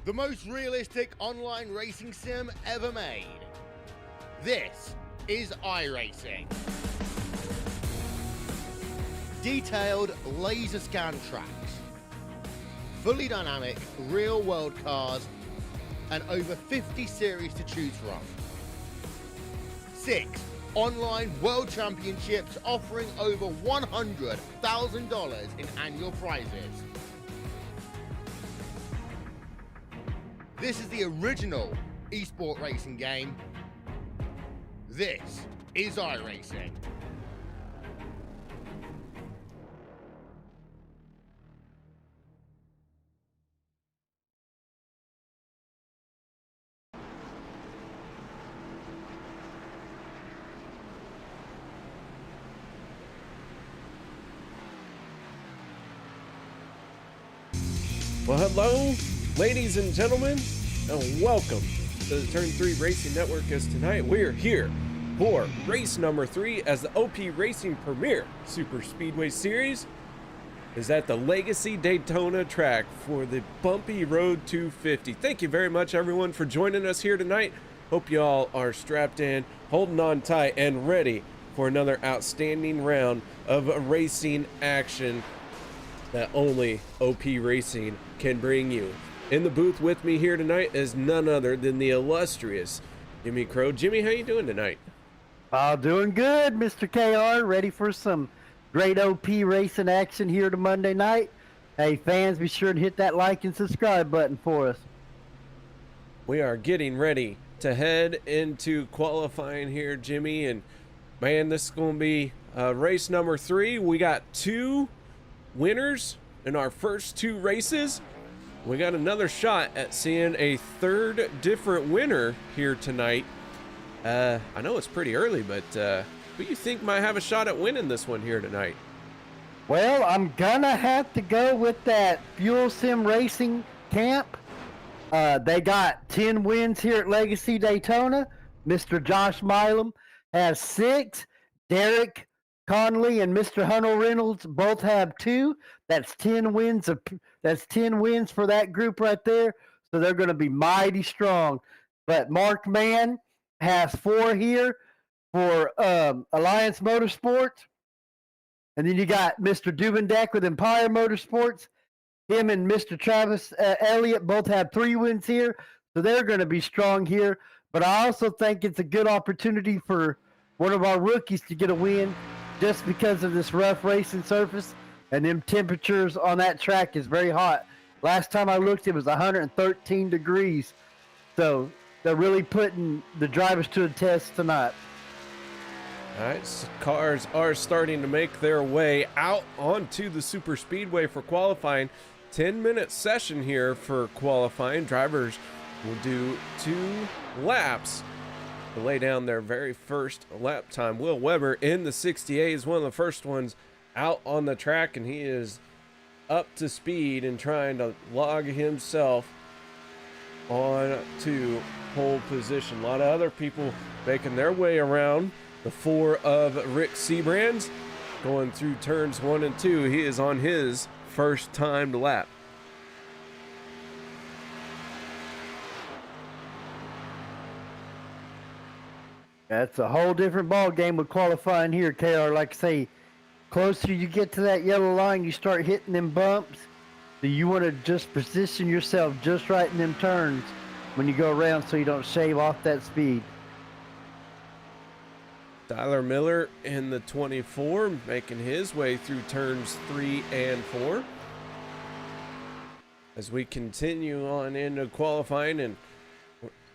the most realistic online racing sim ever made. This is iRacing. Detailed laser scan tracks, fully dynamic real-world cars, and over 50 series to choose from. 6 online world championships offering over $100,000 in annual prizes. This is the original esport racing game. This is iRacing. Well, hello, ladies and gentlemen, and welcome to the Turn 3 Racing Network. As tonight we're here for race number 3 as the OP Racing Premier Superspeedway Series is at the Legacy Daytona track for the Bumpy Road 250. Thank you very much, everyone, for joining us here tonight. Hope you all are strapped in, holding on tight, and ready for another outstanding round of racing action that only OP Racing can bring you. In the booth with me here tonight is none other than the illustrious Jimmy Crow. Jimmy, how you doing tonight? Doing good, Mr. KR. Ready for some great OP racing action here to Monday night. Hey, fans, be sure to hit that like and subscribe button for us. We are getting ready to head into qualifying here, Jimmy, and man, this is going to be race number 3. We got 2 winners in our first 2 races. We got another shot at seeing a third different winner here tonight. I know it's pretty early, but who you think might have a shot at winning this one here tonight? Well, I'm gonna have to go with that Fuel Sim Racing camp. They got 10 wins here at Legacy Daytona. Mr. Josh Milam has 6. Derek Conley and Mr. Hunter Reynolds both have 2. That's 10 wins. That's 10 wins for that group right there. So they're going to be mighty strong. But Mark Mann has 4 here for Alliance Motorsports. And then you got Mr. Dubendeck with Empire Motorsports. Him and Mr. Travis Elliott both have 3 wins here. So they're going to be strong here. But I also think it's a good opportunity for one of our rookies to get a win, just because of this rough racing surface, and them temperatures on that track is very hot. Last time I looked, it was 113 degrees. So they're really putting the drivers to the test tonight. All right, so cars are starting to make their way out onto the super speedway for qualifying. 10-minute session here for qualifying. Drivers will do 2 laps to lay down their very first lap time. Will Weber in the 68 is one of the first ones out on the track, and he is up to speed and trying to log himself on to pole position. A lot of other people making their way around. The 4 of Rick Seabrands going through turns 1 and 2. He is on his first timed lap. That's a whole different ball game with qualifying here, KR. Like I say, closer you get to that yellow line, you start hitting them bumps. So you want to just position yourself just right in them turns when you go around so you don't shave off that speed. Tyler Miller in the 24 making his way through turns 3 and 4. As we continue on into qualifying, and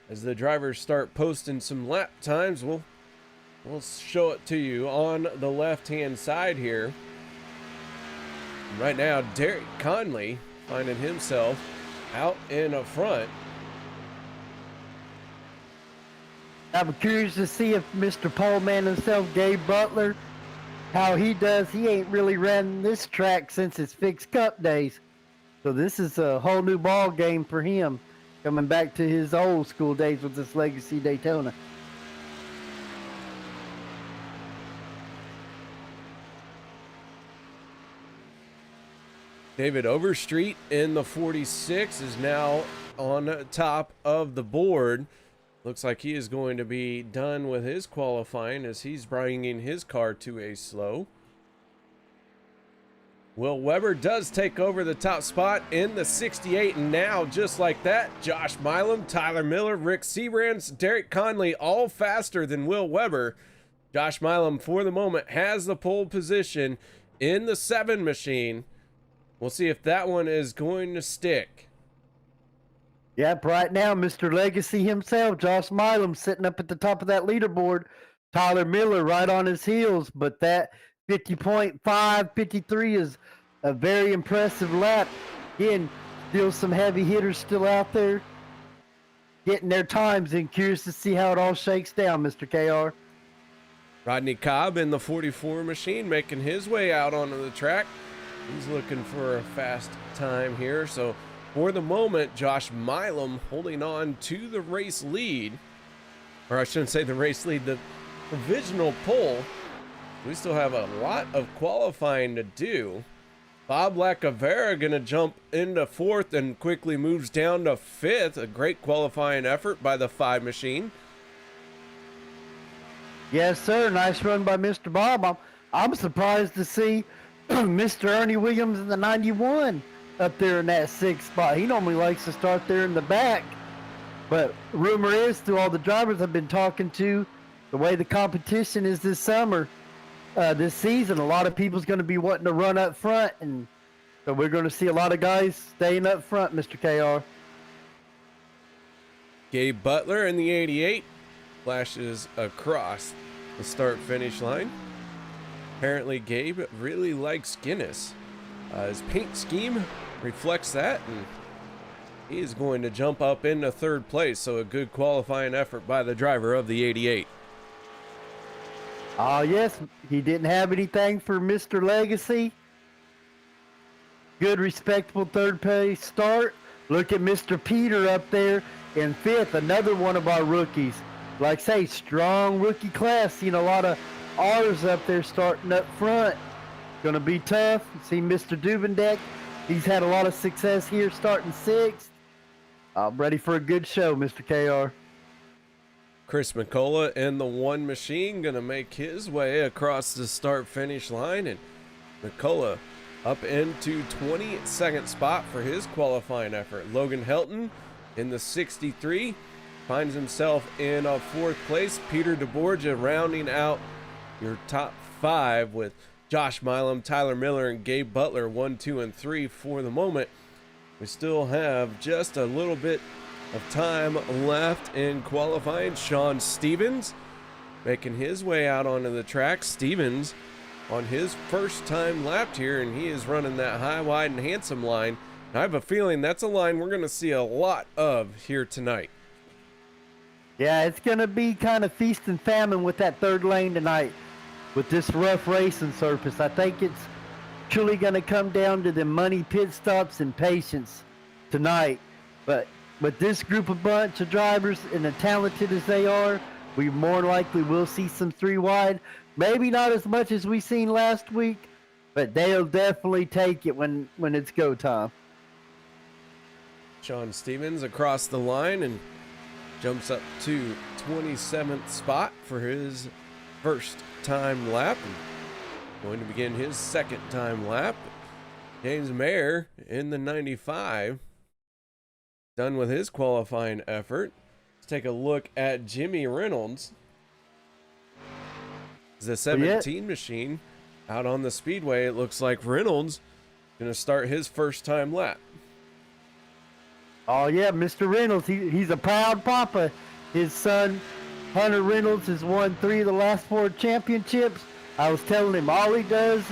as the drivers start posting some lap times, we'll show it to you on the left-hand side here. Right now, Derek Conley finding himself out in front. I'm curious to see if Mr. Pole Man himself, Gabe Butler, how he does. He ain't really ran this track since his fixed cup days. So this is a whole new ball game for him, coming back to his old school days with this Legacy Daytona. David Overstreet in the 46 is now on top of the board. Looks like he is going to be done with his qualifying as he's bringing his car to a slow. Will Weber does take over the top spot in the 68, and now just like that, Josh Milam, Tyler Miller, Rick Seabrans, Derek Conley, all faster than Will Weber. Josh Milam, for the moment, has the pole position in the 7 machine. We'll see if that one is going to stick. Yep, right now, Mr. Legacy himself, Josh Milam, sitting up at the top of that leaderboard. Tyler Miller right on his heels, but that 50.5, 53 is a very impressive lap. Again, still some heavy hitters still out there getting their times, and curious to see how it all shakes down, Mr. KR. Rodney Cobb in the 44 machine making his way out onto the track. He's looking for a fast time here. So for the moment, Josh Milam holding on to the race lead. Or I shouldn't say the race lead, the provisional pole. We still have a lot of qualifying to do. Bob Lacavera going to jump into 4th and quickly moves down to 5th. A great qualifying effort by the 5 machine. Yes, sir. Nice run by Mr. Bob. I'm surprised to see Mr. Ernie Williams in the 91 up there in that 6th spot. He normally likes to start there in the back. But rumor is, through all the drivers I've been talking to, the way the competition is this summer, this season, a lot of people's going to be wanting to run up front. And so we're going to see a lot of guys staying up front, Mr. KR. Gabe Butler in the 88 flashes across the start-finish line. Apparently, Gabe really likes Guinness. His paint scheme reflects that, and he is going to jump up into 3rd place. So a good qualifying effort by the driver of the 88. Yes, he didn't have anything for Mr. Legacy. Good, respectable 3rd place start. Look at Mr. Peter up there in 5th, another one of our rookies. Like I say, strong rookie class. Seen a lot of R's up there starting up front. Gonna be tough. See Mr. Dubendeck. He's had a lot of success here starting 6th. I'm ready for a good show, Mr. KR. Chris McCullough in the 1 machine gonna make his way across the start-finish line, and McCullough up into 22nd spot for his qualifying effort. Logan Helton in the 63 finds himself in a 4th place. Peter DeBorgia rounding out your top 5 with Josh Milam, Tyler Miller, and Gabe Butler 1, 2, and 3 for the moment. We still have just a little bit of time left in qualifying. Sean Stevens making his way out onto the track. Stevens on his first time lapped here, and he is running that high, wide, and handsome line. I have a feeling that's a line we're going to see a lot of here tonight. Yeah, it's going to be kind of feast and famine with that 3rd lane tonight with this rough racing surface. I think it's truly going to come down to the money pit stops and patience tonight. But with this group of bunch of drivers and as talented as they are, we more likely will see some 3 wide. Maybe not as much as we seen last week, but they'll definitely take it when it's go time. Sean Stevens across the line and jumps up to 27th spot for his first time lap, and going to begin his 2nd time lap. James Mayer in the 95 done with his qualifying effort. Let's take a look at Jimmy Reynolds. The 17 machine out on the speedway. It looks like Reynolds going to start his first time lap. Oh yeah, Mr. Reynolds, he's a proud papa. His son, Hunter Reynolds, has won 3 of the last 4 championships. I was telling him all he does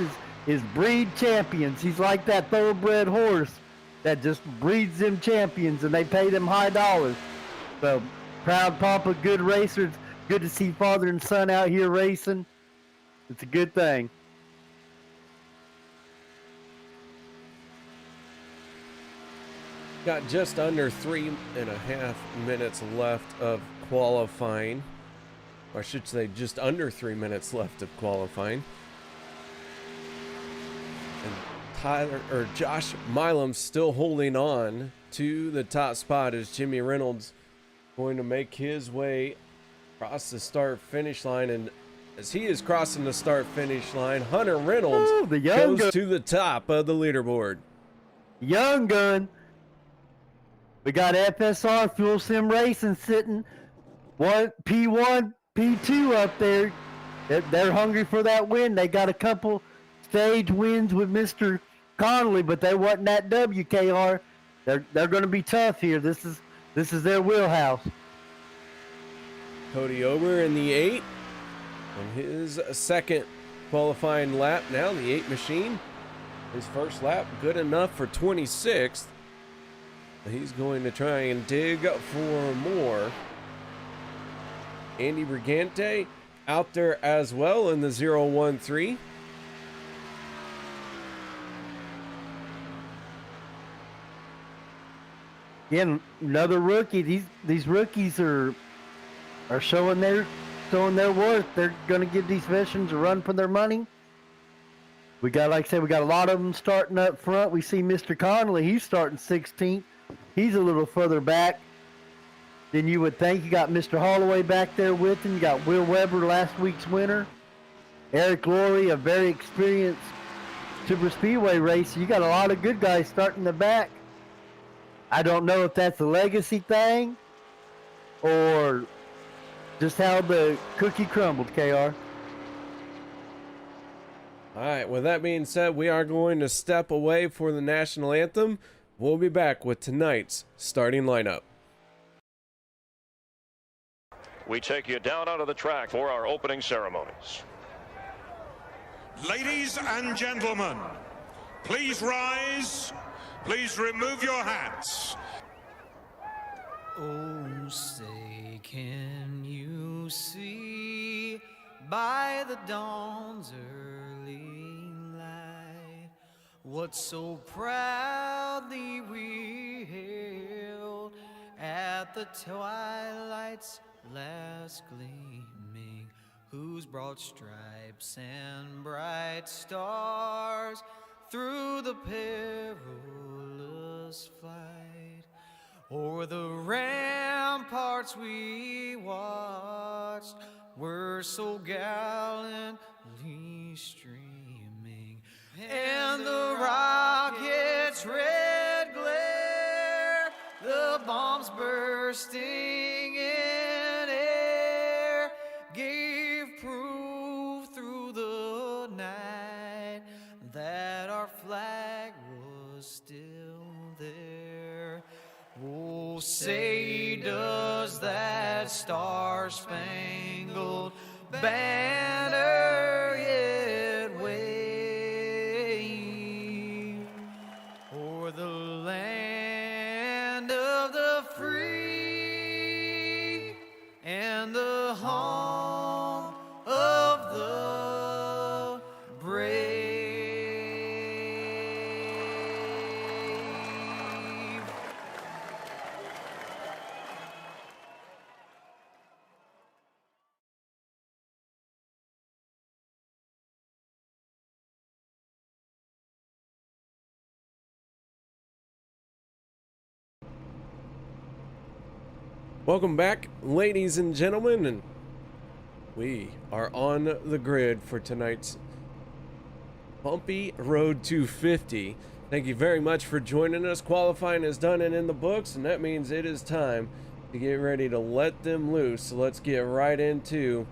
is breed champions. He's like that thoroughbred horse that just breeds them champions, and they pay them high dollars. So, proud papa, good racer. It's good to see father and son out here racing. It's a good thing. Got just under 3.5 minutes left of qualifying. Or I should say just under 3 minutes left of qualifying. And Josh Milam still holding on to the top spot as Jimmy Reynolds going to make his way across the start finish line. And as he is crossing the start finish line, Hunter Reynolds goes to the top of the leaderboard. Young gun. We got FSR Fuel Sim Racing sitting P1, P2 up there. They're hungry for that win. They got a couple stage wins with Mr. Connolly, but they wasn't that WKR. They're going to be tough here. This is their wheelhouse. Cody Ober in the 8 on his second qualifying lap. Now the 8 machine, his first lap good enough for 26th. He's going to try and dig for more. Andy Brigante out there as well in the 013. Again, another rookie. These rookies are showing their worth. They're going to give these veterans a run for their money. We got, like I said, we got a lot of them starting up front. We see Mr. Connolly. He's starting 16th. He's a little further back than you would think. You got Mr. Holloway back there with him. You got Will Weber, last week's winner. Eric Laurie, a very experienced super speedway racer. You got a lot of good guys starting the back. I don't know if that's a legacy thing or just how the cookie crumbled, KR. All right, with that being said, we are going to step away for the national anthem. We'll be back with tonight's starting lineup. We take you down onto the track for our opening ceremonies. Ladies and gentlemen, please rise. Please remove your hats. Oh, say, can you see by the dawn's early light what so proudly we hailed at the twilight's last gleaming, whose broad stripes and bright stars through the perilous flight o'er the ramparts we watched were so gallantly streaming, and the rocket's red glare, the bombs bursting in air, gave proof through the night that our flag was still there. Oh, say does that star-spangled banner yet wave o'er the land of the free and the home of the brave? Welcome back, ladies and gentlemen, and we are on the grid for tonight's Bumpy Road 250. Thank you very much for joining us. Qualifying is done and in the books, and that means it is time to get ready to let them loose. So let's get right into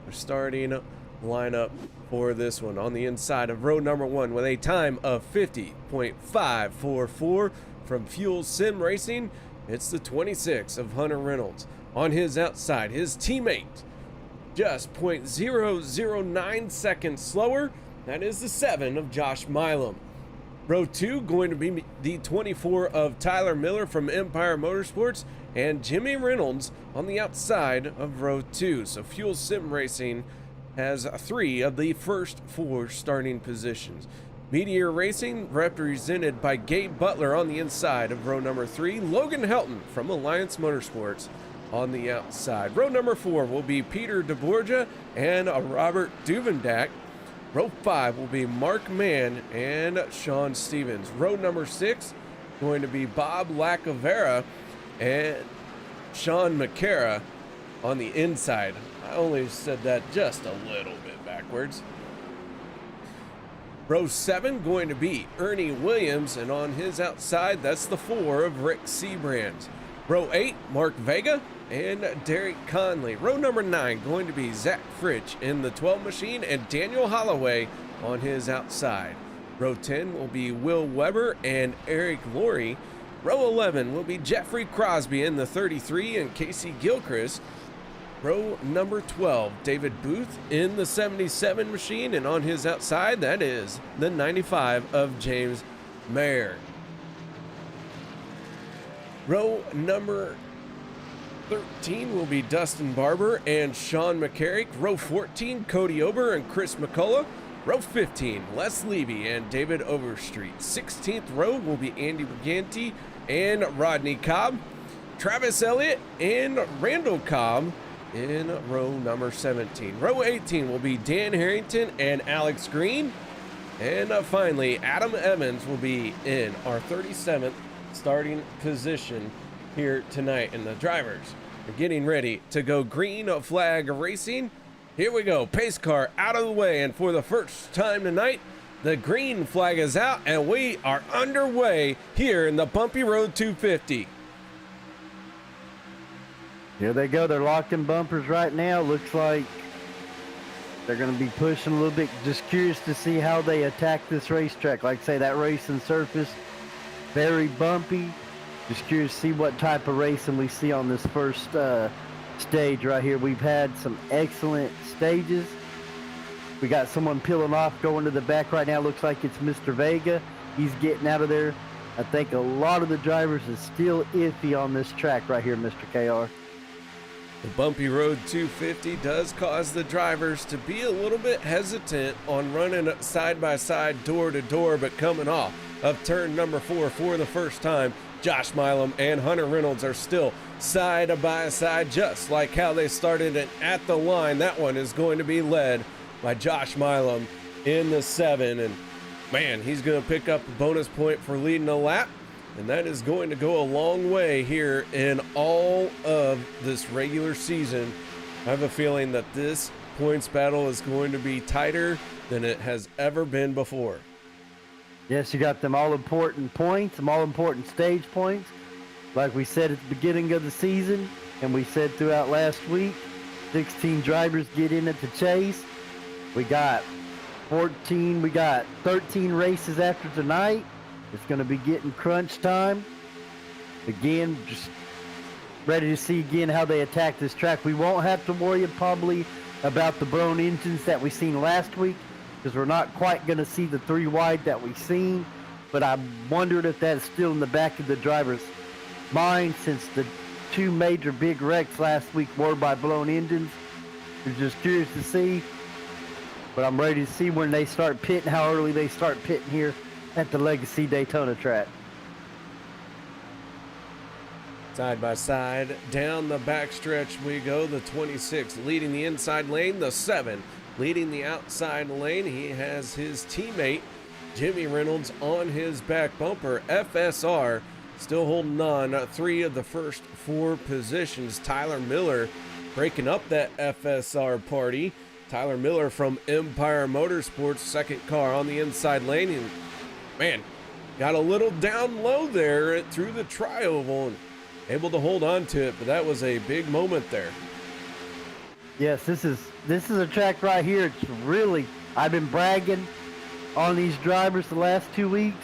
our starting lineup for this one. On the inside of road number 1 with a time of 50.544 from Fuel Sim Racing, it's the 26 of Hunter Reynolds. On his outside, his teammate, just 0.009 seconds slower. That is the 7 of Josh Milam. Row 2 going to be the 24 of Tyler Miller from Empire Motorsports, and Jimmy Reynolds on the outside of row 2. So Fuel Sim Racing has 3 of the first 4 starting positions. Meteor Racing represented by Gabe Butler on the inside of row number 3. Logan Helton from Alliance Motorsports on the outside. Row number 4 will be Peter DeBorgia and Robert Duvendak. Row 5 will be Mark Mann and Sean Stevens. Row number 6 going to be Bob Lacavera and Sean McCara on the inside. I only said that just a little bit backwards. Row 7 going to be Ernie Williams, and on his outside, that's the 4 of Rick Seabrands. Row 8, Mark Vega and Derek Conley. Row number 9 going to be Zach Fritsch in the 12 machine and Daniel Holloway on his outside. Row 10 will be Will Weber and Eric Laurie. Row 11 will be Jeffrey Crosby in the 33 and Casey Gilchrist. Row number 12, David Booth in the 77 machine, and on his outside, that is the 95 of James Mayer. Row number 13 will be Dustin Barber and Sean McCarrick. Row 14, Cody Ober and Chris McCullough. Row 15, Les Levy and David Overstreet. 16th row will be Andy Briganti and Rodney Cobb. Travis Elliott and Randall Cobb in row number 17. Row 18 will be Dan Harrington and Alex Green. And finally, Adam Evans will be in our 37th starting position here tonight. And the drivers are getting ready to go green flag racing. Here we go, pace car out of the way, and for the first time tonight, the green flag is out and we are underway here in the Bumpy Road 250. Here they go. They're locking bumpers right now. Looks like they're going to be pushing a little bit. Just curious to see how they attack this racetrack. Like I say, that racing surface, very bumpy. Just curious to see what type of racing we see on this first stage right here. We've had some excellent stages. We got someone peeling off going to the back right now. Looks like it's Mr. Vega. He's getting out of there. I think a lot of the drivers is still iffy on this track right here, Mr. KR. The Bumpy Road 250 does cause the drivers to be a little bit hesitant on running side by side, door to door, but coming off of turn number 4 for the first time, Josh Milam and Hunter Reynolds are still side by side, just like how they started it at the line. That one is going to be led by Josh Milam in the 7, and man, he's going to pick up a bonus point for leading a lap. And that is going to go a long way here in all of this regular season. I have a feeling that this points battle is going to be tighter than it has ever been before. Yes, you got them all-important points, some all-important stage points. Like we said at the beginning of the season, and we said throughout last week, 16 drivers get in at the chase. We got 13 races after tonight. It's going to be getting crunch time. Again, just ready to see again how they attack this track. We won't have to worry probably about the blown engines that we seen last week, because we're not quite going to see the 3 wide that we seen. But I wondered if that's still in the back of the driver's mind, since the 2 major big wrecks last week were by blown engines. We're just curious to see. But I'm ready to see when they start pitting, how early they start pitting here at the Legacy Daytona track. Side by side, down the backstretch we go. The 26 leading the inside lane, the 7 leading the outside lane. He has his teammate Jimmy Reynolds on his back bumper. FSR still holding on 3 of the first 4 positions. Tyler Miller breaking up that FSR party. Tyler Miller from Empire Motorsports, second car on the inside lane, and man, got a little down low there through the tri-oval and able to hold on to it, but that was a big moment there. Yes, this is a track right here. It's really, I've been bragging on these drivers the last 2 weeks,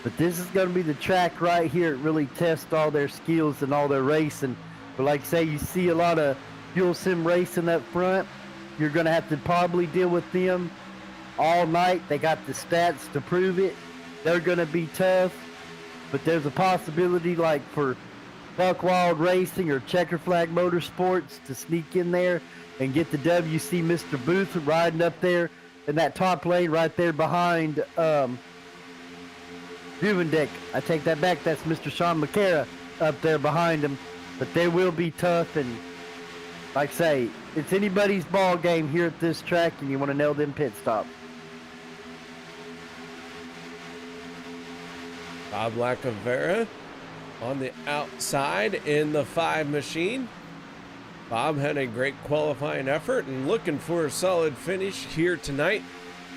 but this is going to be the track right here. It really tests all their skills and all their racing. But like I say, you see a lot of fuel sim racing up front. You're going to have to probably deal with them all night. They got the stats to prove it. They're going to be tough, but there's a possibility like for Buck Wild Racing or Checker Flag Motorsports to sneak in there and get the W. See Mr. Booth riding up there in that top lane right there behind Duvendek. I take that back. That's Mr. Sean McCara up there behind him. But they will be tough, and like I say, it's anybody's ball game here at this track, and you want to nail them pit stops. Bob Lacavera on the outside in the 5 machine. Bob had a great qualifying effort and looking for a solid finish here tonight.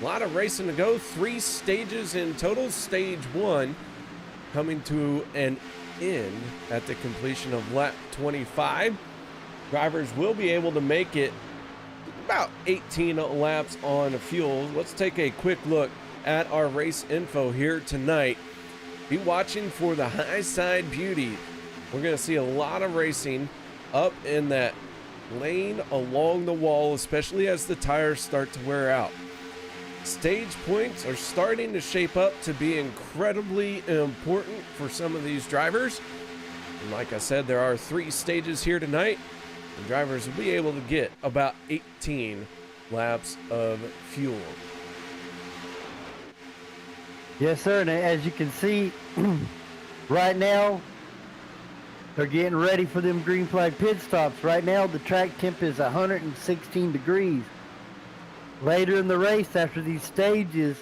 A lot of racing to go, 3 stages in total. Stage 1 coming to an end at the completion of lap 25. Drivers will be able to make it about 18 laps on fuel. Let's take a quick look at our race info here tonight. Be watching for the high side beauty. We're going to see a lot of racing up in that lane along the wall, especially as the tires start to wear out. Stage points are starting to shape up to be incredibly important for some of these drivers. And like I said, there are 3 stages here tonight. The drivers will be able to get about 18 laps of fuel. Yes, sir. And as you can see, right now, they're getting ready for them green flag pit stops. Right now, the track temp is 116 degrees. Later in the race, after these stages,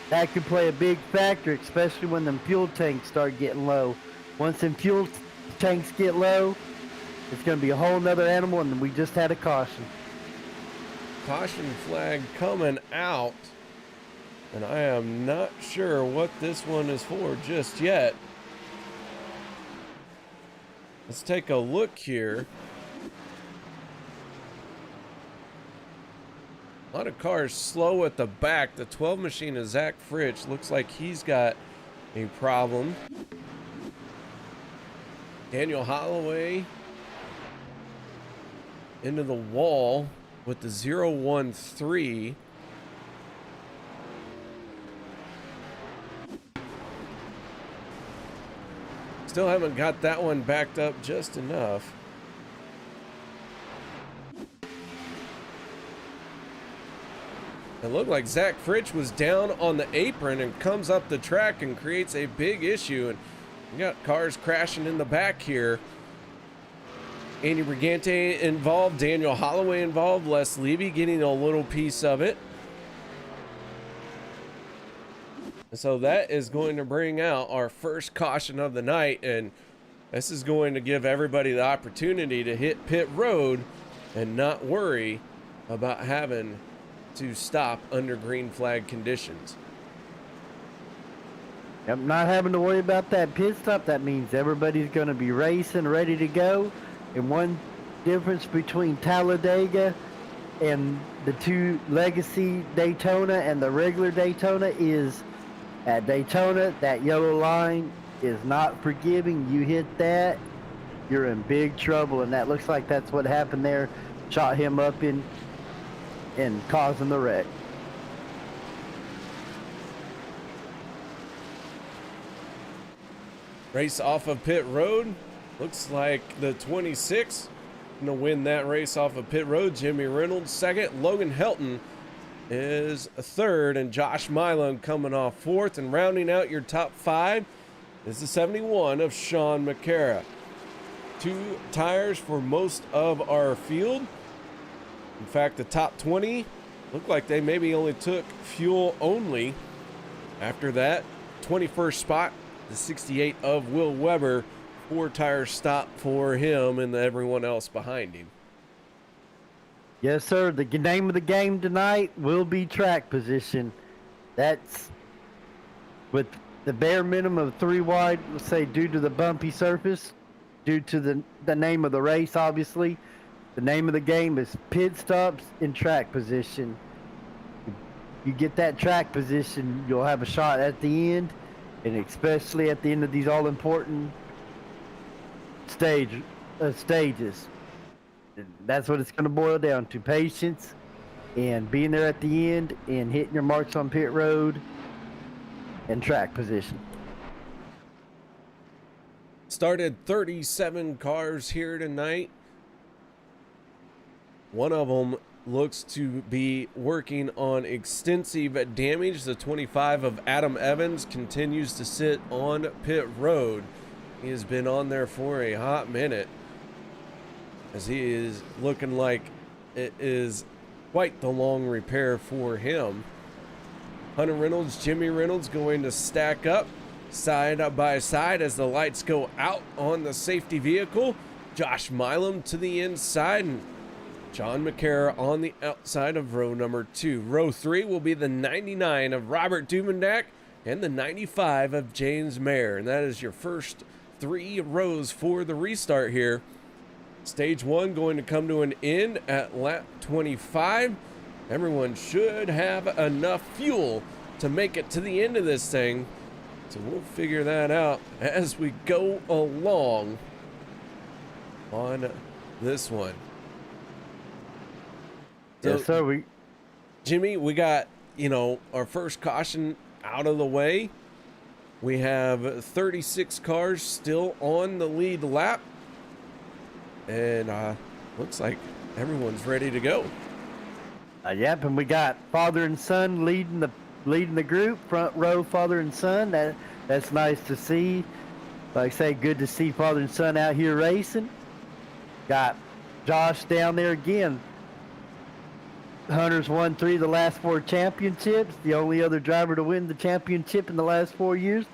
that could play a big factor, especially when them fuel tanks start getting low. Once them fuel tanks get low, it's going to be a whole nother animal, and we just had a caution. Caution flag coming out, and I am not sure what this one is for just yet. Let's take a look here. A lot of cars slow at the back. The 12 machine of Zach Fritsch looks like he's got a problem. Daniel Holloway into the wall with the 013. Still haven't got that one backed up just enough. It looked like Zach Fritsch was down on the apron and comes up the track and creates a big issue. And we got cars crashing in the back here. Andy Brigante involved, Daniel Holloway involved, Les Levy getting a little piece of it. So that is going to bring out our first caution of the night, and this is going to give everybody the opportunity to hit pit road and not worry about having to stop under green flag conditions. Yep, not having to worry about that pit stop. That means everybody's going to be racing, ready to go. And one difference between Talladega and the 2 Legacy Daytona and the regular Daytona is at Daytona, that yellow line is not forgiving. You hit that, you're in big trouble. And that looks like that's what happened there. Shot him up in and causing the wreck. Race off of pit road. Looks like the 26 gonna win that race off of pit road. Jimmy Reynolds second. Logan Helton is third, and Josh Milan coming off 4th. And rounding out your top 5 is the 71 of Sean McCara. 2 tires for most of our field. In fact, the top 20 look like they maybe only took fuel only. After that, 21st spot, the 68 of Will Weber. 4 tire stop for him and everyone else behind him. Yes, sir. The name of the game tonight will be track position. That's with the bare minimum of 3 wide, let's say, due to the bumpy surface, due to the name of the race, obviously. The name of the game is pit stops in track position. You get that track position, you'll have a shot at the end, and especially at the end of these all-important stages. That's what it's going to boil down to: patience and being there at the end and hitting your marks on pit road and track position. Started 37 cars here tonight. One of them looks to be working on extensive damage. The 25 of Adam Evans continues to sit on pit road. He has been on there for a hot minute, as he is looking like it is quite the long repair for him. Hunter Reynolds, Jimmy Reynolds going to stack up. side by side as the lights go out on the safety vehicle. Josh Milam to the inside and John McCara on the outside of row number 2. Row 3 will be the 99 of Robert Duvendak and the 95 of James Mayer. And that is your first 3 rows for the restart here. Stage 1 going to come to an end at lap 25. Everyone should have enough fuel to make it to the end of this thing. So we'll figure that out as we go along on this one. So, Yes, sir. Jimmy, we got, our first caution out of the way. We have 36 cars still on the lead lap. And looks like everyone's ready to go. Yep, and we got father and son leading the group, front row, father and son. That's nice to see. Like I say, good to see father and son out here racing. Got Josh down there again. Hunter's won 3 of the last 4 championships. The only other driver to win the championship in the last 4 years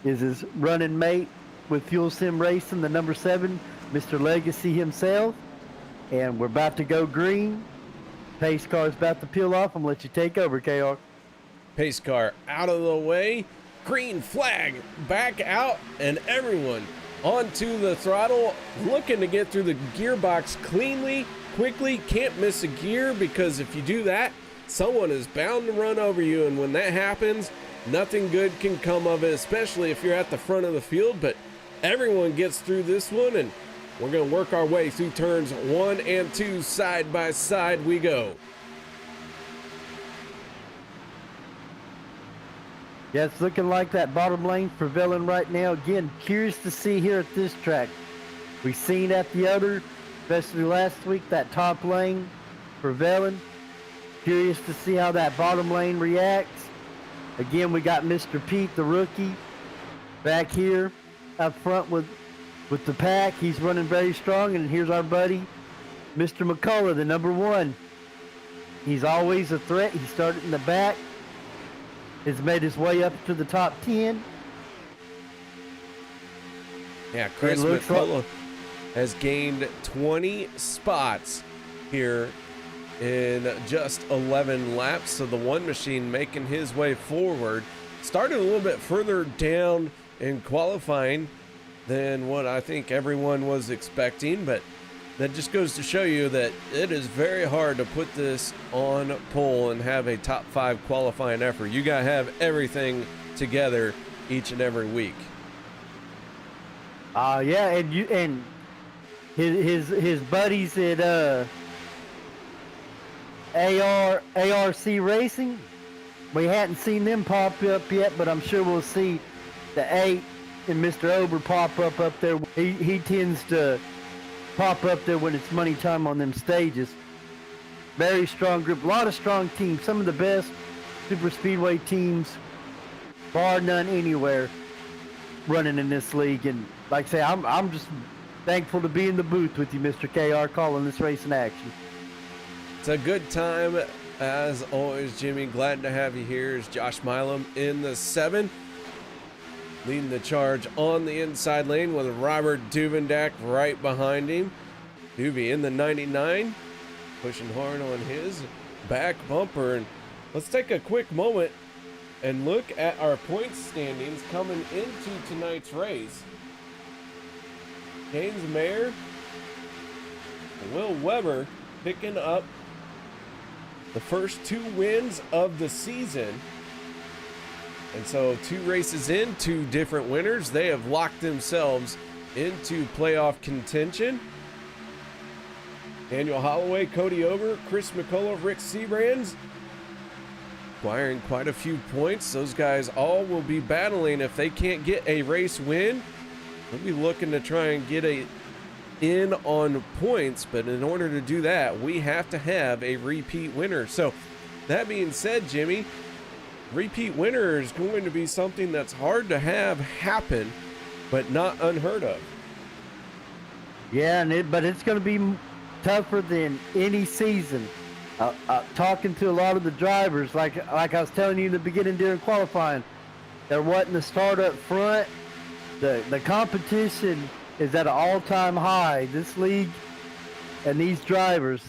is his running mate with Fuel Sim Racing, the number 7, Mr. Legacy himself. And we're about to go green. Pace car's about to peel off. I'm going to let you take over, KR. Pace car out of the way. Green flag back out, and everyone onto the throttle, looking to get through the gearbox cleanly, quickly. Can't miss a gear, because if you do that, someone is bound to run over you, and when that happens, nothing good can come of it, especially if you're at the front of the field. But everyone gets through this one, and we're going to work our way through turns 1 and 2 side by side we go. Yeah, it's looking like that bottom lane prevailing right now. Again, curious to see here at this track. We've seen at the other, especially last week, that top lane prevailing. Curious to see how that bottom lane reacts. Again, we got Mr. Pete, the rookie, back here up front with the pack. He's running very strong. And here's our buddy, Mr. McCullough, the number 1. He's always a threat. He started in the back, has made his way up to the top 10. Yeah, Chris McCullough has gained 20 spots here in just 11 laps. So the one machine making his way forward. Started a little bit further down in qualifying than what I think everyone was expecting, but that just goes to show you that it is very hard to put this on pole and have a top 5 qualifying effort. You got to have everything together each and every week. Yeah, and his buddies at ARC Racing, we hadn't seen them pop up yet, but I'm sure we'll see the 8 and Mr. Ober pop up there. He tends to pop up there when it's money time on them stages. Very strong group, a lot of strong teams, some of the best super speedway teams, bar none anywhere, running in this league. And like I say, I'm just thankful to be in the booth with you, Mr. KR, calling this race in action. It's a good time as always, Jimmy. Glad to have you here. Is Josh Milam in the 7, leading the charge on the inside lane with Robert Duvendak right behind him. Duvie in the 99, pushing hard on his back bumper. And let's take a quick moment and look at our points standings coming into tonight's race. James Mayer, Will Weber picking up the first 2 wins of the season. And so 2 races in, 2 different winners. They have locked themselves into playoff contention. Daniel Holloway, Cody Ober, Chris McCullough, Rick Sebrands acquiring quite a few points. Those guys all will be battling. If they can't get a race win, they'll be looking to try and get a in on points. But in order to do that, we have to have a repeat winner. So that being said, Jimmy, repeat winner is going to be something that's hard to have happen, but not unheard of. Yeah, but it's going to be tougher than any season. Talking to a lot of the drivers, like I was telling you in the beginning during qualifying, They're wanting to start up front. The competition is at an all-time high. This league and these drivers,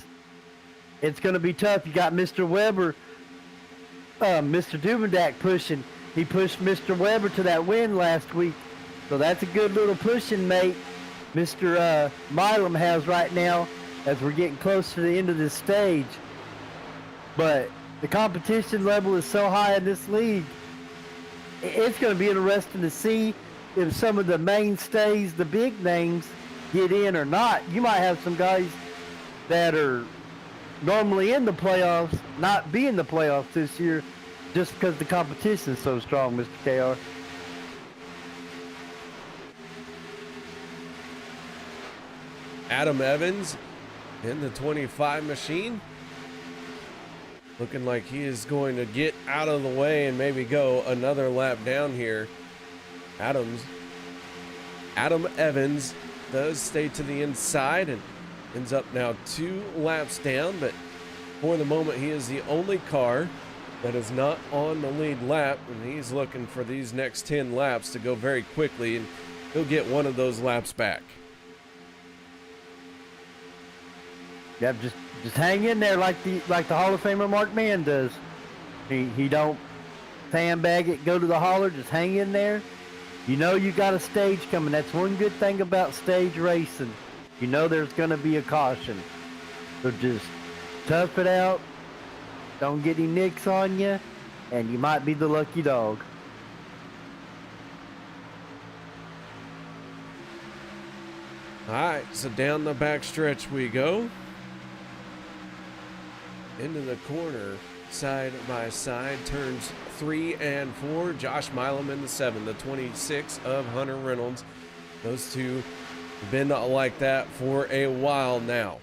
it's going to be tough. You got Mr. Weber, Mr. Dubendak pushing. He pushed Mr. Weber to that win last week. So that's a good little pushing mate Mr. Milam has right now as we're getting close to the end of this stage. But the competition level is so high in this league, it's going to be interesting to see if some of the mainstays, the big names, get in or not. You might have some guys that are normally in the playoffs not be in the playoffs this year just because the competition is so strong, Mr. KR. Adam Evans in the 25 machine. Looking like he is going to get out of the way and maybe go another lap down here. Adam Evans does stay to the inside and ends up now 2 laps down, but for the moment he is the only car that is not on the lead lap, and he's looking for these next 10 laps to go very quickly, and he'll get one of those laps back. Yep, just hang in there like the Hall of Famer Mark Mann does. He don't sandbag it, go to the holler, just hang in there. You know you got a stage coming. That's one good thing about stage racing. You know there's going to be a caution. So just tough it out. Don't get any nicks on you, and you might be the lucky dog. All right, so down the back stretch we go. Into the corner, side by side, turns 3 and 4. Josh Milam in the 7, the 26 of Hunter Reynolds. Those two have been like that for a while now.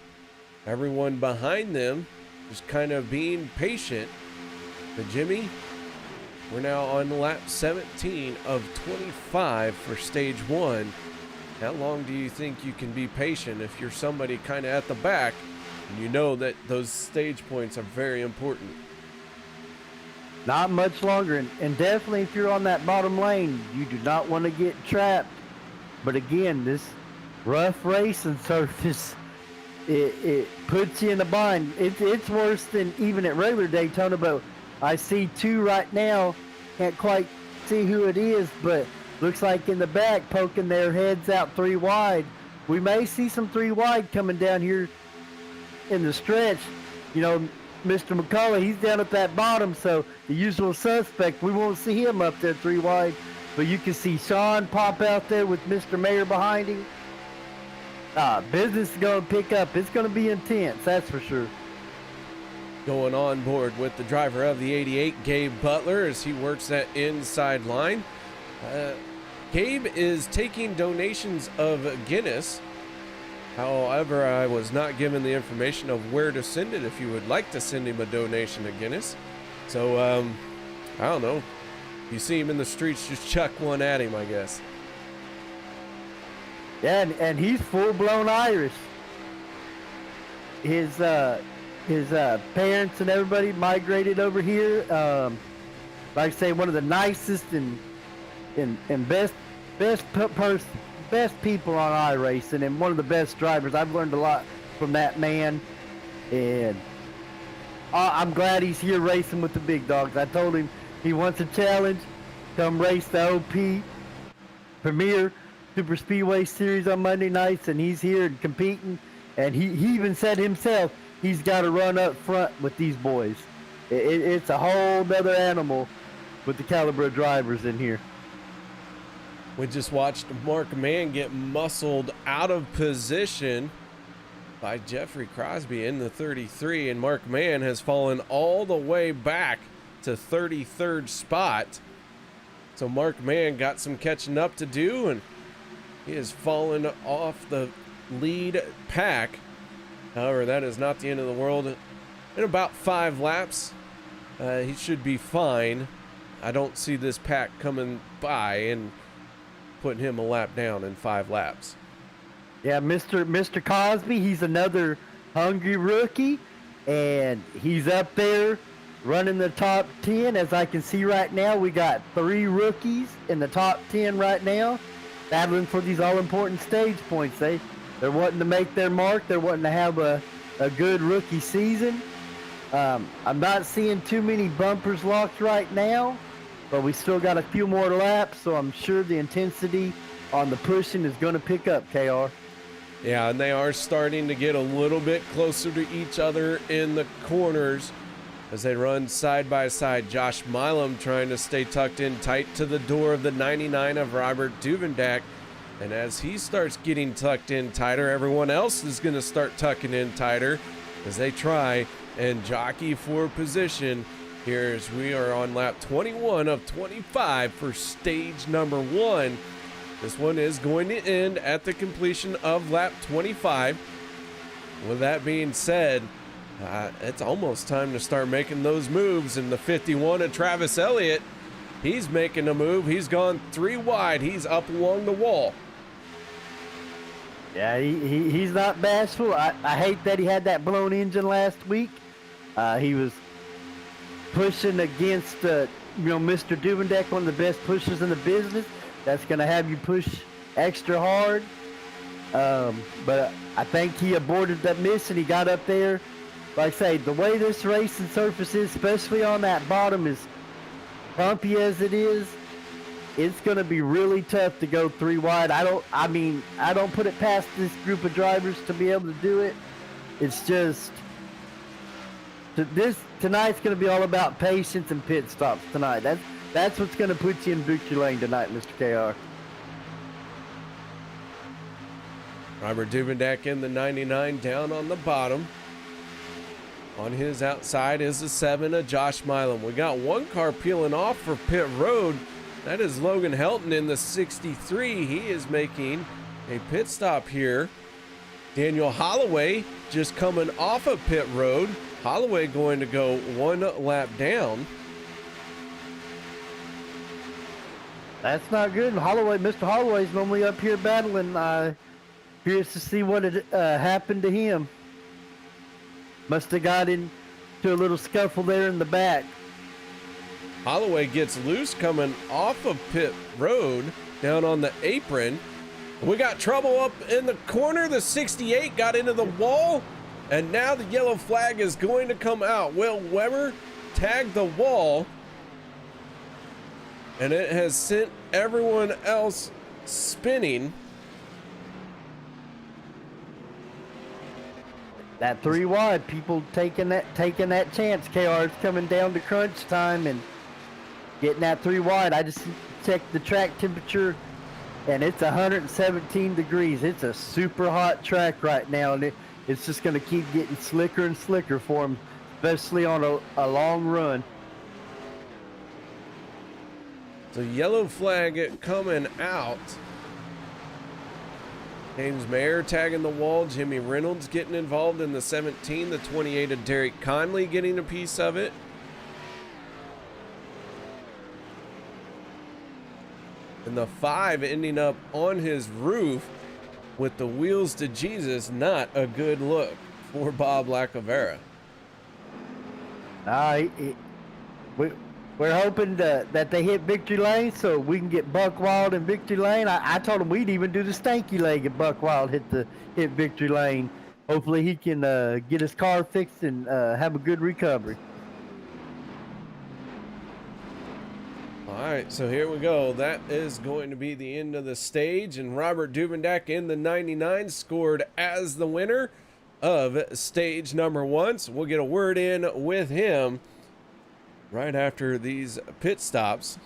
Everyone behind them just kind of being patient. But Jimmy, we're now on lap 17 of 25 for stage 1. How long do you think you can be patient if you're somebody kind of at the back and you know that those stage points are very important? Not much longer, and definitely if you're on that bottom lane, you do not want to get trapped. But again, this rough racing surface, it puts you in a bind. It's worse than even at regular Daytona, but I see 2 right now. Can't quite see who it is, but looks like in the back, poking their heads out 3 wide. We may see some 3 wide coming down here in the stretch. You know, Mr. McCullough, he's down at that bottom, so the usual suspect, we won't see him up there 3 wide. But you can see Sean pop out there with Mr. Mayor behind him. Business is going to pick up. It's going to be intense, that's for sure. Going on board with the driver of the 88, Gabe Butler, as he works that inside line. Gabe is taking donations of Guinness. However, I was not given the information of where to send it if you would like to send him a donation of Guinness. So, I don't know. If you see him in the streets, just chuck one at him, I guess. Yeah, and he's full-blown Irish. His parents and everybody migrated over here. Like I say, one of the nicest and best people on iRacing, and one of the best drivers. I've learned a lot from that man, and I'm glad he's here racing with the big dogs. I told him he wants a challenge, come race the OP Premier Superspeedway Series on Monday nights, and he's here and competing. And he even said himself he's got to run up front with these boys. It's a whole other animal with the caliber of drivers in here. We just watched Mark Mann get muscled out of position by Jeffrey Crosby in the 33, and Mark Mann has fallen all the way back to 33rd spot. So Mark Mann got some catching up to do, and he has fallen off the lead pack. However, that is not the end of the world. In about 5 laps, he should be fine. I don't see this pack coming by and putting him a lap down in 5 laps. Yeah, Mr. Cosby, he's another hungry rookie, and he's up there running the top 10. As I can see right now, we got 3 rookies in the top 10 right now, battling for these all-important stage points. They're wanting to make their mark. They're wanting to have a good rookie season. I'm not seeing too many bumpers locked right now, but we still got a few more laps, so I'm sure the intensity on the pushing is going to pick up, KR. Yeah, and they are starting to get a little bit closer to each other in the corners as they run side by side. Josh Milam trying to stay tucked in tight to the door of the 99 of Robert Duvendak. And as he starts getting tucked in tighter, everyone else is going to start tucking in tighter as they try and jockey for position here as we are on lap 21 of 25 for stage number 1. This one is going to end at the completion of lap 25. With that being said, it's almost time to start making those moves. And the 51 of Travis Elliott, he's making a move. He's gone 3 wide. He's up along the wall. Yeah, he's not bashful. I hate that he had that blown engine last week. He was pushing against Mr. Duvendak, one of the best pushers in the business. That's going to have you push extra hard. But I think he aborted that miss and he got up there. Like I say, the way this racing surface is, especially on that bottom, is bumpy as it is. It's going to be really tough to go 3 wide. I don't put it past this group of drivers to be able to do it. It's just tonight's going to be all about patience and pit stops tonight. That's what's going to put you in victory lane tonight, Mr. KR. Robert Duvendak in the 99 down on the bottom. On his outside is the 7 of Josh Milam. We got one car peeling off for pit road. That is Logan Helton in the 63. He is making a pit stop here. Daniel Holloway just coming off of pit road. Holloway going to go 1 lap down. That's not good. And Mr. Holloway's normally up here battling. Curious to see what happened to him. Must have got into a little scuffle there in the back. Holloway gets loose coming off of pit road down on the apron. We got trouble up in the corner. The 68 got into the wall, and now the yellow flag is going to come out. Will Weber tagged the wall, and it has sent everyone else spinning. That 3 wide, people taking that chance. KR is coming down to crunch time and getting that 3 wide. I just checked the track temperature, and it's 117 degrees. It's a super hot track right now, and it's just going to keep getting slicker and slicker for them, especially on a long run. So yellow flag coming out. James Mayer tagging the wall. Jimmy Reynolds getting involved in the 17. The 28 of Derek Conley getting a piece of it. And the 5 ending up on his roof with the wheels to Jesus. Not a good look for Bob Lacavera. We're hoping that they hit victory lane so we can get Buck Wild in victory lane. I told him we'd even do the stanky leg if Buck Wild hit victory lane. Hopefully he can get his car fixed and have a good recovery. All right, so here we go. That is going to be the end of the stage, and Robert Duvendak in the 99 scored as the winner of stage number 1. So we'll get a word in with him right after these pit stops.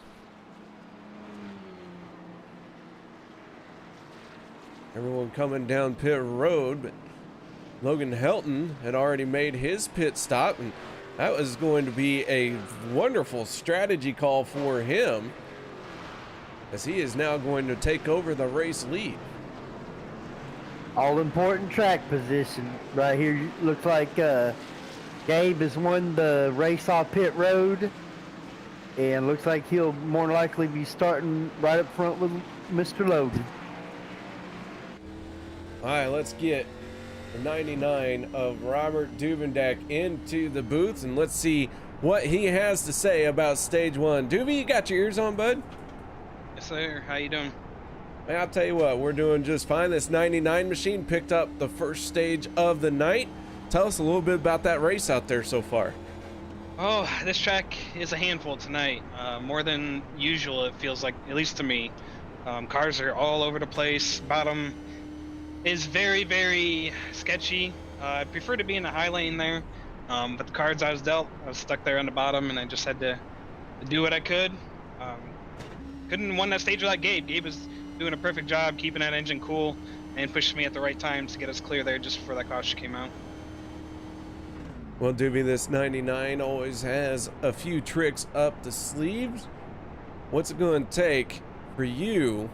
Everyone coming down pit road, but Logan Helton had already made his pit stop, and that was going to be a wonderful strategy call for him, as he is now going to take over the race lead. All important track position right here. Looks like Gabe has won the race off pit road, and looks like he'll more than likely be starting right up front with Mr. Logan. All right, let's get the 99 of Robert Duvendeck into the booth, and let's see what he has to say about stage one. Duvy, you got your ears on, bud? Yes, sir. How you doing? Hey, I'll tell you what, we're doing just fine. This 99 machine picked up the first stage of the night. Tell us a little bit about that race out there so far. Oh, this track is a handful tonight. More than usual, it feels like, at least to me. Cars are all over the place. Bottom is very, very sketchy. I prefer to be in the high lane there, but the cards I was dealt, I was stuck there on the bottom, and I just had to do what I could. Couldn't win that stage without Gabe. Gabe was doing a perfect job keeping that engine cool and pushed me at the right times to get us clear there just before that caution came out. Well, Doobie, this 99 always has a few tricks up the sleeves. What's it going to take for you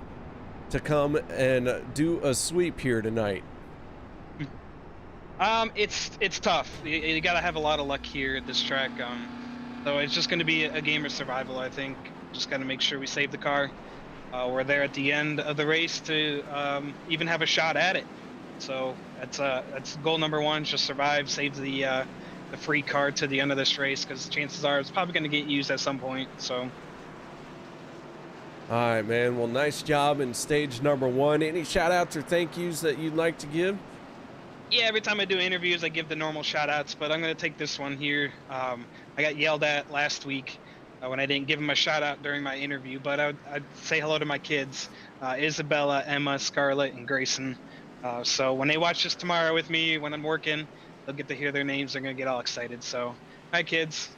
to come and do a sweep here tonight? It's tough. You got to have a lot of luck here at this track. So it's just going to be a game of survival, I think. Just got to make sure we save the car. We're there at the end of the race to even have a shot at it. So that's goal number one: just survive, save the free car to the end of this race, because chances are it's probably going to get used at some point. So. All right, man. Well, nice job in stage number one. Any shout outs or thank yous that you'd like to give? Yeah, every time I do interviews, I give the normal shout outs, but I'm going to take this one here. I got yelled at last week when I didn't give them a shout out during my interview, but I'd say hello to my kids, Isabella, Emma, Scarlett, and Grayson. So when they watch this tomorrow with me, when I'm working, they'll get to hear their names. They're going to get all excited. So, hi, kids.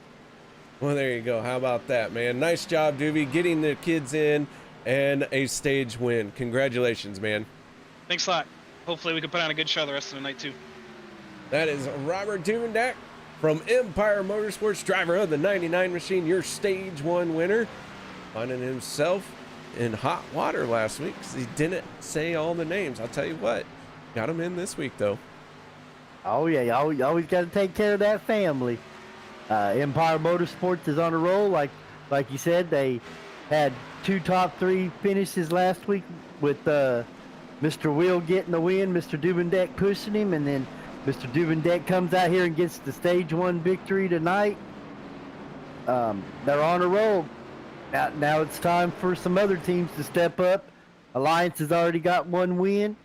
Well, there you go. How about that, man? Nice job, Doobie, getting the kids in and a stage win. Congratulations, man. Thanks a lot. Hopefully we can put on a good show the rest of the night, too. That is Robert Duvendeck from Empire Motorsports, driver of the 99 machine, your stage one winner, finding himself in hot water last week because he didn't say all the names. I'll tell you what, got him in this week, though. Oh, yeah, you always got to take care of that family. Empire Motorsports is on a roll. Like you said, they had 2 top 3 finishes last week with Mr. Will getting the win, Mr. Duvendeck pushing him, and then Mr. Duvendeck comes out here and gets the stage 1 victory tonight. They're on a roll. Now it's time for some other teams to step up. Alliance has already got 1 win.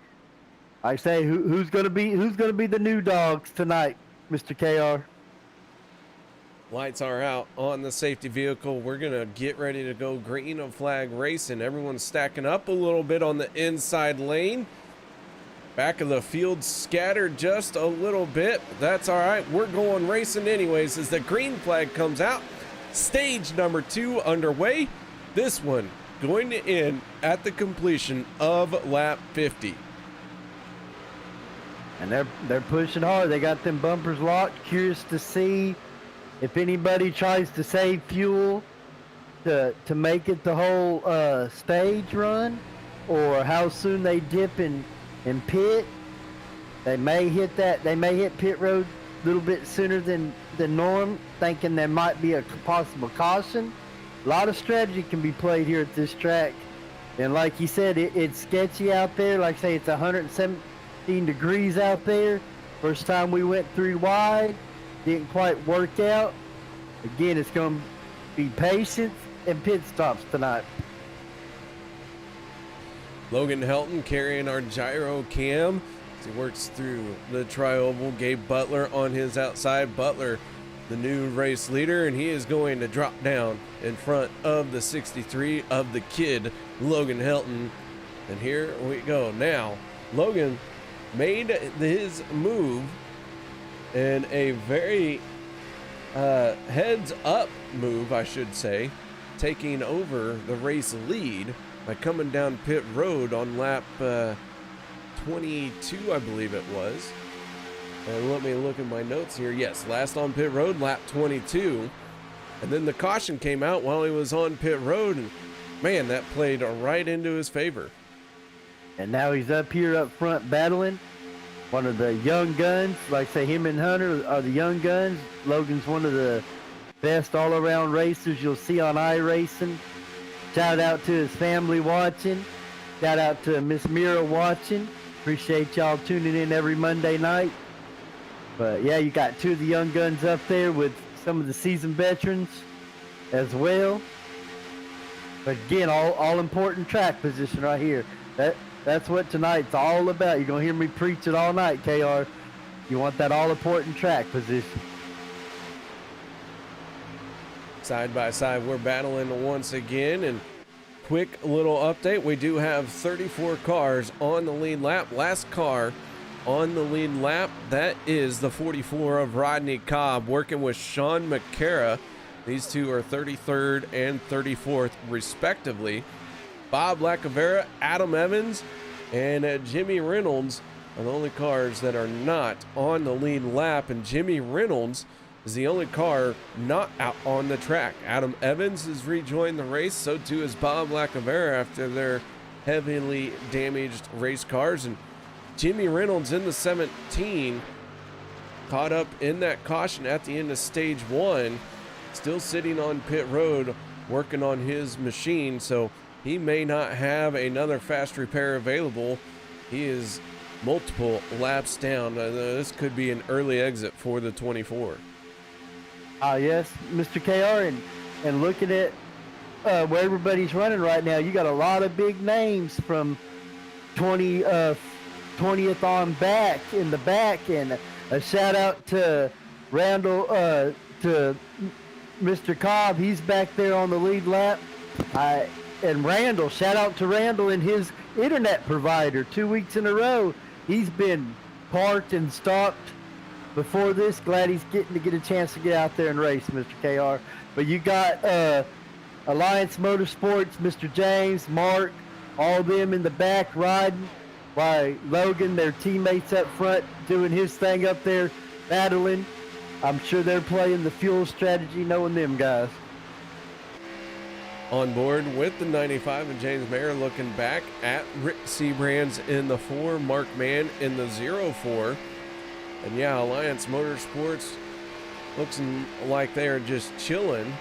I say, who's gonna be the new dogs tonight, Mr. KR? Lights are out on the safety vehicle. We're going to get ready to go green of flag racing. Everyone's stacking up a little bit on the inside lane. Back of the field scattered just a little bit. That's all right. We're going racing anyways as the green flag comes out. Stage number 2 underway. This one going to end at the completion of lap 50. And they're pushing hard. They got them bumpers locked. Curious to see if anybody tries to save fuel to make it the whole stage run, or how soon they dip and pit. They may hit pit road a little bit sooner than norm, thinking there might be a possible caution. A lot of strategy can be played here at this track. And like you said, it's sketchy out there. Like I say, it's 117 degrees out there. First time we went 3 wide. Didn't quite work out. Again, it's going to be patience and pit stops tonight. Logan Helton carrying our gyro cam as he works through the tri-oval. Gabe Butler on his outside. Butler, the new race leader, and he is going to drop down in front of the 63 of the kid, Logan Helton. And here we go. Now, Logan made his move in a very heads up move, I should say, taking over the race lead by coming down pit road on lap 22, I believe it was. And let me look at my notes here. Yes, last on pit road, lap 22. And then the caution came out while he was on pit road, and man, that played right into his favor. And now he's up here up front battling. One of the young guns, like say him and Hunter are the young guns. Logan's one of the best all-around racers you'll see on iRacing. Shout out to his family watching. Shout out to Miss Mira watching. Appreciate y'all tuning in every Monday night. But yeah, you got two of the young guns up there with some of the seasoned veterans as well. But again, all important track position right here. That's what tonight's all about. You're gonna hear me preach it all night, KR. You want that all important track position. Side by side, we're battling once again, and quick little update. We do have 34 cars on the lead lap. Last car on the lead lap, that is the 44 of Rodney Cobb working with Sean McCara. These two are 33rd and 34th respectively. Bob Lacavera, Adam Evans, and Jimmy Reynolds are the only cars that are not on the lead lap, and Jimmy Reynolds is the only car not out on the track. Adam Evans has rejoined the race, so too is Bob Lacavera after their heavily damaged race cars, and Jimmy Reynolds in the 17 caught up in that caution at the end of stage 1, still sitting on pit road working on his machine, so he may not have another fast repair available. He is multiple laps down. This could be an early exit for the 24. Yes, Mr. KR, and looking at where everybody's running right now, you got a lot of big names from 20th on back in the back, and a shout out to Randall, to Mr. Cobb. He's back there on the lead lap. And Randall, shout out to Randall and his internet provider. 2 weeks in a row, he's been parked and stopped before this. Glad he's getting to get a chance to get out there and race, Mr. KR. But you got Alliance Motorsports, Mr. James, Mark, all of them in the back riding, while Logan, their teammates up front, doing his thing up there, battling. I'm sure they're playing the fuel strategy, knowing them guys. On board with the 95 and James Mayer looking back at Rick Seabrands in the 4, Mark Mann in the 04. And yeah, Alliance Motorsports looks like they are just chilling,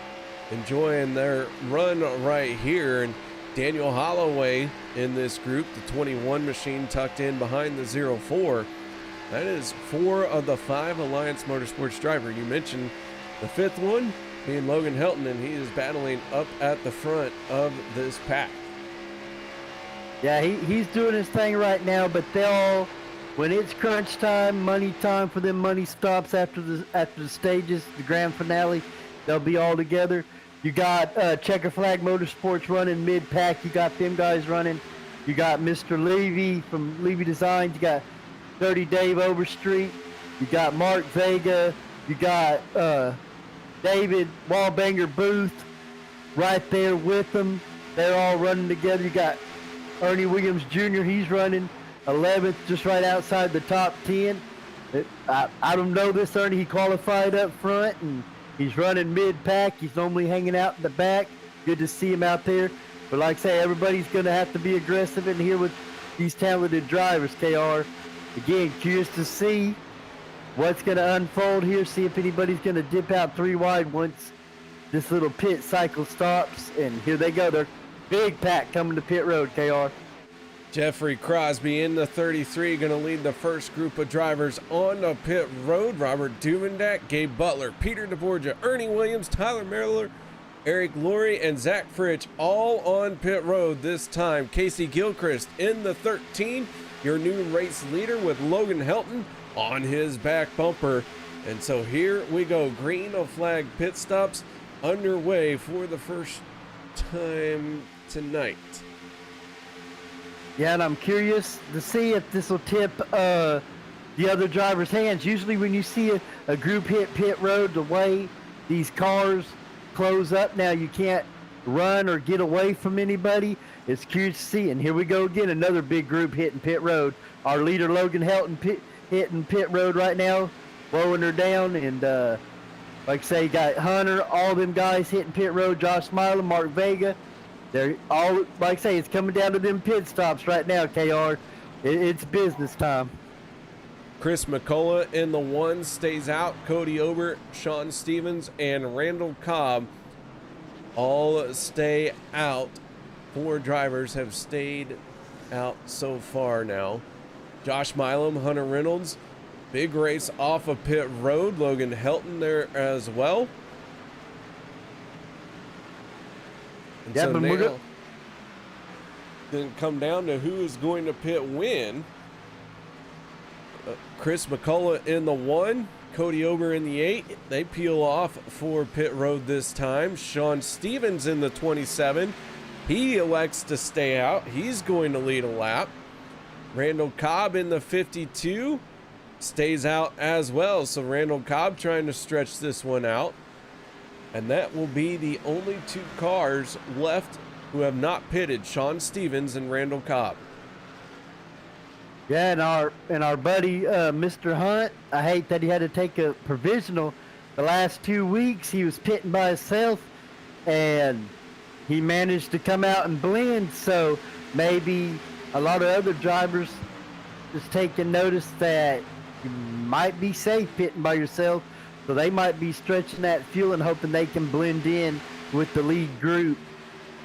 enjoying their run right here. And Daniel Holloway in this group, the 21 machine tucked in behind the 04. That is 4 of the 5 Alliance Motorsports driver. You mentioned the 5th one being Logan Helton, and he is battling up at the front of this pack. Yeah, he's doing his thing right now, but they'll, when it's crunch time, money time for them money stops after the stages, the grand finale, they'll be all together. You got Checker Flag Motorsports running mid-pack. You got them guys running. You got Mr. Levy from Levy Designs. You got Dirty Dave Overstreet. You got Mark Vega. You got David Wallbanger Booth right there with them. They're all running together. You got Ernie Williams Jr. He's running 11th, just right outside the top 10. I don't know this Ernie. He qualified up front, and he's running mid-pack. He's normally hanging out in the back. Good to see him out there. But like I say, everybody's going to have to be aggressive in here with these talented drivers, KR. Again, curious to see what's going to unfold here. See if anybody's going to dip out 3 wide once this little pit cycle stops. And here they go. They're big pack coming to pit road, KR. Jeffrey Crosby in the 33 going to lead the first group of drivers on the pit road. Robert Duvendak, Gabe Butler, Peter DeBorgia, Ernie Williams, Tyler Miller, Eric Lurie, and Zach Fritsch all on pit road this time. Casey Gilchrist in the 13, your new race leader with Logan Helton on his back bumper. And so here we go. Green flag pit stops underway for the first time tonight. Yeah, and I'm curious to see if this will tip the other driver's hands. Usually when you see a group hit pit road, the way these cars close up now, you can't run or get away from anybody. It's curious to see. And here we go again, another big group hitting pit road. Our leader, Logan Helton, hitting pit road right now, blowing her down. And like I say, you got Hunter, all them guys hitting pit road, Josh Smiley, Mark Vega. They're all, like I say, it's coming down to them pit stops right now, KR. It's business time. Chris McCullough in the 1 stays out. Cody Ober, Sean Stevens, and Randall Cobb all stay out. 4 drivers have stayed out so far now. Josh Milam, Hunter Reynolds. Big race off of pit road. Logan Helton there as well. And Yeah, so but now, then come down to who is going to pit win. Chris McCullough in the 1, Cody Ober in the 8. They peel off for pit road this time. Sean Stevens in the 27. He elects to stay out. He's going to lead a lap. Randall Cobb in the 52 stays out as well. So Randall Cobb trying to stretch this one out. And that will be the only 2 cars left who have not pitted, Sean Stevens and Randall Cobb. Yeah, and our buddy Mr. Hunt, I hate that he had to take a provisional. The last 2 weeks he was pitting by himself, and he managed to come out and blend. So maybe a lot of other drivers just taking notice that you might be safe pitting by yourself. So they might be stretching that fuel and hoping they can blend in with the lead group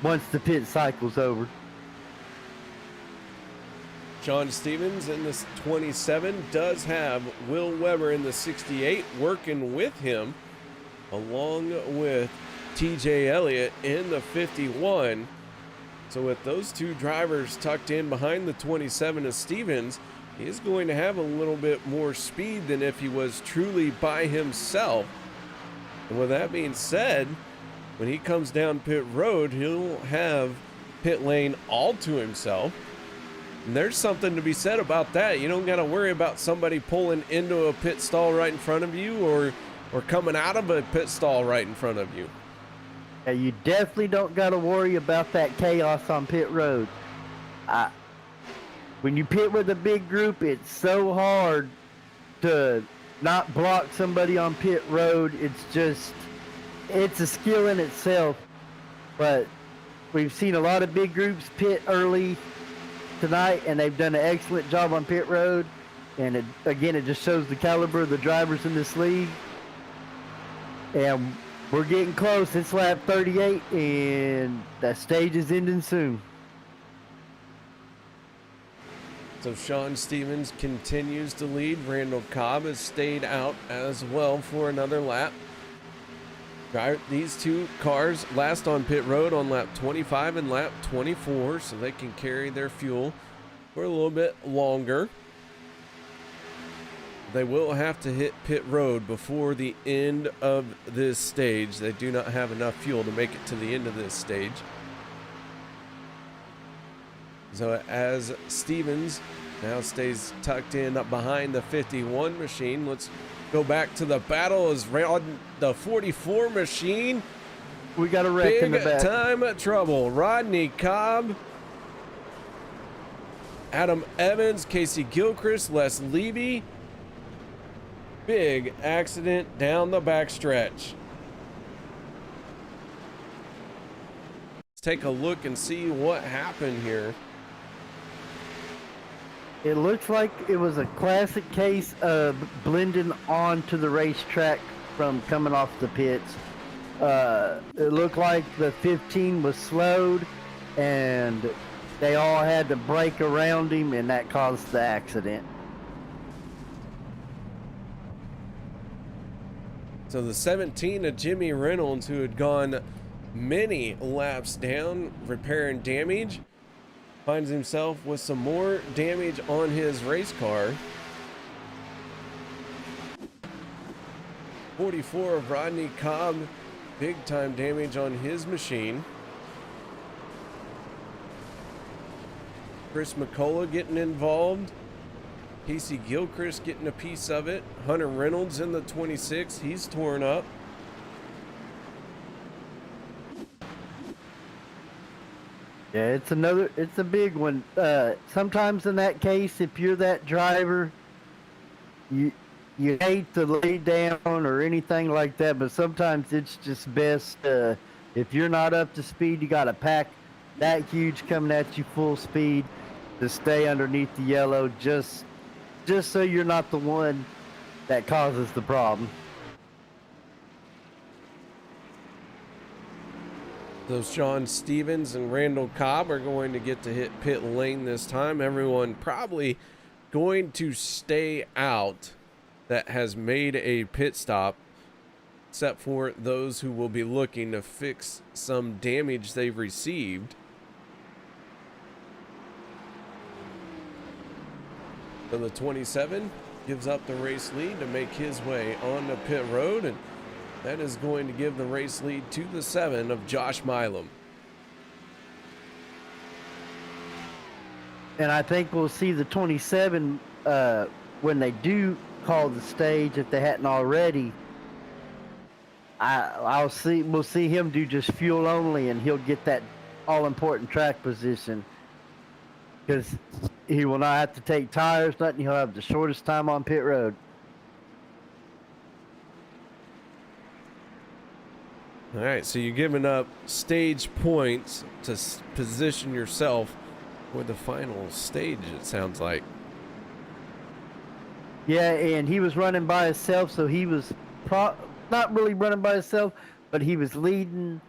once the pit cycle's over. Sean Stevens in the 27 does have Will Weber in the 68 working with him, along with TJ Elliott in the 51. So with those 2 drivers tucked in behind the 27 of Stevens, he is going to have a little bit more speed than if he was truly by himself. And with that being said, when he comes down pit road, he'll have pit lane all to himself. And there's something to be said about that. You don't got to worry about somebody pulling into a pit stall right in front of you or coming out of a pit stall right in front of you. Yeah, you definitely don't got to worry about that chaos on pit road. When you pit with a big group, it's so hard to not block somebody on pit road. It's a skill in itself. But we've seen a lot of big groups pit early tonight, and they've done an excellent job on pit road. And it just shows the caliber of the drivers in this league. And we're getting close. It's lap 38, and that stage is ending soon. So Sean Stevens continues to lead. Randall Cobb has stayed out as well for another lap. These 2 cars last on pit road on lap 25 and lap 24, so they can carry their fuel for a little bit longer. They will have to hit pit road before the end of this stage. They do not have enough fuel to make it to the end of this stage. So as Stevens now stays tucked in up behind the 51 machine, let's go back to the battle as the 44 machine. We got a wreck in the back. Big time trouble. Rodney Cobb, Adam Evans, Casey Gilchrist, Les Levy. Big accident down the backstretch. Let's take a look and see what happened here. It looks like it was a classic case of blending onto the racetrack from coming off the pits. It looked like the 15 was slowed, and they all had to brake around him, and that caused the accident. So the 17 of Jimmy Reynolds, who had gone many laps down repairing damage, finds himself with some more damage on his race car. 44 of Rodney Cobb, big time damage on his machine. Chris McCullough getting involved. Casey Gilchrist getting a piece of it. Hunter Reynolds in the 26, he's torn up. Yeah, it's a big one. Sometimes in that case, if you're that driver, you hate to lay down or anything like that, but sometimes it's just best, if you're not up to speed, you got a pack that huge coming at you full speed to stay underneath the yellow, just so you're not the one that causes the problem. So Sean Stevens and Randall Cobb are going to get to hit pit lane this time. Everyone probably going to stay out that has made a pit stop, except for those who will be looking to fix some damage they've received. So the 27 gives up the race lead to make his way on the pit road, and that is going to give the race lead to the 7 of Josh Milam. And I think we'll see the 27 when they do call the stage, if they hadn't already. We'll see him do just fuel only, and he'll get that all-important track position, because he will not have to take tires, nothing. He'll have the shortest time on pit road. All right, so you're giving up stage points to position yourself for the final stage, it sounds like. Yeah, and he was running by himself, so he was not really running by himself, but he was leading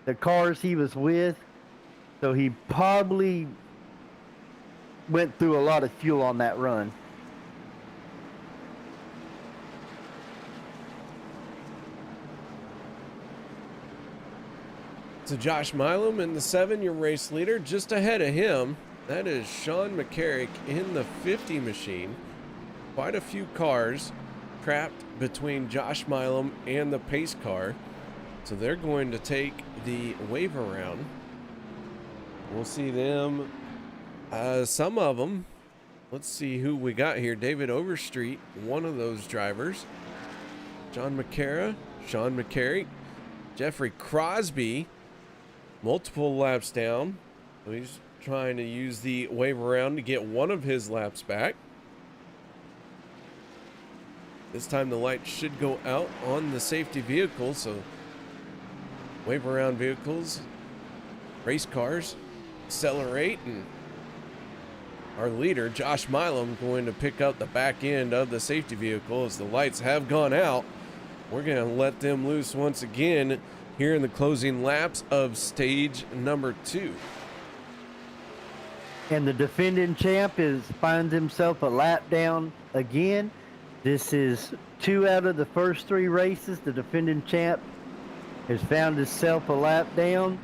the cars he was with, so he probably went through a lot of fuel on that run. So Josh Milam in the 7, your race leader. Just ahead of him, that is Sean McCarrick in the 50 machine. Quite a few cars trapped between Josh Milam and the pace car. So they're going to take the wave around. We'll see them, some of them. Let's see who we got here. David Overstreet, one of those drivers. John McCara, Sean McCarrick, Jeffrey Crosby, multiple laps down. So he's trying to use the wave around to get one of his laps back. This time the light should go out on the safety vehicle, so wave around vehicles, race cars, accelerate, and our leader, Josh Milam, going to pick up the back end of the safety vehicle as the lights have gone out. We're going to let them loose once again here in the closing laps of stage number 2. And the defending champ finds himself a lap down again. This is 2 out of the first 3 races. The defending champ has found himself a lap down.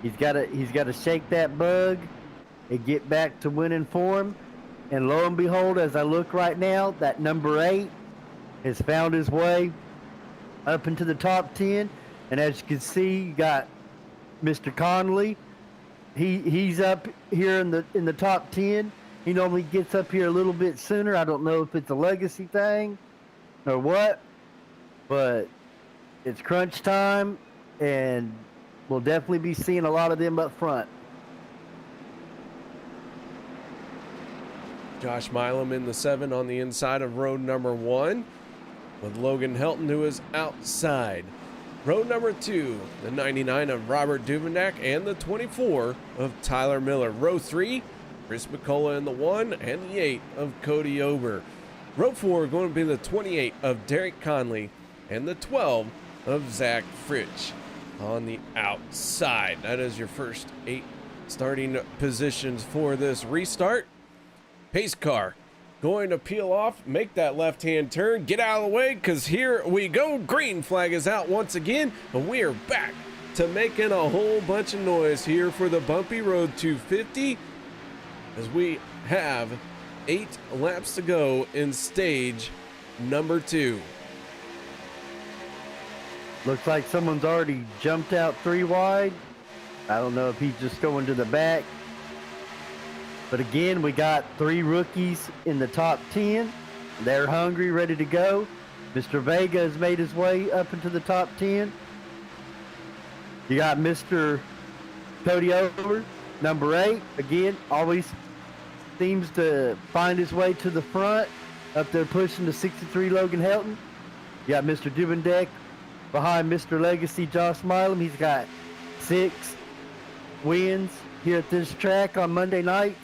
He's got to shake that bug and get back to winning form. And lo and behold, as I look right now, that number 8 has found his way up into the top 10. And as you can see, you got Mr. Conley. He's up here in the top 10. He normally gets up here a little bit sooner. I don't know if it's a legacy thing or what, but it's crunch time, and we'll definitely be seeing a lot of them up front. Josh Milam in the 7 on the inside of road number 1, with Logan Helton, who is outside. Road number 2, the 99 of Robert Duvendak and the 24 of Tyler Miller. Row 3, Chris McCullough in the 1 and the 8 of Cody Ober. Row 4 going to be the 28 of Derek Conley and the 12 of Zach Fritsch on the outside. That is your first 8 starting positions for this restart. Pace car going to peel off, make that left-hand turn, get out of the way, because here we go. Green flag is out once again, and we are back to making a whole bunch of noise here for the Bumpy Road 250, as we have 8 laps to go in stage number 2. Looks like someone's already jumped out 3 wide. I don't know if he's just going to the back. But again, we got 3 rookies in the top 10. They're hungry, ready to go. Mr. Vega has made his way up into the top 10. You got Mr. Cody Over, number 8. Again, always seems to find his way to the front, up there pushing the 63 Logan Helton. You got Mr. Duvendak behind Mr. Legacy Josh Milam. He's got 6 wins here at this track on Monday nights.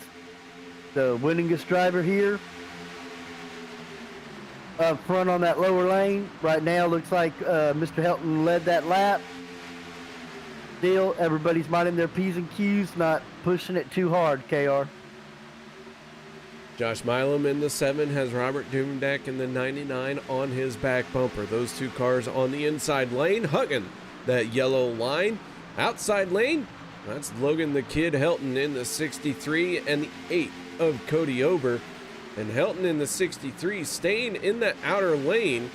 The winningest driver here up front on that lower lane. Right now looks like Mr. Helton led that lap. Still, everybody's minding their P's and Q's, not pushing it too hard, KR. Josh Milam in the 7 has Robert Dumendak in the 99 on his back bumper. Those two cars on the inside lane, hugging that yellow line. Outside lane, that's Logan the Kid Helton in the 63 and the 8 of Cody Ober. And Helton in the 63 staying in the outer lane.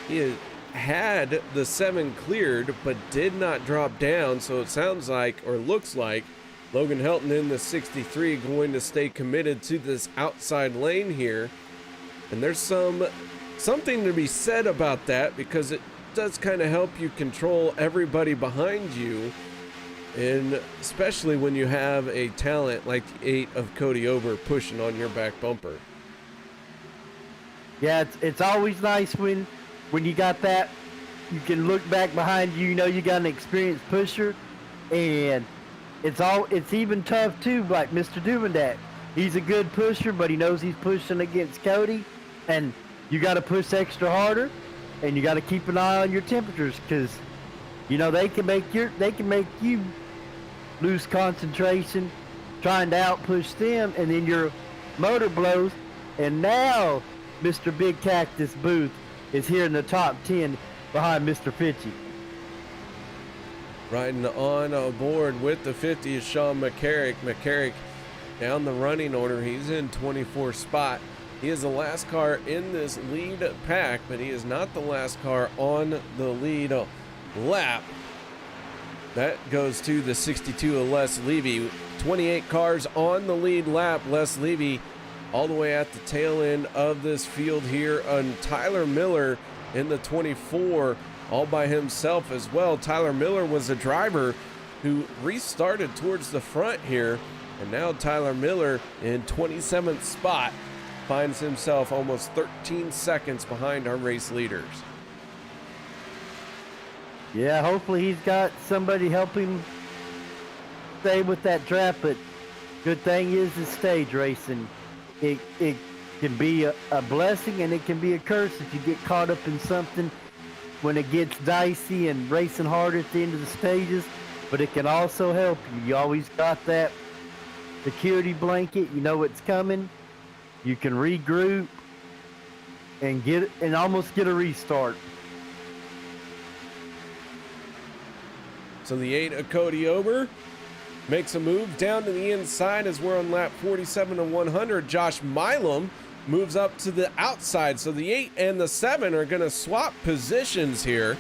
He had the 7 cleared but did not drop down, so it sounds like, or looks like, Logan Helton in the 63 going to stay committed to this outside lane here. And there's something to be said about that, because it does kind of help you control everybody behind you, and especially when you have a talent like the 8 of Cody Ober pushing on your back bumper. Yeah, it's always nice when you got that. You can look back behind you, you know you got an experienced pusher, and it's even tough too, like Mr. Dumendak. He's a good pusher, but he knows he's pushing against Cody, and you got to push extra harder, and you got to keep an eye on your temperatures, because you know they can make you lose concentration trying to outpush them, and then your motor blows. And now Mr. Big Cactus Booth is here in the top 10 behind Mr. Fitchy. Riding on board with the 50 is Sean McCarrick. McCarrick down the running order. He's in 24th spot. He is the last car in this lead pack, but he is not the last car on the lead lap. That goes to the 62 of Les Levy. 28 cars on the lead lap. Les Levy all the way at the tail end of this field here, and Tyler Miller in the 24 all by himself as well. Tyler Miller was a driver who restarted towards the front here, and now Tyler Miller in 27th spot finds himself almost 13 seconds behind our race leaders. Yeah, hopefully he's got somebody help him stay with that draft, but good thing is stage racing. It can be a blessing and it can be a curse if you get caught up in something when it gets dicey and racing hard at the end of the stages, but it can also help you. You always got that security blanket. You know it's coming. You can regroup and almost get a restart. So the 8 of Cody Ober makes a move down to the inside as we're on lap 47 and 100. Josh Milam moves up to the outside. So the 8 and the 7 are going to swap positions here.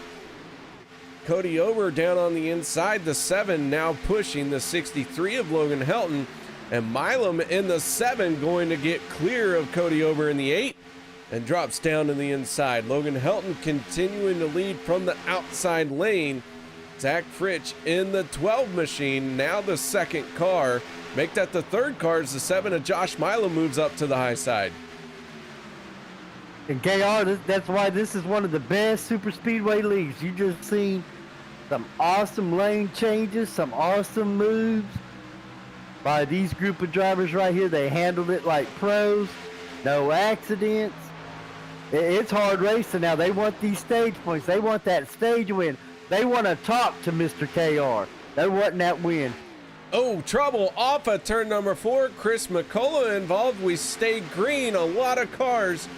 Cody Ober down on the inside. The 7 now pushing the 63 of Logan Helton. And Milam in the 7 going to get clear of Cody Ober in the 8 and drops down to the inside. Logan Helton continuing to lead from the outside lane. Zach Fritsch in the 12 machine, now the second car. Make that the third car as the 7 of Josh Milam moves up to the high side. And KR, that's why this is one of the best super speedway leagues. You just seen some awesome lane changes, some awesome moves by these group of drivers right here. They handled it like pros, no accidents. It's hard racing now. They want these stage points. They want that stage win. They want to talk to Mr. KR. They're wanting that win. Oh, trouble off of turn number 4. Chris McCullough involved. We stayed green. A lot of cars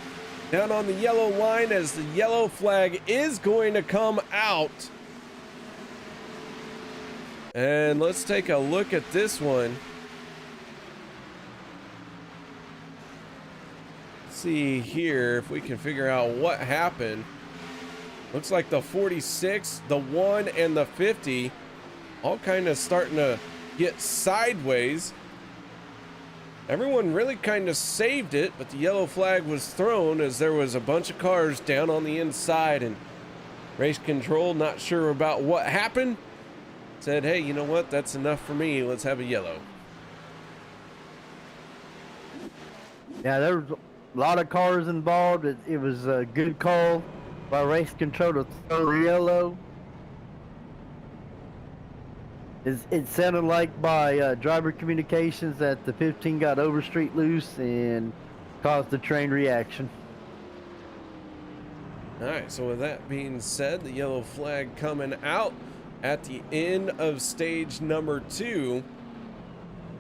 down on the yellow line as the yellow flag is going to come out. And let's take a look at this one. Let's see here if we can figure out what happened. Looks like the 46, the 1, and the 50 all kind of starting to get sideways. Everyone really kind of saved it, but the yellow flag was thrown as there was a bunch of cars down on the inside, and race control, not sure about what happened, said, hey, you know what? That's enough for me. Let's have a yellow. Yeah, there was a lot of cars involved. It was a good call by race control to throw the yellow. It sounded like by driver communications that the 15 got overstreet loose and caused a train reaction. All right, so with that being said, the yellow flag coming out at the end of stage number 2.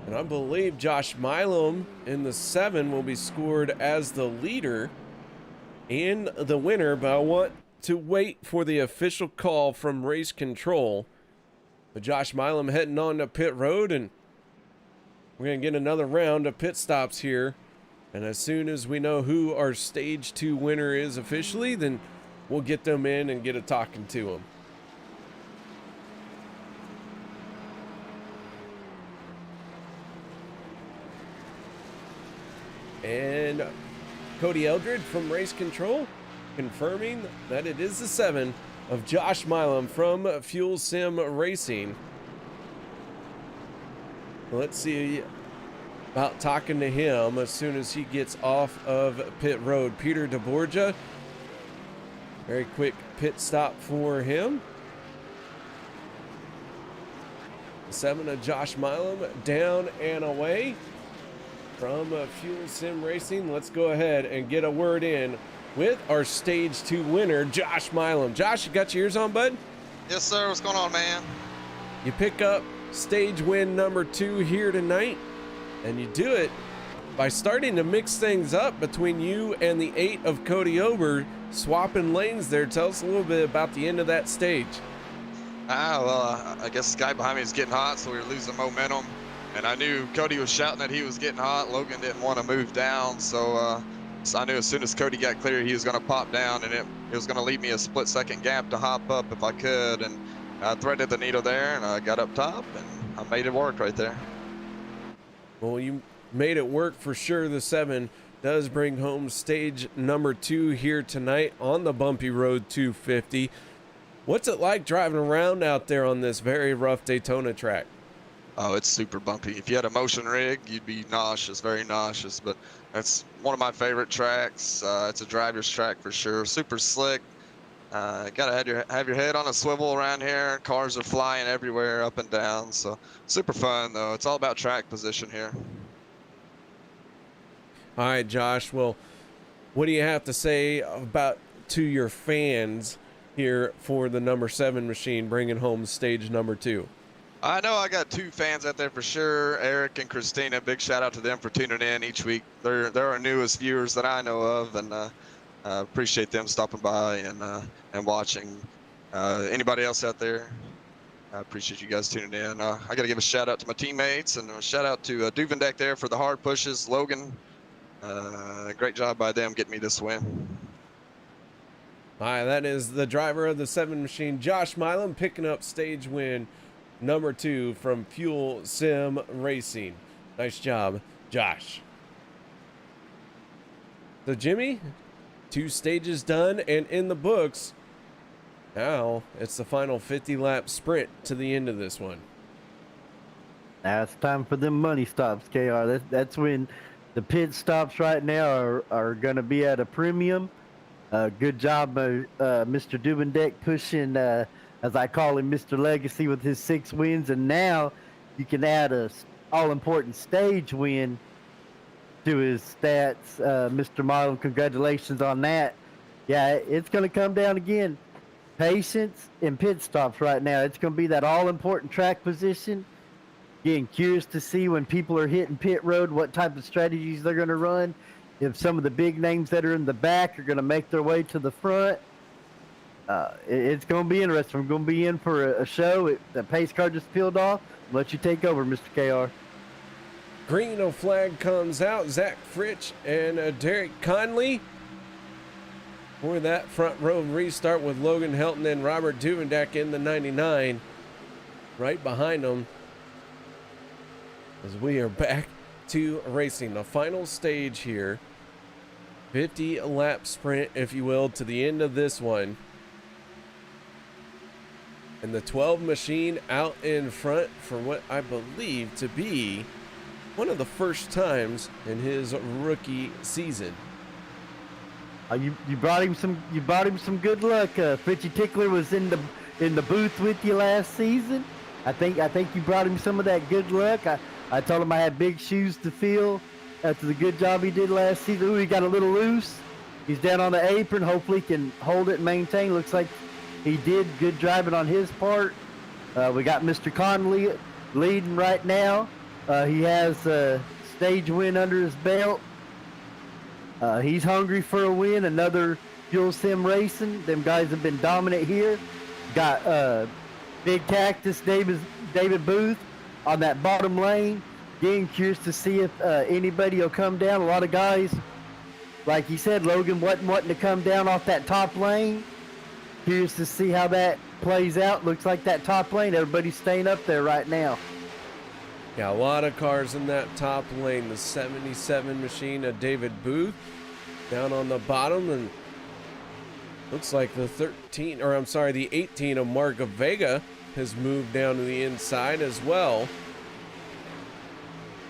And I believe Josh Milam in the 7 will be scored as the leader and the winner, but I want to wait for the official call from race control. But Josh Milam heading on to pit road, and we're going to get another round of pit stops here. And as soon as we know who our stage 2 winner is officially, then we'll get them in and get a talking to them. And Cody Eldred from Race Control confirming that it is the 7 of Josh Milam from Fuel Sim Racing. Let's see about talking to him as soon as he gets off of pit road. Peter DeBorgia, very quick pit stop for him. 7 of Josh Milam down and away from Fuel Sim Racing. Let's go ahead and get a word in with our stage 2 winner, Josh Milam. Josh, you got your ears on, bud? Yes, sir. What's going on, man? You pick up stage win number 2 here tonight, and you do it by starting to mix things up between you and the 8 of Cody Ober, swapping lanes there. Tell us a little bit about the end of that stage. I guess the guy behind me was getting hot, so we were losing momentum. And I knew Cody was shouting that he was getting hot. Logan didn't want to move down, so I knew as soon as Cody got clear, he was going to pop down, and it was going to leave me a split-second gap to hop up if I could. And I threaded the needle there, and I got up top, and I made it work right there. Well, you made it work for sure. The 7 does bring home stage number 2 here tonight on the Bumpy Road 250. What's it like driving around out there on this very rough Daytona track? Oh, it's super bumpy. If you had a motion rig, you'd be nauseous, very nauseous. But that's one of my favorite tracks. It's a driver's track for sure. Super slick. Gotta have your head on a swivel around here. Cars are flying everywhere, up and down. So super fun though. It's all about track position here. All right, Josh. Well, what do you have to say about to your fans here for the number 7 machine bringing home stage number 2? I know I got 2 fans out there for sure, Eric and Christina. Big shout out to them for tuning in each week. They're our newest viewers that I know of, and appreciate them stopping by and watching. Anybody else out there, I appreciate you guys tuning in. I got to give a shout out to my teammates and a shout out to Duvendeck there for the hard pushes. Logan, great job by them getting me this win. All right, that is the driver of the 7 machine, Josh Milam, picking up stage win number 2 from Fuel Sim Racing. Nice job, Josh. So Jimmy, 2 stages done and in the books. Now it's the final 50-lap sprint to the end of this one. Now it's time for them money stops, KR. That's when the pit stops right now are going to be at a premium. Good job, Mr. Duvendeck, pushing, as I call him, Mr. Legacy with his 6 wins. And now you can add a all-important stage win to his stats. Mr. Milam, congratulations on that. Yeah, it's going to come down again. Patience and pit stops right now. It's going to be that all-important track position. Getting curious to see when people are hitting pit road, what type of strategies they're going to run. If some of the big names that are in the back are going to make their way to the front. It's going to be interesting. We're going to be in for a show. The pace car just peeled off. I'll let you take over, Mr. KR. Green flag comes out. Zach Fritsch and Derek Conley for that front row restart with Logan Helton and Robert Duvendeck in the 99 right behind them as we are back to racing. The final stage here, 50-lap sprint, if you will, to the end of this one. And the 12 machine out in front for what I believe to be one of the first times in his rookie season. You brought him some good luck. Fritchie Tickler was in the booth with you last season. I think you brought him some of that good luck. I told him I had big shoes to fill after the good job he did last season. Ooh, he got a little loose. He's down on the apron. Hopefully he can hold it and maintain. Looks like he did. Good driving on his part. We got Mr. Conley leading right now. He has a stage win under his belt. He's hungry for a win. Another Fuel Sim Racing. Them guys have been dominant here. Got Big Cactus David Booth on that bottom lane. Getting curious to see if anybody will come down. A lot of guys, like he said, Logan wasn't wanting to come down off that top lane. Curious to see how that plays out. Looks like that top lane, everybody's staying up there right now. Yeah, a lot of cars in that top lane. The 77 machine of David Booth down on the bottom, and looks like the 18 of Mark Vega has moved down to the inside as well.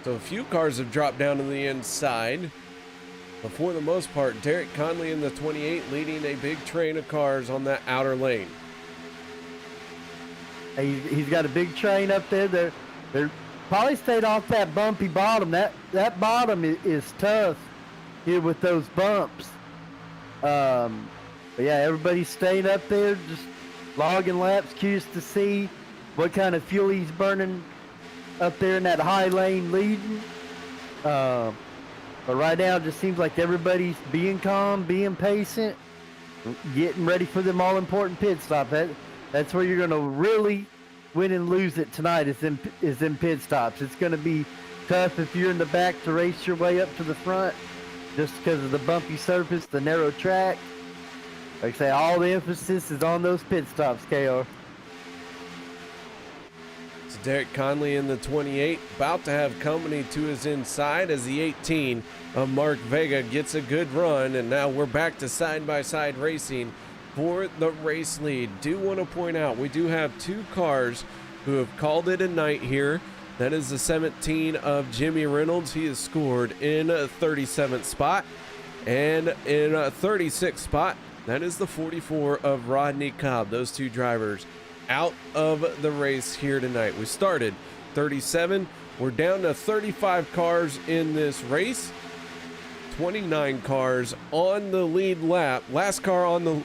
So a few cars have dropped down to the inside. But for the most part, Derek Conley in the 28 leading a big train of cars on that outer lane. He's got a big train up there. They're probably stayed off that bumpy bottom. That bottom is tough here with those bumps. But yeah, everybody's staying up there, just logging laps. Curious to see what kind of fuel he's burning up there in that high lane leading. But right now, it just seems like everybody's being calm, being patient, getting ready for them all-important pit stop. That's where you're going to really win and lose it tonight, is in pit stops. It's going to be tough if you're in the back to race your way up to the front, just because of the bumpy surface, the narrow track. Like I say, all the emphasis is on those pit stops, KR. So Derek Conley in the 28, about to have company to his inside as the 18 of Mark Vega gets a good run, and now we're back to side-by-side racing for the race lead. Do want to point out, we do have two cars who have called it a night here. That is the 17 of Jimmy Reynolds. He has scored in a 37th spot, and in a 36th spot, that is the 44 of Rodney Cobb. Those two drivers out of the race here tonight. We started 37. We're down to 35 cars in this race. 29 cars on the lead lap. Last car on the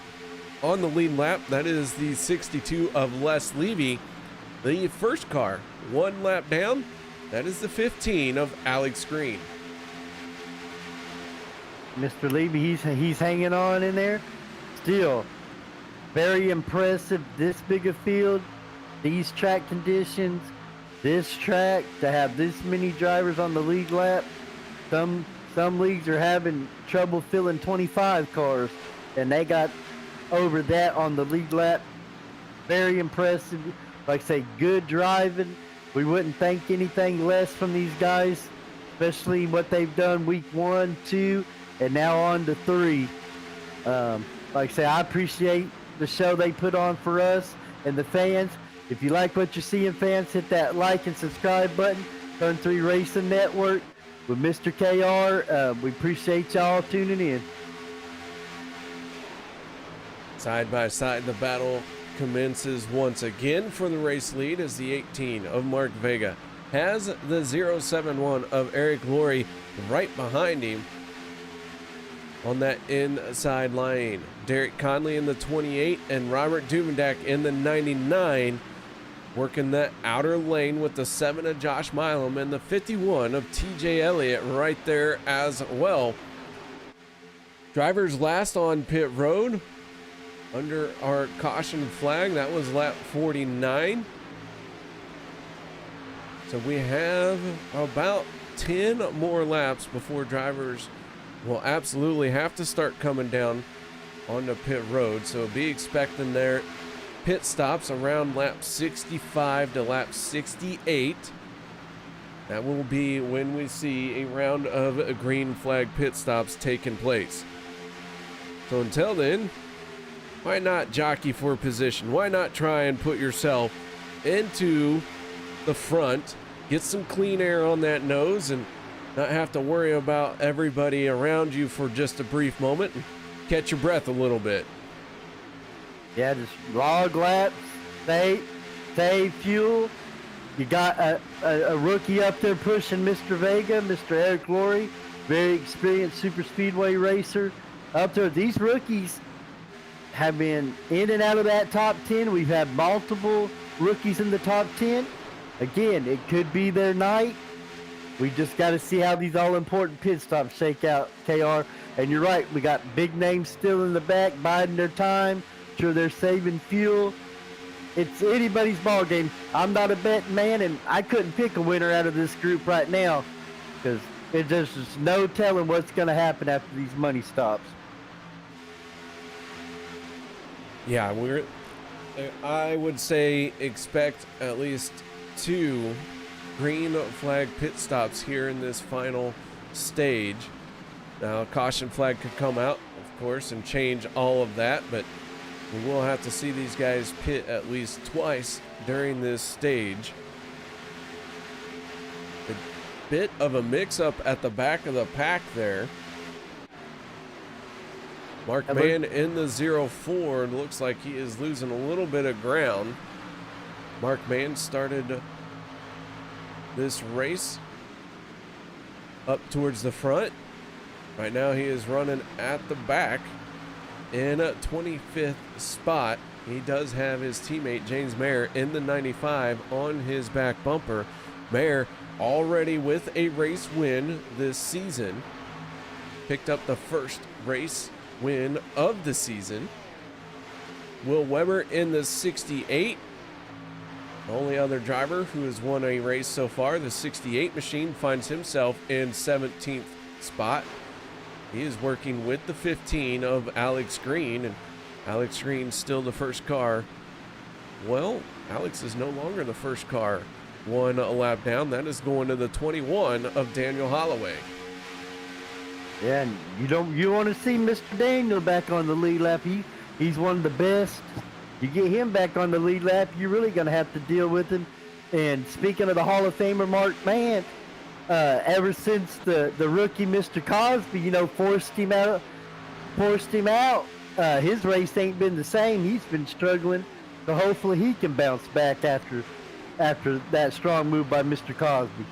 lead lap, that is the 62 of Les Levy. The first car, one lap down, that is the 15 of Alex Green. Mr. Levy, he's hanging on in there. Still, very impressive. This big a field, these track conditions, this track, to have this many drivers on the lead lap. Some leagues are having trouble filling 25 cars, and they got over that on the lead lap. Very impressive. Like I say, good driving. We wouldn't think anything less from these guys, especially what they've done week 1, 2, and now on to 3. Like I say, I appreciate the show they put on for us and the fans. If you like what you're seeing, fans, hit that like and subscribe button. Turn 3 Racing Network with Mr. KR. We appreciate y'all tuning in. Side by side, the battle commences once again for the race lead as the 18 of Mark Vega has the 071 of Eric Laurie right behind him on that inside lane. Derek Conley in the 28 and Robert Duvendak in the 99 working that outer lane with the 7 of Josh Milam and the 51 of TJ Elliott right there as well. Drivers last on pit road under our caution flag. That was lap 49. So we have about 10 more laps before drivers will absolutely have to start coming down onto pit road. So be expecting their pit stops around lap 65 to lap 68. That will be when we see a round of green flag pit stops taking place. So until then, why not jockey for position? Why not try and put yourself into the front, get some clean air on that nose, and not have to worry about everybody around you for just a brief moment and catch your breath a little bit. Yeah, just log laps, save fuel. You got a rookie up there pushing Mr. Vega, Mr. Eric Laurie, very experienced super speedway racer up there. These rookies have been in and out of that top 10. We've had multiple rookies in the top 10. Again, it could be their night. We just got to see how these all-important pit stops shake out, KR. And you're right, we got big names still in the back biding their time. Sure, they're saving fuel. It's anybody's ball game. I'm not a betting man, and I couldn't pick a winner out of this group right now because there's just no telling what's going to happen after these money stops. Yeah, I would say expect at least 2 green flag pit stops here in this final stage. Now, a caution flag could come out, of course, and change all of that, but we will have to see these guys pit at least twice during this stage. A bit of a mix-up at the back of the pack there. Mark Mann in the 04, looks like he is losing a little bit of ground. Mark Mann started this race up towards the front. Right now he is running at the back in a 25th spot. He does have his teammate James Mayer in the 95 on his back bumper. Mayer already with a race win this season. Picked up the first race win of the season. Will Weber in the 68. The only other driver who has won a race so far, the 68 machine, finds himself in 17th spot. He is working with the 15 of Alex Green, and Alex Green's still the first car. Well, Alex is no longer the first car. 1 lap down. That is going to the 21 of Daniel Holloway. Yeah, and you want to see Mr. Daniel back on the lead lap. He's one of the best. You get him back on the lead lap, you're really going to have to deal with him. And speaking of the Hall of Famer Mark Mann, ever since the rookie Mr. Cosby, forced him out, his race ain't been the same. He's been struggling, so hopefully he can bounce back after that strong move by Mr. Cosby.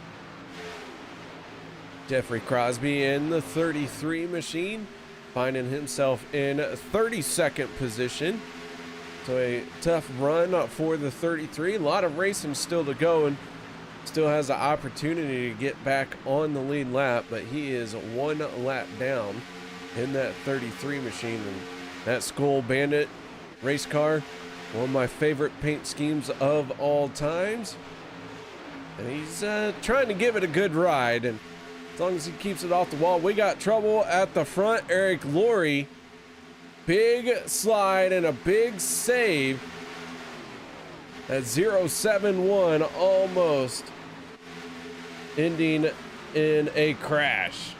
Jeffrey Crosby in the 33 machine, finding himself in 32nd position. So a tough run for the 33. A lot of racing still to go, and still has an opportunity to get back on the lead lap, but he is 1 lap down in that 33 machine. And that Skull Bandit race car, one of my favorite paint schemes of all times. And he's trying to give it a good ride, and as long as he keeps it off the wall. We got trouble at the front. Eric Laurie, big slide and a big save. That 071 almost ending in a crash.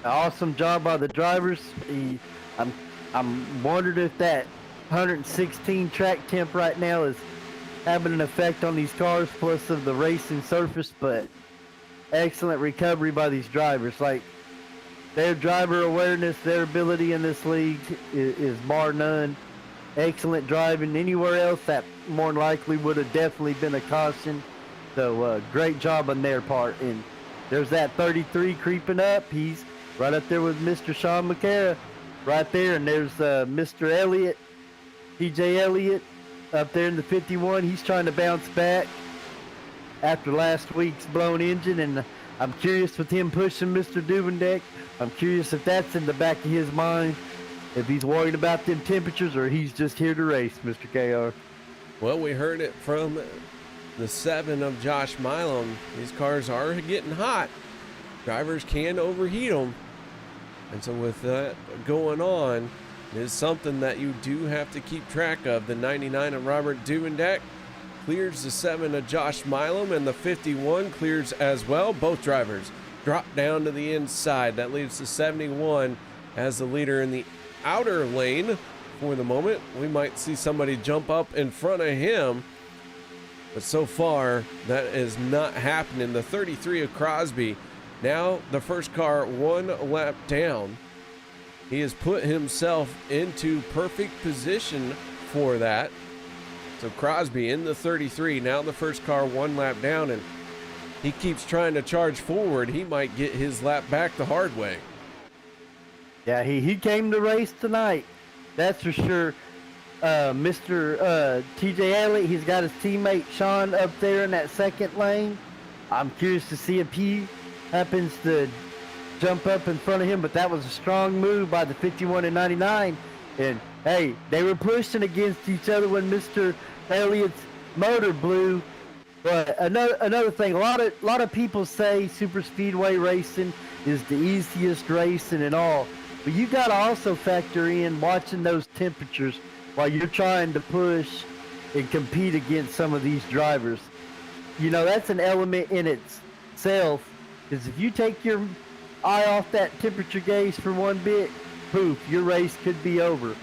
Awesome job by the drivers. I'm wondering if that 116 track temp right now is having an effect on these cars, plus of the racing surface, but excellent recovery by these drivers. Like, their driver awareness, their ability in this league is bar none. Excellent driving. Anywhere else, that more than likely would have definitely been a caution. So great job on their part. And there's that 33 creeping up. He's right up there with Mr. Sean McCara right there. And there's Mr. Elliott, TJ Elliott up there in the 51. He's trying to bounce back after last week's blown engine. And I'm curious with him pushing Mr. Duvendeck. I'm curious if that's in the back of his mind, if he's worried about them temperatures or he's just here to race, Mr. KR. Well, we heard it from the 7 of Josh Milam. These cars are getting hot. Drivers can overheat them. And so with that going on, it is something that you do have to keep track of. The 99 of Robert Duvendeck clears the 7 of Josh Milam, and the 51 clears as well. Both drivers drop down to the inside. That leaves the 71 as the leader in the outer lane for the moment. We might see somebody jump up in front of him, but so far that is not happening. The 33 of Crosby, now the first car 1 lap down. He has put himself into perfect position for that. So Crosby in the 33, now the first car 1 lap down, and he keeps trying to charge forward. He might get his lap back the hard way. Yeah, he came to race tonight. That's for sure. Mr. TJ Elliott, he's got his teammate Sean up there in that second lane. I'm curious to see if he happens to jump up in front of him, but that was a strong move by the 51 and 99. And hey, they were pushing against each other when Mr. Elliott's motor blew. But another thing, a lot of people say super speedway racing is the easiest racing and all, but you got to also factor in watching those temperatures while you're trying to push and compete against some of these drivers. You know, that's an element in itself, because if you take your eye off that temperature gauge for one bit, poof, your race could be over.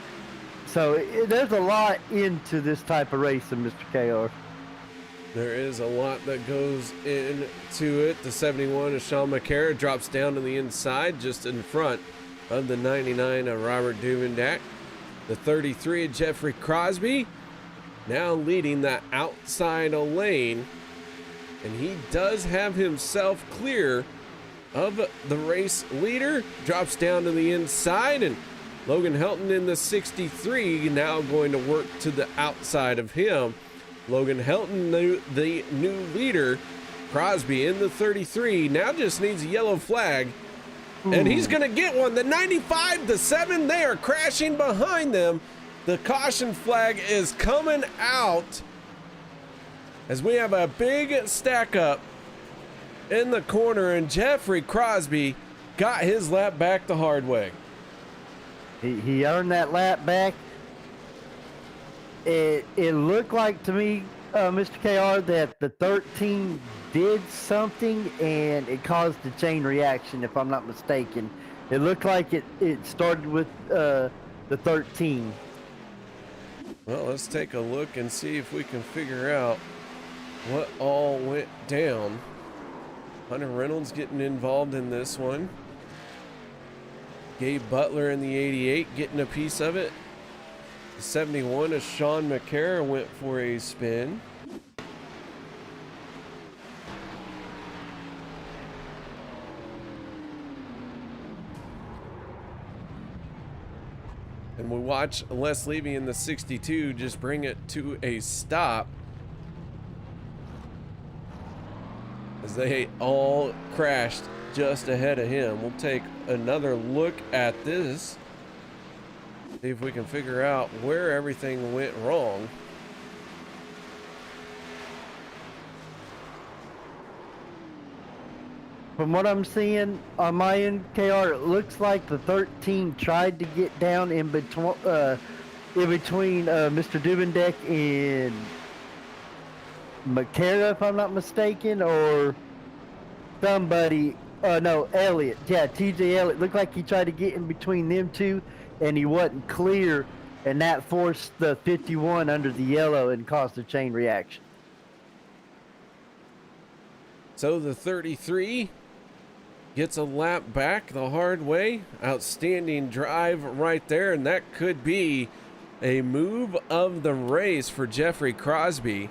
So there's a lot into this type of racing, Mr. KR. There is a lot that goes into it. The 71 of Sean McCarra drops down to the inside just in front of the 99 of Robert Duvendak. The 33 of Jeffrey Crosby now leading that outside lane, and he does have himself clear of the race leader. Drops down to the inside, and Logan Helton in the 63 now going to work to the outside of him. Logan Helton, the new leader. Crosby in the 33 now just needs a yellow flag. And he's going to get one. The 95, the 7, they are crashing behind them. The caution flag is coming out as we have a big stack up in the corner, and Jeffrey Crosby got his lap back the hard way. He earned that lap back. It looked like to me, Mr. KR, that the 13 did something and it caused a chain reaction, if I'm not mistaken. It looked like it started with the 13. Well, let's take a look and see if we can figure out what all went down. Hunter Reynolds getting involved in this one. Gabe Butler in the 88 getting a piece of it. The 71 of Sean McCarra went for a spin. And we watch Les Levy in the 62 just bring it to a stop as they all crashed just ahead of him. We'll take another look at this, see if we can figure out where everything went wrong. From what I'm seeing on my end, KR, it looks like the 13 tried to get down in between Mr. Duvendak and McCarra, if I'm not mistaken, or somebody. No, Elliott. Yeah, TJ Elliott. Looked like he tried to get in between them two, and he wasn't clear, and that forced the 51 under the yellow and caused a chain reaction. So the 33 gets a lap back the hard way. Outstanding drive right there, and that could be a move of the race for Jeffrey Crosby.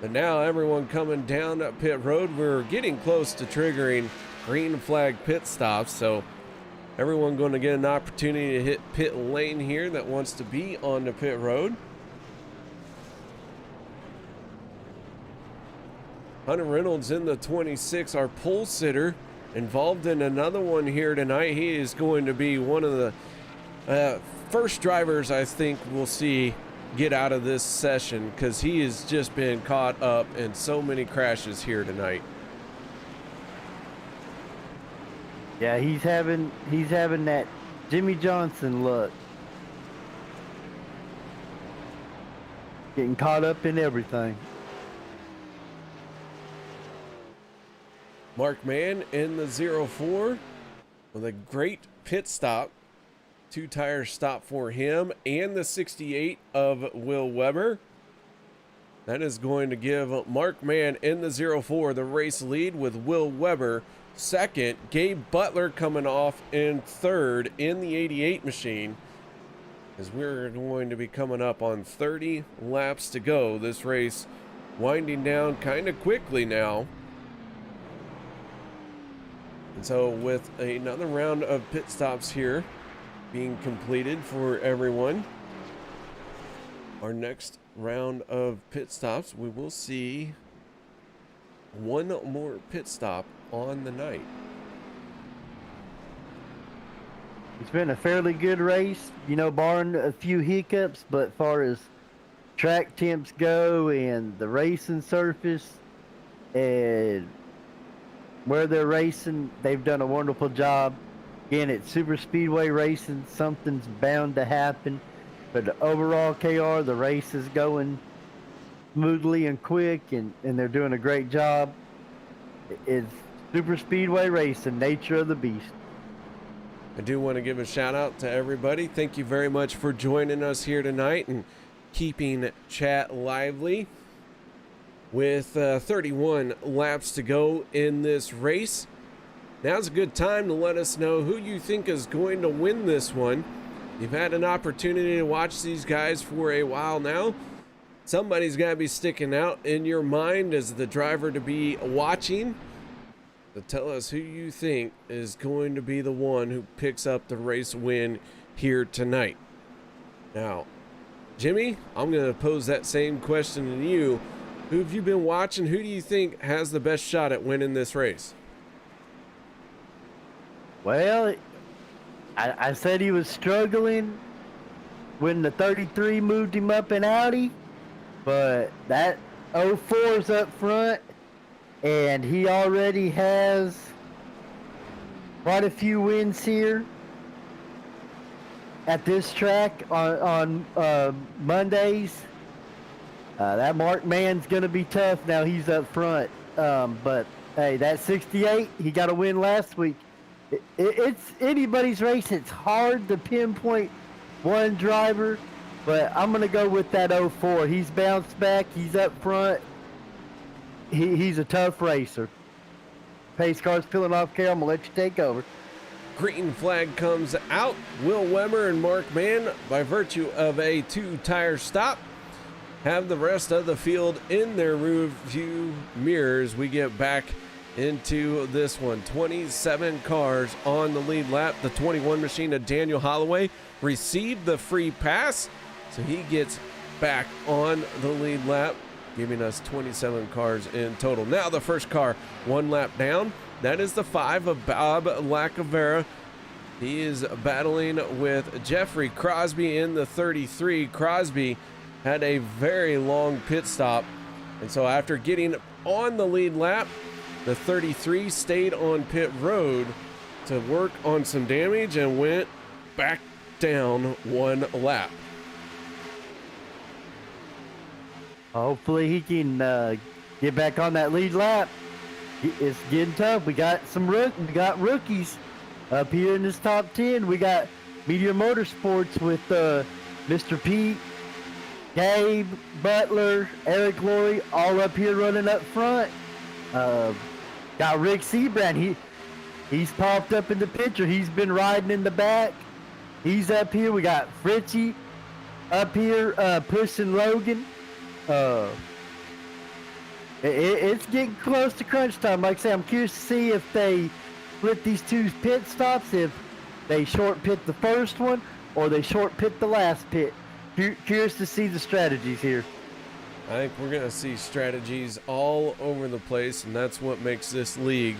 But now everyone coming down up pit road, we're getting close to triggering green flag pit stops, so everyone going to get an opportunity to hit pit lane here that wants to be on the pit road. Hunter Reynolds in the 26, our pole sitter, involved in another one here tonight. He is going to be one of the first drivers I think we'll see get out of this session, because he has just been caught up in so many crashes here tonight. Yeah, he's having that Jimmy Johnson look. Getting caught up in everything. Mark Mann in the 04 with a great pit stop. 2 tires stop for him, and the 68 of Will Weber. That is going to give Mark Mann in the 04 the race lead, with Will Weber second. Gabe Butler coming off in third in the 88 machine, as we're going to be coming up on 30 laps to go. This race winding down kind of quickly now. And so with another round of pit stops here being completed for everyone, our next round of pit stops, we will see one more pit stop on the night. It's been a fairly good race, you know, barring a few hiccups, but as far as track temps go and the racing surface and where they're racing, they've done a wonderful job. Again, it's super speedway racing, something's bound to happen. But overall, KR, the race is going smoothly and quick, and they're doing a great job. It's super speedway racing, nature of the beast. I do want to give a shout out to everybody. Thank you very much for joining us here tonight and keeping chat lively. With 31 laps to go in this race, now's a good time to let us know who you think is going to win this one. You've had an opportunity to watch these guys for a while now. Somebody's got to be sticking out in your mind as the driver to be watching. So tell us who you think is going to be the one who picks up the race win here tonight. Now, Jimmy, I'm going to pose that same question to you. Who have you been watching? Who do you think has the best shot at winning this race? Well, I said he was struggling when the 33 moved him up in Audi, but that 04's up front, and he already has quite a few wins here at this track on Mondays. That Mark Mann's going to be tough now. He's up front. But, hey, that 68, he got a win last week. It's anybody's race. It's hard to pinpoint one driver, but I'm going to go with that 04. He's bounced back. He's up front. He's a tough racer. Pace car's peeling off, Carol. I'm going to let you take over. Green flag comes out. Will Wemmer and Mark Mann, by virtue of a two-tire stop, have the rest of the field in their rear view mirrors. We get back into this one. 27 cars on the lead lap. The 21 machine of Daniel Holloway received the free pass, so he gets back on the lead lap, giving us 27 cars in total. Now the first car one lap down. That is the 5 of Bob Lacavera. He is battling with Jeffrey Crosby in the 33. Crosby had a very long pit stop, and so after getting on the lead lap, the 33 stayed on pit road to work on some damage and went back down one lap. Hopefully he can get back on that lead lap. It's getting tough. We got rookies up here in this top 10. We got Meteor Motorsports with Mr. Pete, Gabe, Butler, Eric Laurie, all up here running up front. Got Rick Seabrand. He's popped up in the picture. He's been riding in the back. He's up here. We got Fritchie up here pushing Logan. It's getting close to crunch time. Like I say, I'm curious to see if they split these two pit stops, if they short pit the first one or they short pit the last pit. Curious to see the strategies here. I think we're going to see strategies all over the place, and that's what makes this league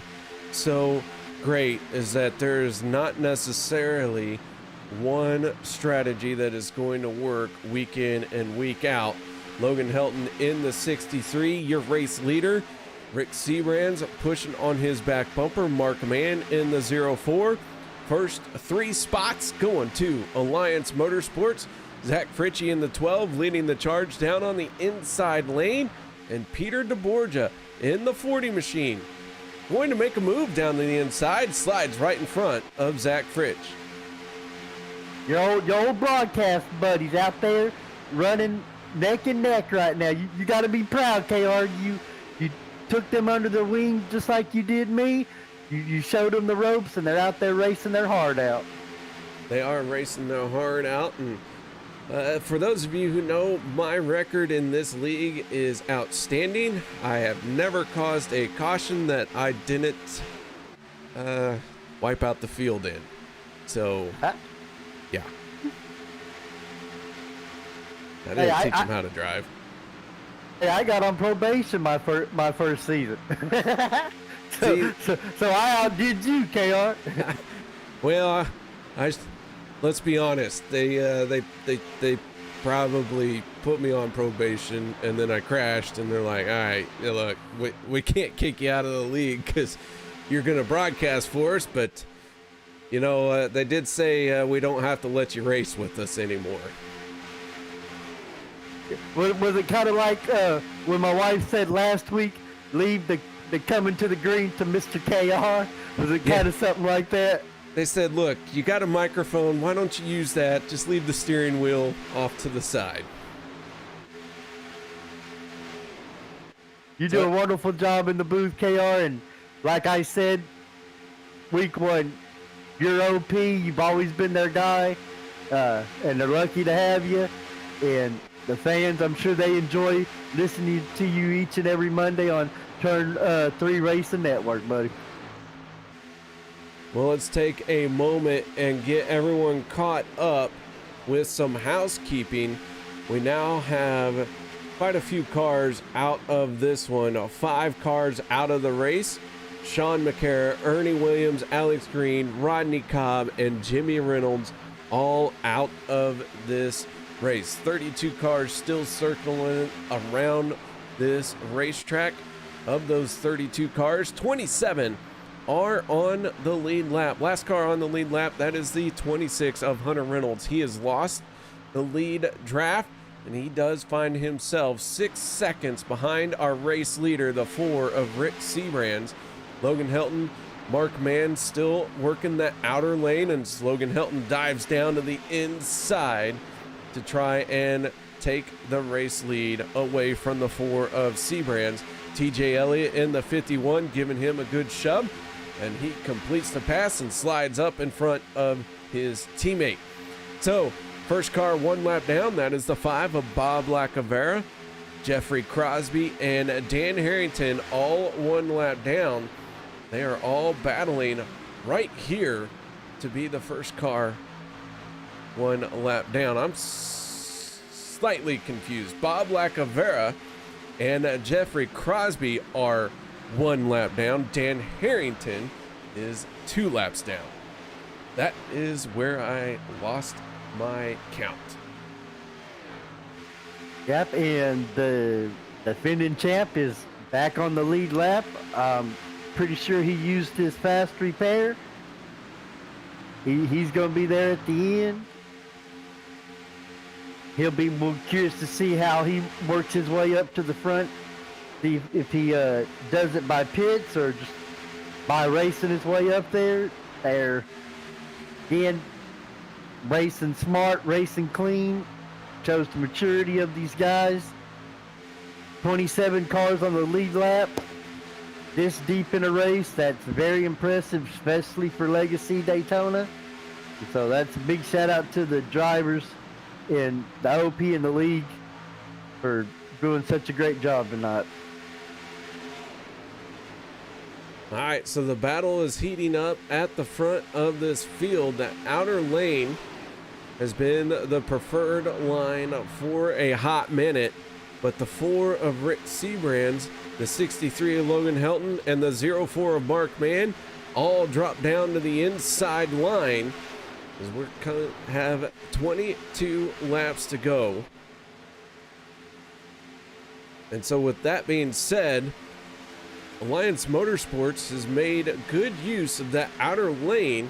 so great, is that there's not necessarily one strategy that is going to work week in and week out. Logan Helton in the 63, your race leader. Rick Seabrand's pushing on his back bumper. Mark Mann in the 04. First 3 spots going to Alliance Motorsports. Zach Fritchie in the 12 leading the charge down on the inside lane. And Peter DeBorgia in the 40 machine. Going to make a move down the inside. Slides right in front of Zach Fritch. Your old broadcast buddies out there running neck and neck right now. You got to be proud, KR. You took them under the wing just like you did me. You showed them the ropes, and they're out there racing their heart out. They are racing their heart out. And for those of you who know, my record in this league is outstanding. I have never caused a caution that I didn't wipe out the field in. So, yeah. I didn't teach him how to drive. Hey, I got on probation my first season. so I outdid you, KR. Well, let's be honest. They probably put me on probation, and then I crashed, and they're like, all right, look, we can't kick you out of the league because you're going to broadcast for us, but you know, they did say we don't have to let you race with us anymore. Was it kind of like when my wife said last week, leave the coming to the green to Mr. KR? Was it kind of something like that? They said, look, you got a microphone. Why don't you use that? Just leave the steering wheel off to the side. You do a wonderful job in the booth, KR. And like I said, week one, you're OP. You've always been their guy. And they're lucky to have you. And the fans, I'm sure they enjoy listening to you each and every Monday on Turn 3 Racing Network, buddy. Well, let's take a moment and get everyone caught up with some housekeeping. We now have quite a few cars out of this one. 5 cars out of the race. Sean McCarra, Ernie Williams, Alex Green, Rodney Cobb, and Jimmy Reynolds all out of this race. 32 cars still circling around this racetrack. Of those 32 cars, 27 are on the lead lap. Last car on the lead lap, that is the 26 of Hunter Reynolds. He has lost the lead draft, and he does find himself 6 seconds behind our race leader, the 4 of Rick Seabrands. Logan Helton, Mark Mann still working that outer lane, and Logan Helton dives down to the inside to try and take the race lead away from the 4 of Seabrands. TJ Elliott in the 51 giving him a good shove, and he completes the pass and slides up in front of his teammate. So first car 1 lap down, that is the 5 of Bob Lacavera. Jeffrey Crosby and Dan Harrington all 1 lap down. They are all battling right here to be the first car 1 lap down. I'm slightly confused. Bob Lacavera and Jeffrey Crosby are 1 lap down. Dan Harrington is 2 laps down. That is where I lost my count. Yep, and the defending champ is back on the lead lap. Pretty sure he used his fast repair. He's going to be there at the end. He'll be more curious to see how he works his way up to the front. See if he does it by pits or just by racing his way up there. They're, again, racing smart, racing clean. Shows the maturity of these guys. 27 cars on the lead lap. This deep in a race, that's very impressive, especially for Legacy Daytona. So that's a big shout out to the drivers in the OP and the league for doing such a great job tonight. All right, so the battle is heating up at the front of this field. The outer lane has been the preferred line for a hot minute, but the 4 of Rick Seabrands, the 63 of Logan Helton, and the 04 of Mark Mann all drop down to the inside line as we're going to have 22 laps to go. And so with that being said, Alliance Motorsports has made good use of that outer lane,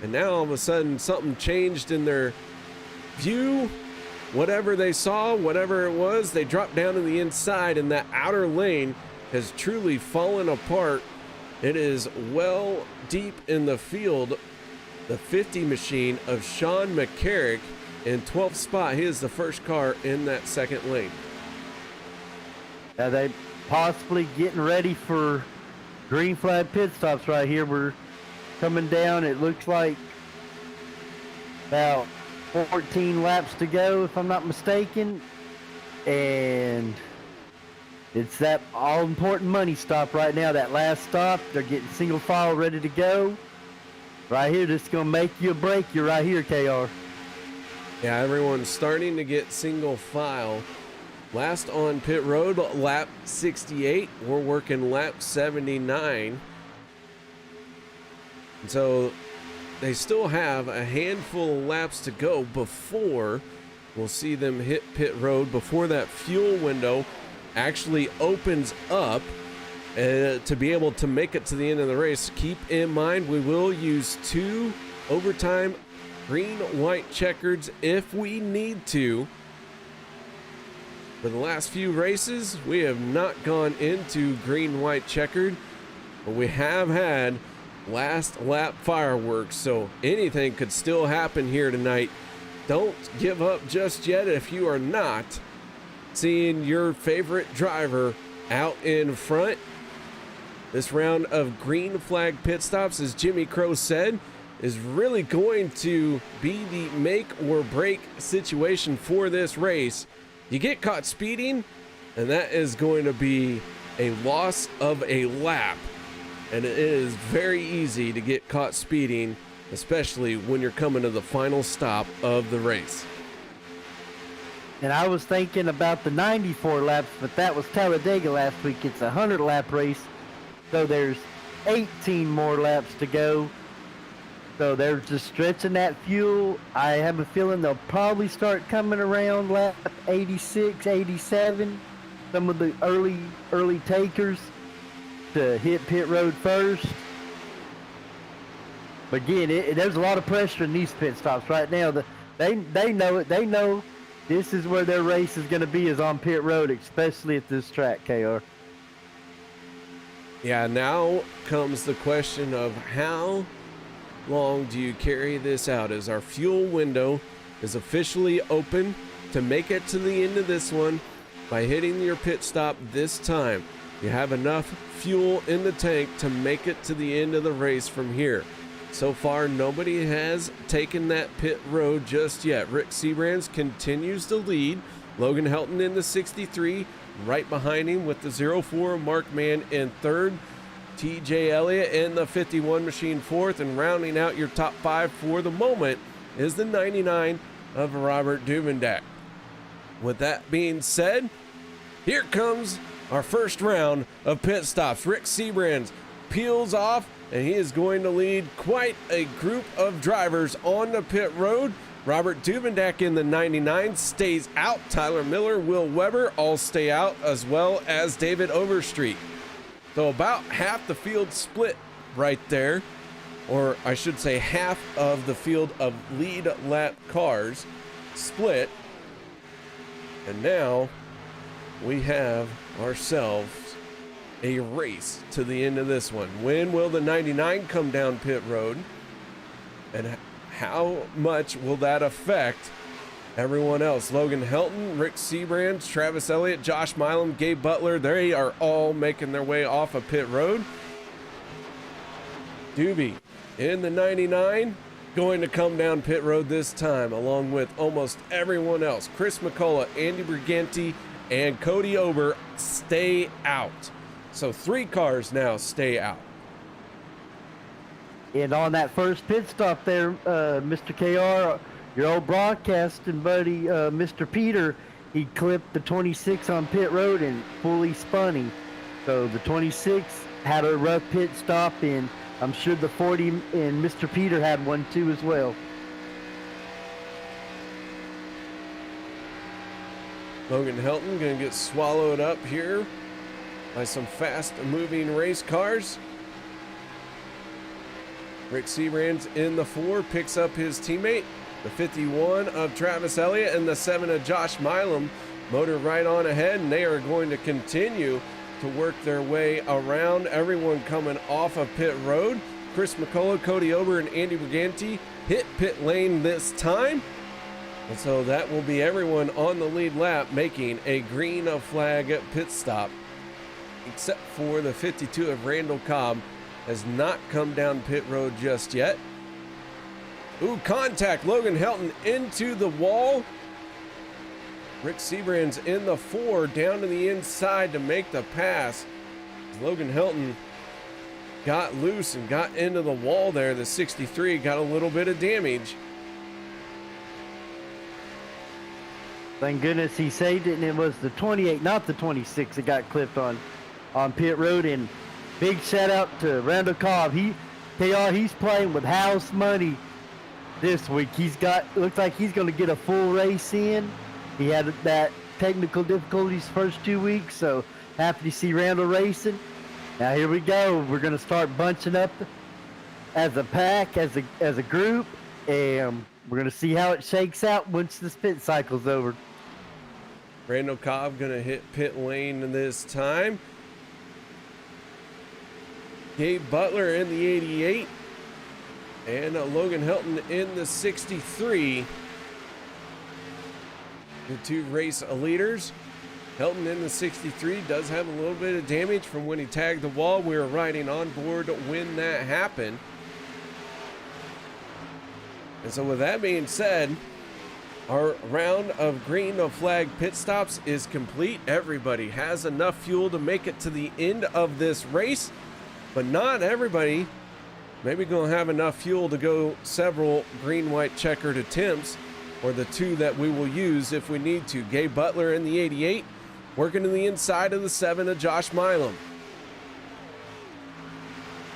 and now all of a sudden something changed in their view. Whatever they saw, whatever it was, they dropped down to the inside, and that outer lane has truly fallen apart. It is well deep in the field. The 50 machine of Sean McCarrick in 12th spot. He is the first car in that second lane. They possibly getting ready for green flag pit stops right here. We're coming down. It looks like about 14 laps to go, if I'm not mistaken. And it's that all-important money stop right now, that last stop. They're getting single file ready to go. Right here, this is going to make you or break you right here, KR. Yeah, everyone's starting to get single file. Last on pit road, lap 68. We're working lap 79. And so they still have a handful of laps to go before we'll see them hit pit road, before that fuel window actually opens up to be able to make it to the end of the race. Keep in mind, we will use 2 overtime green-white checkers if we need to. For the last few races, we have not gone into green-white checkered, but we have had last lap fireworks, so anything could still happen here tonight. Don't give up just yet if you are not seeing your favorite driver out in front. This round of green flag pit stops, as Jimmy Crow said, is really going to be the make or break situation for this race. You get caught speeding, and that is going to be a loss of a lap. And it is very easy to get caught speeding, especially when you're coming to the final stop of the race. And I was thinking about the 94 laps, but that was Talladega last week. It's a 100-lap race, so there's 18 more laps to go. So they're just stretching that fuel. I have a feeling they'll probably start coming around lap 86, 87. Some of the early takers to hit pit road first. But again, there's a lot of pressure in these pit stops right now. They know it. They know this is where their race is going to be, is on pit road, especially at this track, KR. Yeah, now comes the question of how long do you carry this out, as our fuel window is officially open to make it to the end of this one by hitting your pit stop this time. You have enough fuel in the tank to make it to the end of the race from here. So far, nobody has taken that pit road just yet. Rick Seabrands continues to lead. Logan Helton in the 63, right behind him with the 04, Mark Mann in third. TJ Elliott in the 51 machine fourth, and rounding out your top 5 for the moment is the 99 of Robert Duvendak. With that being said, here comes our first round of pit stops. Rick Seabrands peels off, and he is going to lead quite a group of drivers on the pit road. Robert Duvendak in the 99 stays out. Tyler Miller, Will Weber all stay out, as well as David Overstreet. So about half the field split right there, or I should say half of the field of lead lap cars split. And now we have ourselves a race to the end of this one. When will the 99 come down pit road? And how much will that affect everyone else? Logan Helton, Rick Seabrands, Travis Elliott, Josh Milam, Gabe Butler, they are all making their way off of pit road. Doobie in the 99 going to come down pit road this time, along with almost everyone else. Chris McCullough, Andy Briganti, and Cody Ober stay out. So 3 cars now stay out. And on that first pit stop there, Mr. KR, your old broadcasting buddy, Mr. Peter, he clipped the 26 on pit road and fully spun him. So the 26 had a rough pit stop, and I'm sure the 40 and Mr. Peter had one too as well. Logan Helton going to get swallowed up here by some fast-moving race cars. Rick Seabrands in the 4 picks up his teammate. The 51 of Travis Elliott and the 7 of Josh Milam motor right on ahead, and they are going to continue to work their way around everyone coming off of pit road. Chris McCullough, Cody Ober, and Andy Briganti hit pit lane this time. And so that will be everyone on the lead lap making a green flag pit stop, except for the 52 of Randall Cobb has not come down pit road just yet. Ooh, contact. Logan Helton into the wall. Rick Seabrands in the 4 down to the inside to make the pass. Logan Helton got loose and got into the wall there. The 63 got a little bit of damage. Thank goodness he saved it, and it was the 28, not the 26, that got clipped on pit road. And big shout out to Randall Cobb. He's playing with house money this week. Looks like he's going to get a full race in. He had that technical difficulties first 2 weeks, so happy to see Randall racing. Now here we go. We're going to start bunching up as a pack, as a group, and we're going to see how it shakes out once this pit cycle's over. Randall Cobb going to hit pit lane this time. Gabe Butler in the 88 and Logan Helton in the 63. The two race leaders. Helton in the 63 does have a little bit of damage from when he tagged the wall. We were riding on board when that happened. And so with that being said, our round of green flag pit stops is complete. Everybody has enough fuel to make it to the end of this race, but not everybody maybe gonna have enough fuel to go several green-white checkered attempts, or the two that we will use if we need to. Gabe Butler in the 88, working to the inside of the 7 of Josh Milam.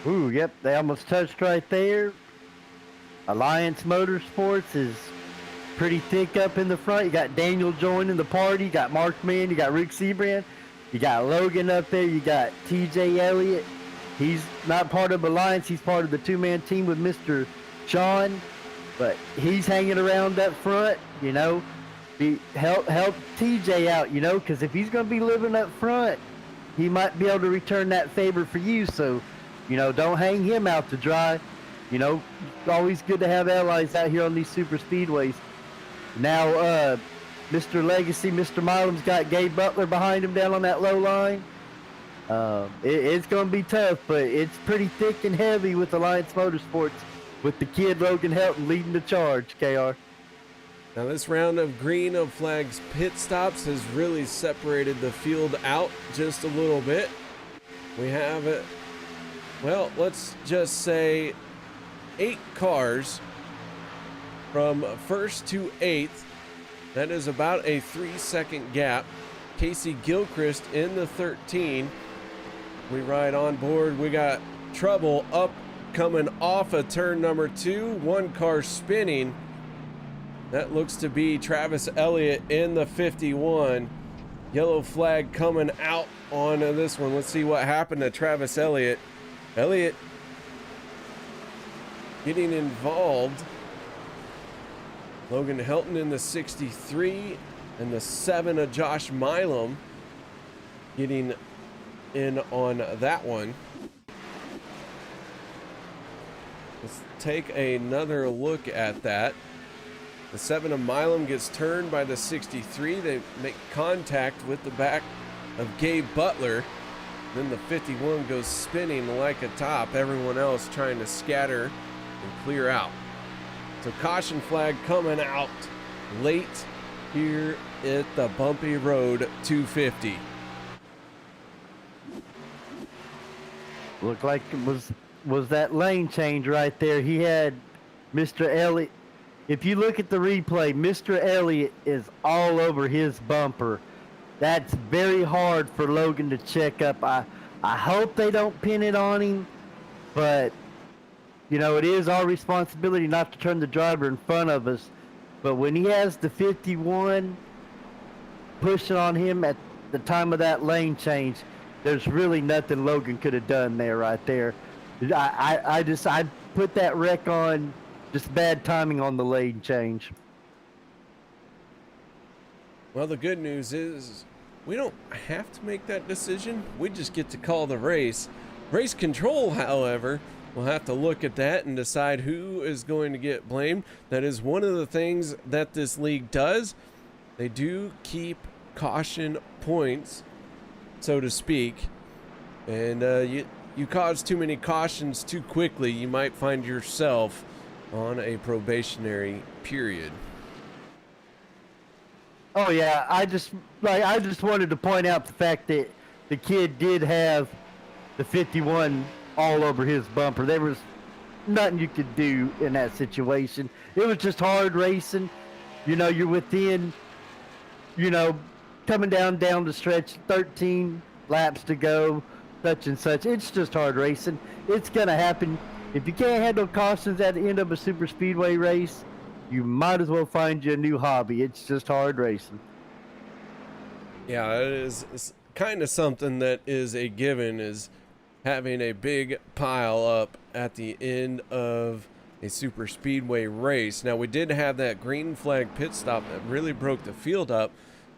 Ooh, yep, they almost touched right there. Alliance Motorsports is pretty thick up in the front. You got Daniel joining the party. You got Mark Mann. You got Rick Seabrand. You got Logan up there. You got TJ Elliott. He's not part of Alliance. He's part of the two-man team with Mr. Sean. But he's hanging around up front, you know. Help TJ out, you know, because if he's going to be living up front, he might be able to return that favor for you. So, you know, don't hang him out to dry. You know, it's always good to have allies out here on these super speedways. Now, Mr. Legacy, Mr. Milam's got Gabe Butler behind him down on that low line. It's going to be tough, but it's pretty thick and heavy with Alliance Motorsports, with the kid Logan Helton leading the charge, KR. Now this round of green of flags pit stops has really separated the field out just a little bit. We have it, well, let's just say 8 cars from 1st to 8th. That is about a 3-second gap. Casey Gilchrist in the 13. We ride on board. We got trouble up coming off of turn number 2. One car spinning. That looks to be Travis Elliott in the 51. Yellow flag coming out on this one. Let's see what happened to Travis Elliott. Elliott getting involved. Logan Helton in the 63 and the 7 of Josh Milam getting in on that one. Let's take another look at that. The 7 of Milam gets turned by the 63. They make contact with the back of Gabe Butler. Then the 51 goes spinning like a top. Everyone else trying to scatter and clear out. So caution flag coming out late here at the bumpy road 250. Looked like it was that lane change right there. He had Mr. Elliott. If you look at the replay, Mr. Elliott is all over his bumper. That's very hard for Logan to check up. I hope they don't pin it on him, but you know, it is our responsibility not to turn the driver in front of us. But when he has the 51 pushing on him at the time of that lane change, there's really nothing Logan could have done there right there. I put that wreck on just bad timing on the lane change. Well, the good news is we don't have to make that decision. We just get to call the race. Race control, however, we'll have to look at that and decide who is going to get blamed. That is one of the things that this league does. They do keep caution points, so to speak. And you cause too many cautions too quickly, you might find yourself on a probationary period. Oh yeah, I just wanted to point out the fact that the kid did have the 51 all over his bumper. There was nothing you could do in that situation. It was just hard racing. You know, you're within you know, coming down the stretch, 13 laps to go, such and such. It's just hard racing. It's going to happen. If you can't handle cautions at the end of a super speedway race, you might as well find you a new hobby. It's just hard racing. Yeah, it's kind of something that is a given, is having a big pile up at the end of a super speedway race. Now, we did have that green flag pit stop that really broke the field up.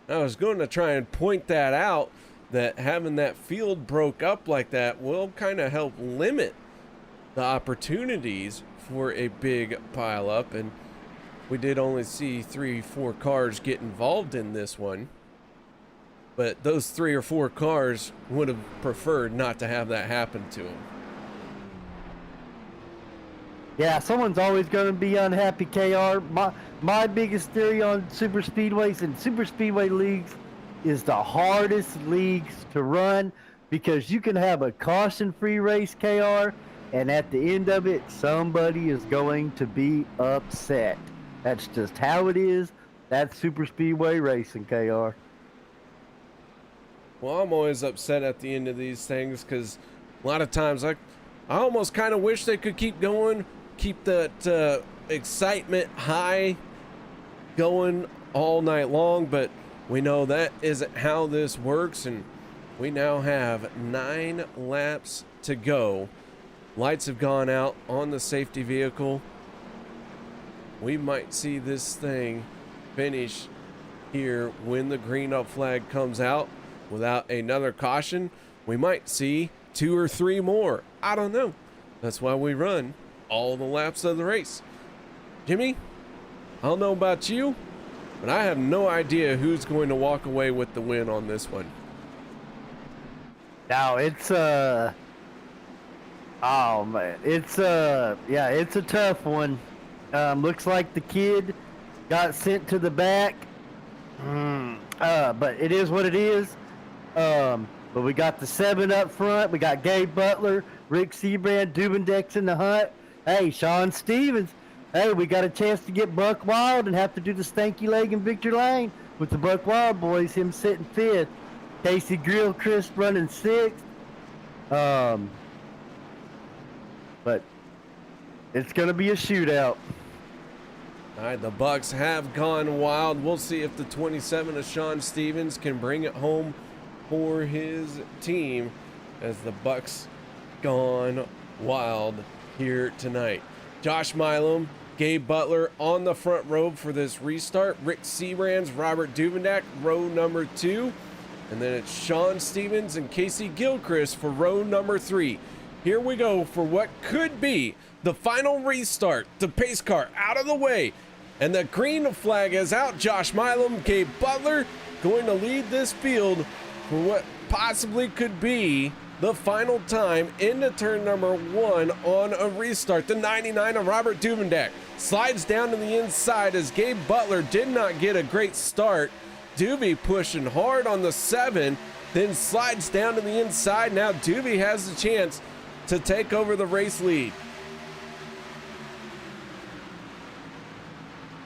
I was going to try and point that out, that having that field broke up like that will kind of help limit the opportunities for a big pile up, and we did only see 3 or 4 cars get involved in this one, but those 3 or 4 cars would have preferred not to have that happen to them. Yeah, someone's always going to be unhappy, KR. My biggest theory on super speedways and super speedway leagues is the hardest leagues to run, because you can have a caution-free race, KR, and at the end of it, somebody is going to be upset. That's just how it is. That's super speedway racing, KR. Well, I'm always upset at the end of these things, because a lot of times I almost kind of wish they could keep going, keep that excitement high going all night long, but we know that isn't how this works, and we now have 9 laps to go. Lights have gone out on the safety vehicle. We might see this thing finish here when the green up flag comes out without another caution. We might see 2 or 3 more. I don't know. That's why we run all the laps of the race. Jimmy, I don't know about you, but I have no idea who's going to walk away with the win on this one. Now it's oh man, it's yeah, it's a tough one. Looks like the kid got sent to the back. But it is what it is. But we got the 7 up front. We got Gabe Butler, Rick Seabrand, Dubendex in the hunt. Hey, Sean Stevens. Hey, we got a chance to get Buck Wild and have to do the stanky leg in Victor Lane with the Buck Wild boys, him sitting 5th. Casey Gilchrist running 6th. But it's going to be a shootout. All right, the Bucks have gone wild. We'll see if the 27 of Sean Stevens can bring it home for his team, as the Bucks gone wild here tonight. Josh Milam, Gabe Butler on the front row for this restart. Rick Seabrand's Robert Duvendak, row number 2. And then it's Sean Stevens and Casey Gilchrist for row number 3. Here we go for what could be the final restart. The pace car out of the way, and the green flag is out. Josh Milam, Gabe Butler going to lead this field for what possibly could be the final time into turn number 1 on a restart. The 99 of Robert Duvendak slides down to the inside as Gabe Butler did not get a great start. Doobie pushing hard on the 7, then slides down to the inside. Now Doobie has the chance to take over the race lead.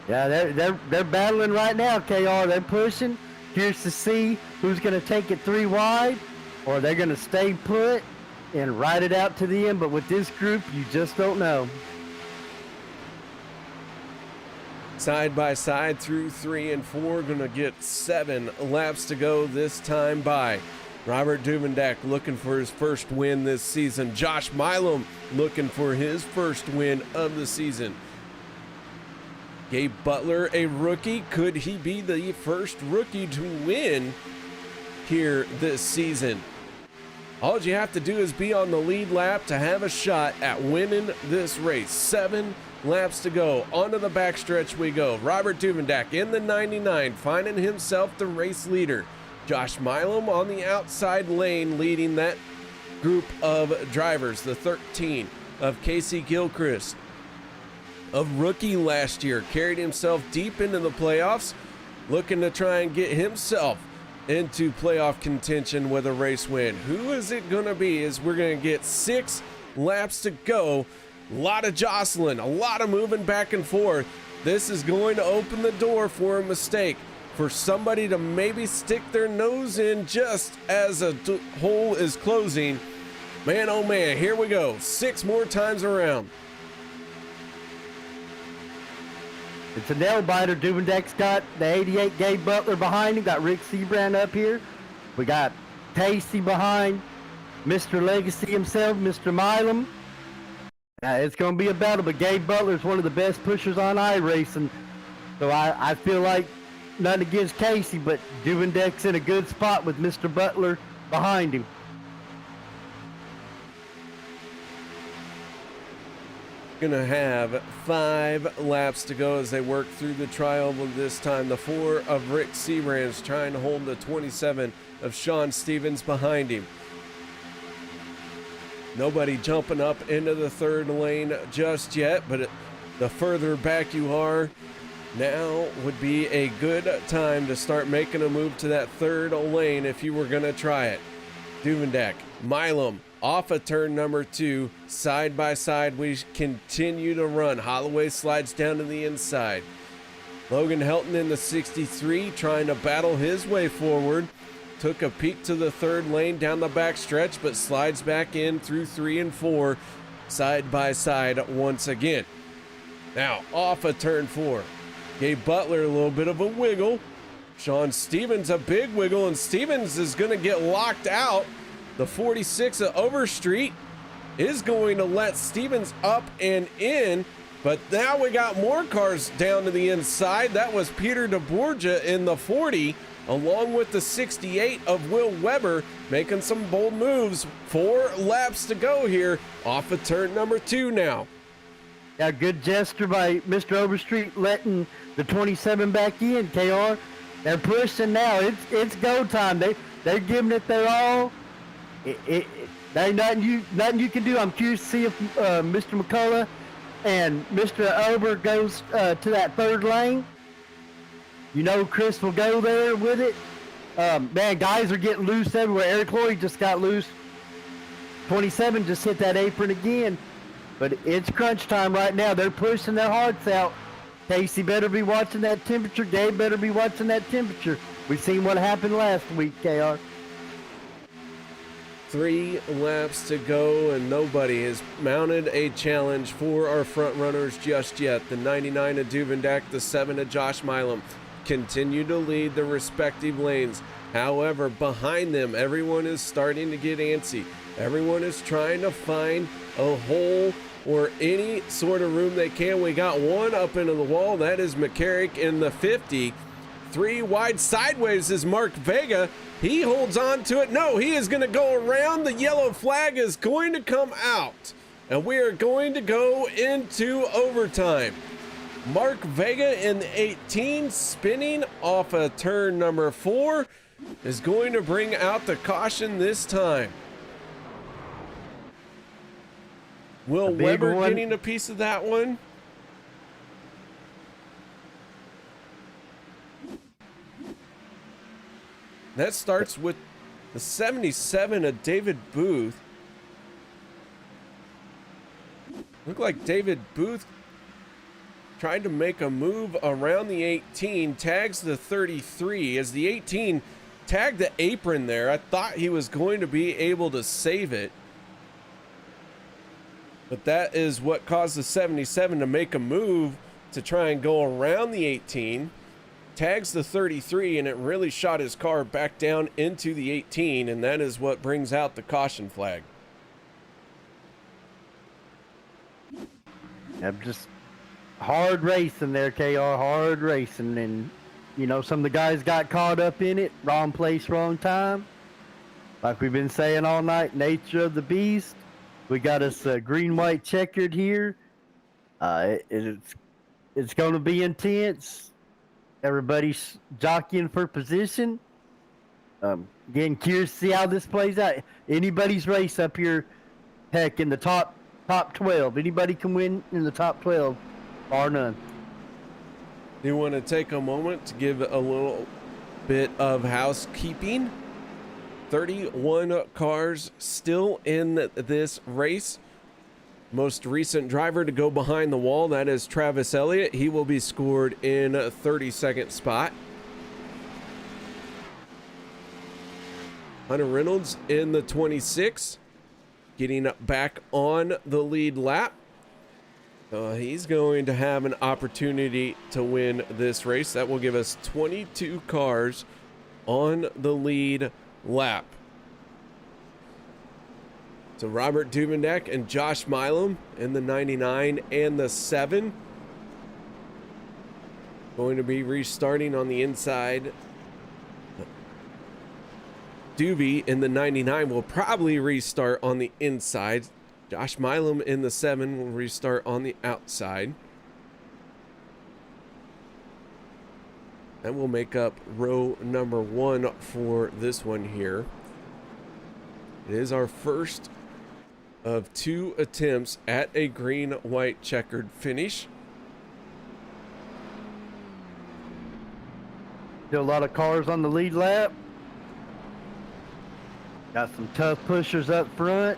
Yeah, they're battling right now, KR. They're pushing. Here's to see who's going to take it 3 wide, or they're going to stay put and ride it out to the end. But with this group, you just don't know. Side by side through 3 and 4, going to get 7 laps to go this time by. Robert Duvendak looking for his first win this season. Josh Milam looking for his first win of the season. Gabe Butler, a rookie. Could he be the first rookie to win here this season? All you have to do is be on the lead lap to have a shot at winning this race. 7 laps to go. Onto the backstretch we go. Robert Duvendak in the 99, finding himself the race leader. Josh Milam on the outside lane leading that group of drivers. The 13 of Casey Gilchrist, a rookie last year, carried himself deep into the playoffs, looking to try and get himself into playoff contention with a race win. Who is it going to be? As we're going to get 6 laps to go. A lot of jostling, a lot of moving back and forth. This is going to open the door for a mistake for somebody to maybe stick their nose in just as a hole is closing. Man, oh man, here we go. 6 more times around. It's a nail biter. Duvendeck's got the 88 Gabe Butler behind him. Got Rick Seabrand up here. We got Casey behind Mr. Legacy himself, Mr. Milam. It's going to be a battle, but Gabe Butler is one of the best pushers on iRacing. So I feel like nothing against Casey, but Duvendeck's in a good spot with Mr. Butler behind him. Gonna have 5 laps to go as they work through the trioval this time. The 4 of Rick Seabrand's trying to hold the 27 of Sean Stevens behind him. Nobody jumping up into the 3rd lane just yet, but the further back you are, now would be a good time to start making a move to that 3rd lane if you were gonna try it. Duvendeck, Milam, off of turn number 2, side by side, we continue to run. Holloway slides down to the inside. Logan Helton in the 63 trying to battle his way forward. Took a peek to the 3rd lane down the back stretch, but slides back in through 3 and 4, side by side once again. Now off of turn 4. Gabe Butler a little bit of a wiggle. Sean Stevens a big wiggle, and Stevens is going to get locked out. The 46 of Overstreet is going to let Stevens up and in, but now we got more cars down to the inside. That was Peter DeBorgia in the 40, along with the 68 of Will Weber, making some bold moves. 4 laps to go here off of turn number 2 now. Yeah, good gesture by Mr. Overstreet letting the 27 back in, KR. They're pushing now. It's go time. They're giving it their all. There ain't nothing you can do. I'm curious to see if Mr. McCullough and Mr. Ober goes to that 3rd lane. You know Chris will go there with it. Man, guys are getting loose everywhere. Eric Lloyd just got loose. 27 just hit that apron again. But it's crunch time right now. They're pushing their hearts out. Casey better be watching that temperature. Gabe better be watching that temperature. We've seen what happened last week, KR. 3 laps to go, and nobody has mounted a challenge for our front runners just yet. The 99 of Duvendeck, the 7 of Josh Milam continue to lead the respective lanes. However, behind them, everyone is starting to get antsy. Everyone is trying to find a hole or any sort of room they can. We got one up into the wall. That is McCarrick in the 50. 3 wide sideways is Mark Vega. He holds on to it. No, he is going to go around. The yellow flag is going to come out, and we are going to go into overtime. Mark Vega in the 18, spinning off of turn number 4, is going to bring out the caution this time. Will Weber getting a piece of that one? That starts with the 77 of David Booth. Looked like David Booth tried to make a move around the 18, tags the 33. As the 18 tagged the apron there, I thought he was going to be able to save it. But that is what caused the 77 to make a move to try and go around the 18. Tags the 33, and it really shot his car back down into the 18, and that is what brings out the caution flag. I'm just hard racing there, KR, hard racing. And, you know, some of the guys got caught up in it. Wrong place, wrong time. Like we've been saying all night, nature of the beast. We got us green, white checkered here. It's going to be intense. Everybody's jockeying for position. Again, curious to see how this plays out. Anybody's race up here, heck, in the top 12. Anybody can win in the top 12, bar none. You want to take a moment to give a little bit of housekeeping. 31 cars still in this race. Most recent driver to go behind the wall, that is Travis Elliott. He will be scored in 32nd spot. Hunter Reynolds in the 26, getting back on the lead lap. He's going to have an opportunity to win this race. That will give us 22 cars on the lead lap. So Robert Duvendeck and Josh Milam in the 99 and the 7. Going to be restarting on the inside. Doobie in the 99 will probably restart on the inside. Josh Milam in the 7 will restart on the outside. And we'll make up row number 1 for this one here. It is our first of 2 attempts at a green-white checkered finish. Still a lot of cars on the lead lap. Got some tough pushers up front.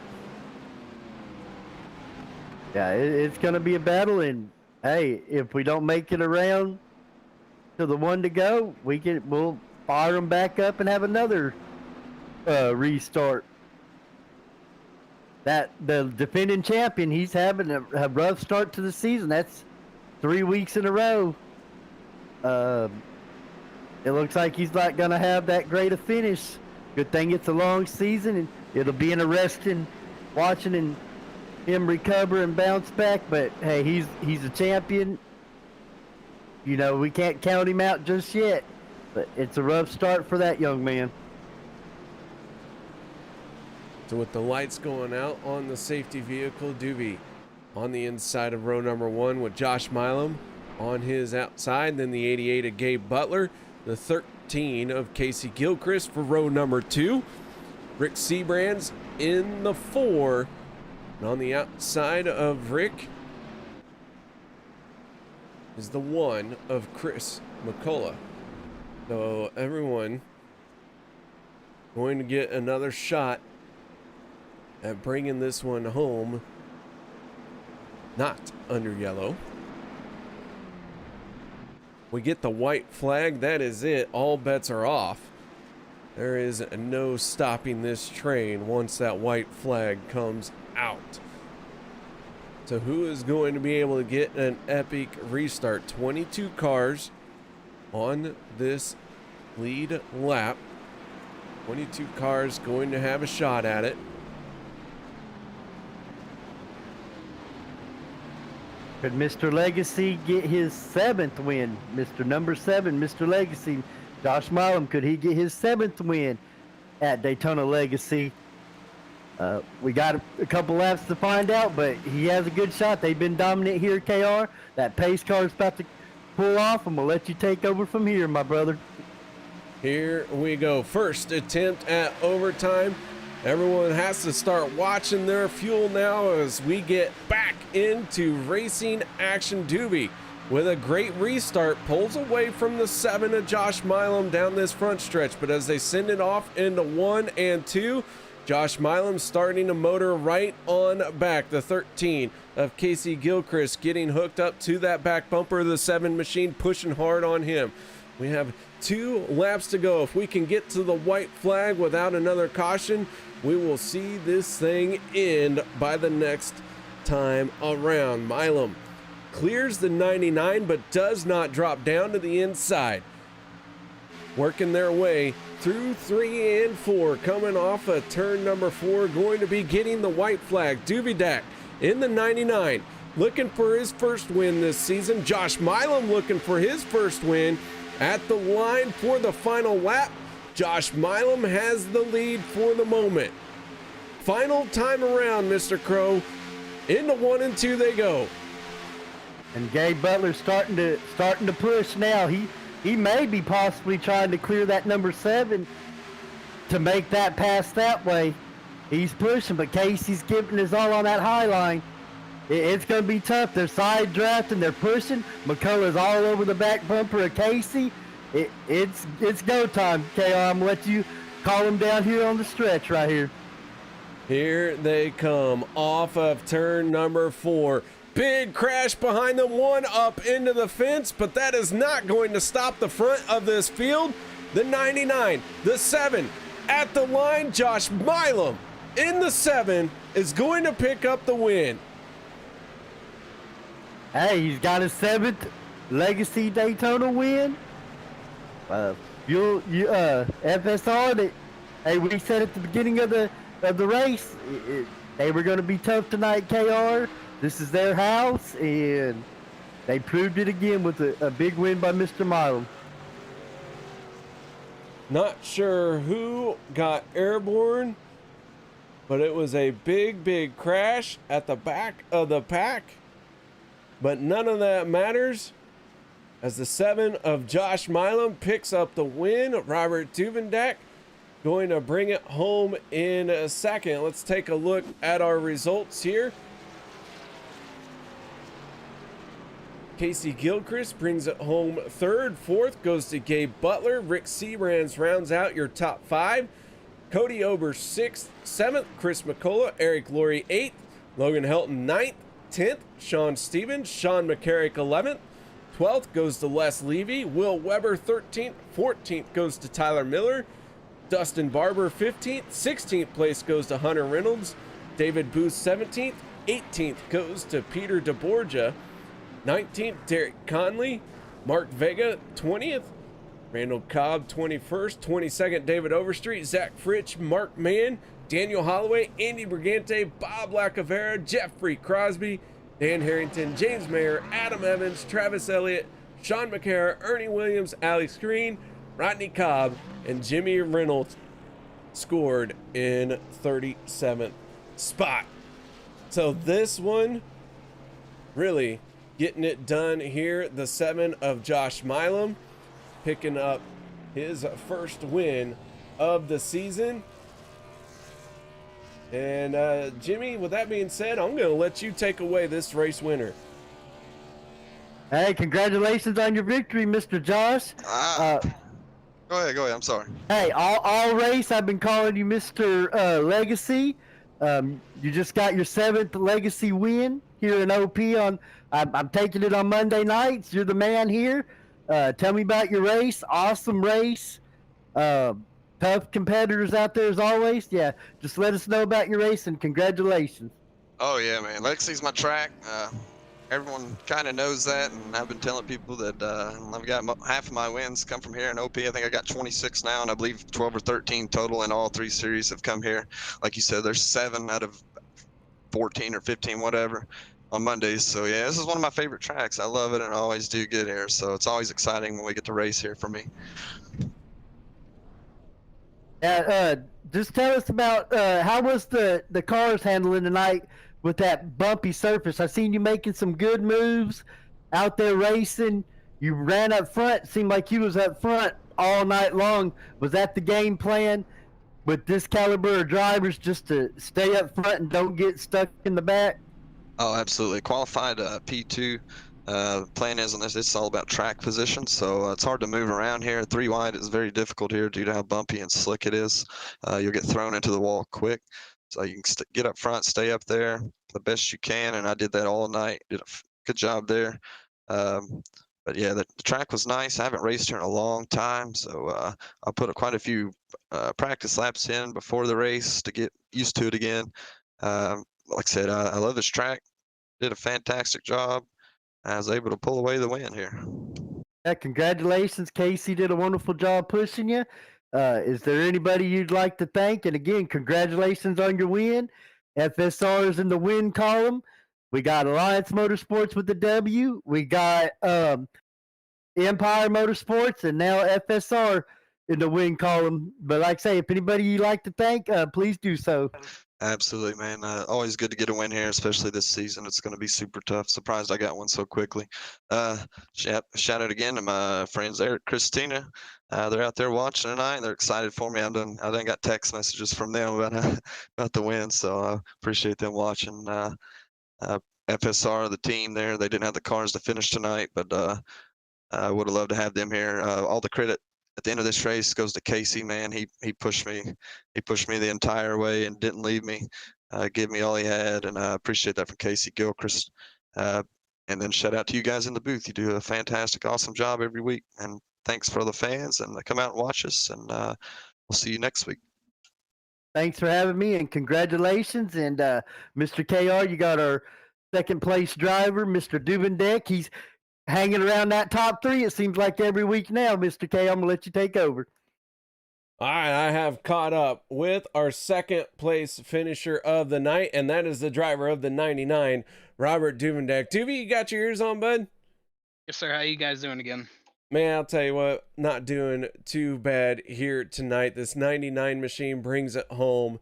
Yeah, it's going to be a battle, and hey, if we don't make it around to the 1 to go, we'll fire them back up and have another restart. The defending champion, he's having a rough start to the season. That's 3 weeks in a row. It looks like he's not going to have that great a finish. Good thing it's a long season, and it'll be interesting watching him recover and bounce back. But hey, he's a champion. You know, we can't count him out just yet. But it's a rough start for that young man. So with the lights going out on the safety vehicle, Doobie on the inside of row number 1 with Josh Milam on his outside. Then the 88 of Gabe Butler. The 13 of Casey Gilchrist for row number 2. Rick Seabrands in the 4. And on the outside of Rick is the 1 of Chris McCullough. So everyone going to get another shot at bringing this one home, not under yellow. We get the white flag. That is it. All bets are off. There is no stopping this train once that white flag comes out. So who is going to be able to get an epic restart? 22 cars on this lead lap. 22 cars going to have a shot at it. Could Mr. Legacy get his 7th win? Mr. number 7, Mr. Legacy, Josh Milam, could he get his 7th win at Daytona Legacy? We got a couple laps to find out, but he has a good shot. They've been dominant here, KR. That pace car is about to pull off, and we'll let you take over from here, my brother. Here we go. First attempt at overtime. Everyone has to start watching their fuel now as we get back into racing action. Doobie with a great restart pulls away from the 7 of Josh Milam down this front stretch, but as they send it off into 1 and 2, Josh Milam starting to motor right on back. The 13 of Casey Gilchrist getting hooked up to that back bumper of the 7 machine, pushing hard on him. We have 2 laps to go. If we can get to the white flag without another caution, we will see this thing end by the next time around. Milam clears the 99 but does not drop down to the inside. Working their way through 3 and 4, coming off of turn number 4, going to be getting the white flag. Duvidak in the 99, looking for his first win this season. Josh Milam looking for his first win at the line for the final lap. Josh Milam has the lead for the moment. Final time around, Mr. Crow. Into 1 and 2 they go. And Gabe Butler's starting to push now. He may be possibly trying to clear that number 7 to make that pass that way. He's pushing, but Casey's giving his all on that high line. It's going to be tough. They're side drafting. They're pushing. McCullough's all over the back bumper of Casey. It's go time, KR. I'm going to let you call him down here on the stretch right here. Here they come off of turn number 4. Big crash behind them, 1 up into the fence, but that is not going to stop the front of this field. The 99, the 7, at the line. Josh Milam in the 7 is going to pick up the win. Hey, he's got his 7th Legacy Daytona win. FSR, hey, we said at the beginning of the race, they were going to be tough tonight, KR. This is their house, and they proved it again with a big win by Mr. Milam. Not sure who got airborne, but it was a big crash at the back of the pack. But none of that matters, as the 7 of Josh Milam picks up the win. Robert Tuvendak going to bring it home in a second. Let's take a look at our results here. Casey Gilchrist brings it home 3rd. 4th goes to Gabe Butler. Rick Seabrans rounds out your top 5. Cody Ober 6th. 7th, Chris McCullough. Eric Laurie 8th. Logan Helton 9th. 10th, Sean Stevens. Sean McCarrick 11th. 12th goes to Les Levy. Will Weber 13th. 14th goes to Tyler Miller. Dustin Barber 15th. 16th place goes to Hunter Reynolds. David Booth 17th. 18th goes to Peter DeBorgia. 19th, Derek Conley. Mark Vega 20th. Randall Cobb 21st. 22nd, David Overstreet. Zach Fritsch, Mark Mann, Daniel Holloway, Andy Brigante, Bob Lacavera, Jeffrey Crosby, Dan Harrington, James Mayer, Adam Evans, Travis Elliott, Sean McCara, Ernie Williams, Alex Green, Rodney Cobb, and Jimmy Reynolds scored in 37th spot. So this one really getting it done here. The 7 of Josh Milam picking up his first win of the season. And Jimmy, with that being said, I'm going to let you take away this race winner. Hey, congratulations on your victory, Mr. Josh. Go ahead. I'm sorry. Hey, all race, I've been calling you Mr. Legacy. You just got your 7th Legacy win here in OP. I'm taking it on Monday nights. You're the man here. Tell me about your race. Awesome race. Tough competitors out there as always. Yeah, just let us know about your race, and congratulations. Oh yeah, man. Legacy's my track. Everyone kind of knows that, and I've been telling people that I've got half of my wins come from here in OP. I think I got 26 now, and I believe 12 or 13 total in all 3 series have come here. Like you said, there's 7 out of 14 or 15, whatever, on Mondays. So yeah, this is one of my favorite tracks. I love it, and I always do good here. So it's always exciting when we get to race here for me. Just tell us about how was the cars handling tonight with that bumpy surface. I seen you making some good moves out there racing. You ran up front. Seemed like you was up front all night long. Was that the game plan with this caliber of drivers, just to stay up front and don't get stuck in the back? Oh, absolutely. Qualified P2. The plan is on this, it's all about track position, so it's hard to move around here. 3 wide is very difficult here due to how bumpy and slick it is. You'll get thrown into the wall quick, so you can get up front, stay up there the best you can, and I did that all night. Did a good job there. But yeah, the track was nice. I haven't raced here in a long time, so I put quite a few practice laps in before the race to get used to it again. Like I said, I love this track. Did a fantastic job. I was able to pull away the win here. Yeah, congratulations. Casey did a wonderful job pushing you. Is there anybody you'd like to thank? And again, congratulations on your win. FSR is in the win column. We got Alliance Motorsports with the W. We got Empire Motorsports, and now FSR in the win column. But like I say, if anybody you'd like to thank, please do so. Absolutely, man. Always good to get a win here, especially this season. It's going to be super tough. Surprised I got one so quickly. Shout out again to my friends Eric, Christina. They're out there watching tonight. They're excited for me. I done got text messages from them about the win, so I appreciate them watching. FSR, the team there, they didn't have the cars to finish tonight, but I would have loved to have them here. All the credit at the end of this race goes to Casey, man. He pushed me. He pushed me the entire way and didn't leave me. Gave me all he had, and I appreciate that from Casey Gilchrist. And then shout out to you guys in the booth. You do a fantastic, awesome job every week. And thanks for the fans, and come out and watch us. And we'll see you next week. Thanks for having me, and congratulations. And Mr. KR, you got our second place driver, Mr. Dubendek. He's hanging around that top 3. It seems like every week now, Mr. K. I'm gonna let you take over. All right, I have caught up with our second place finisher of the night, and that is the driver of the 99, Robert Dubendek. Doobie, you got your ears on, bud? Yes, sir. How you guys doing again? Man, I'll tell you what, not doing too bad here tonight. This 99 machine brings it home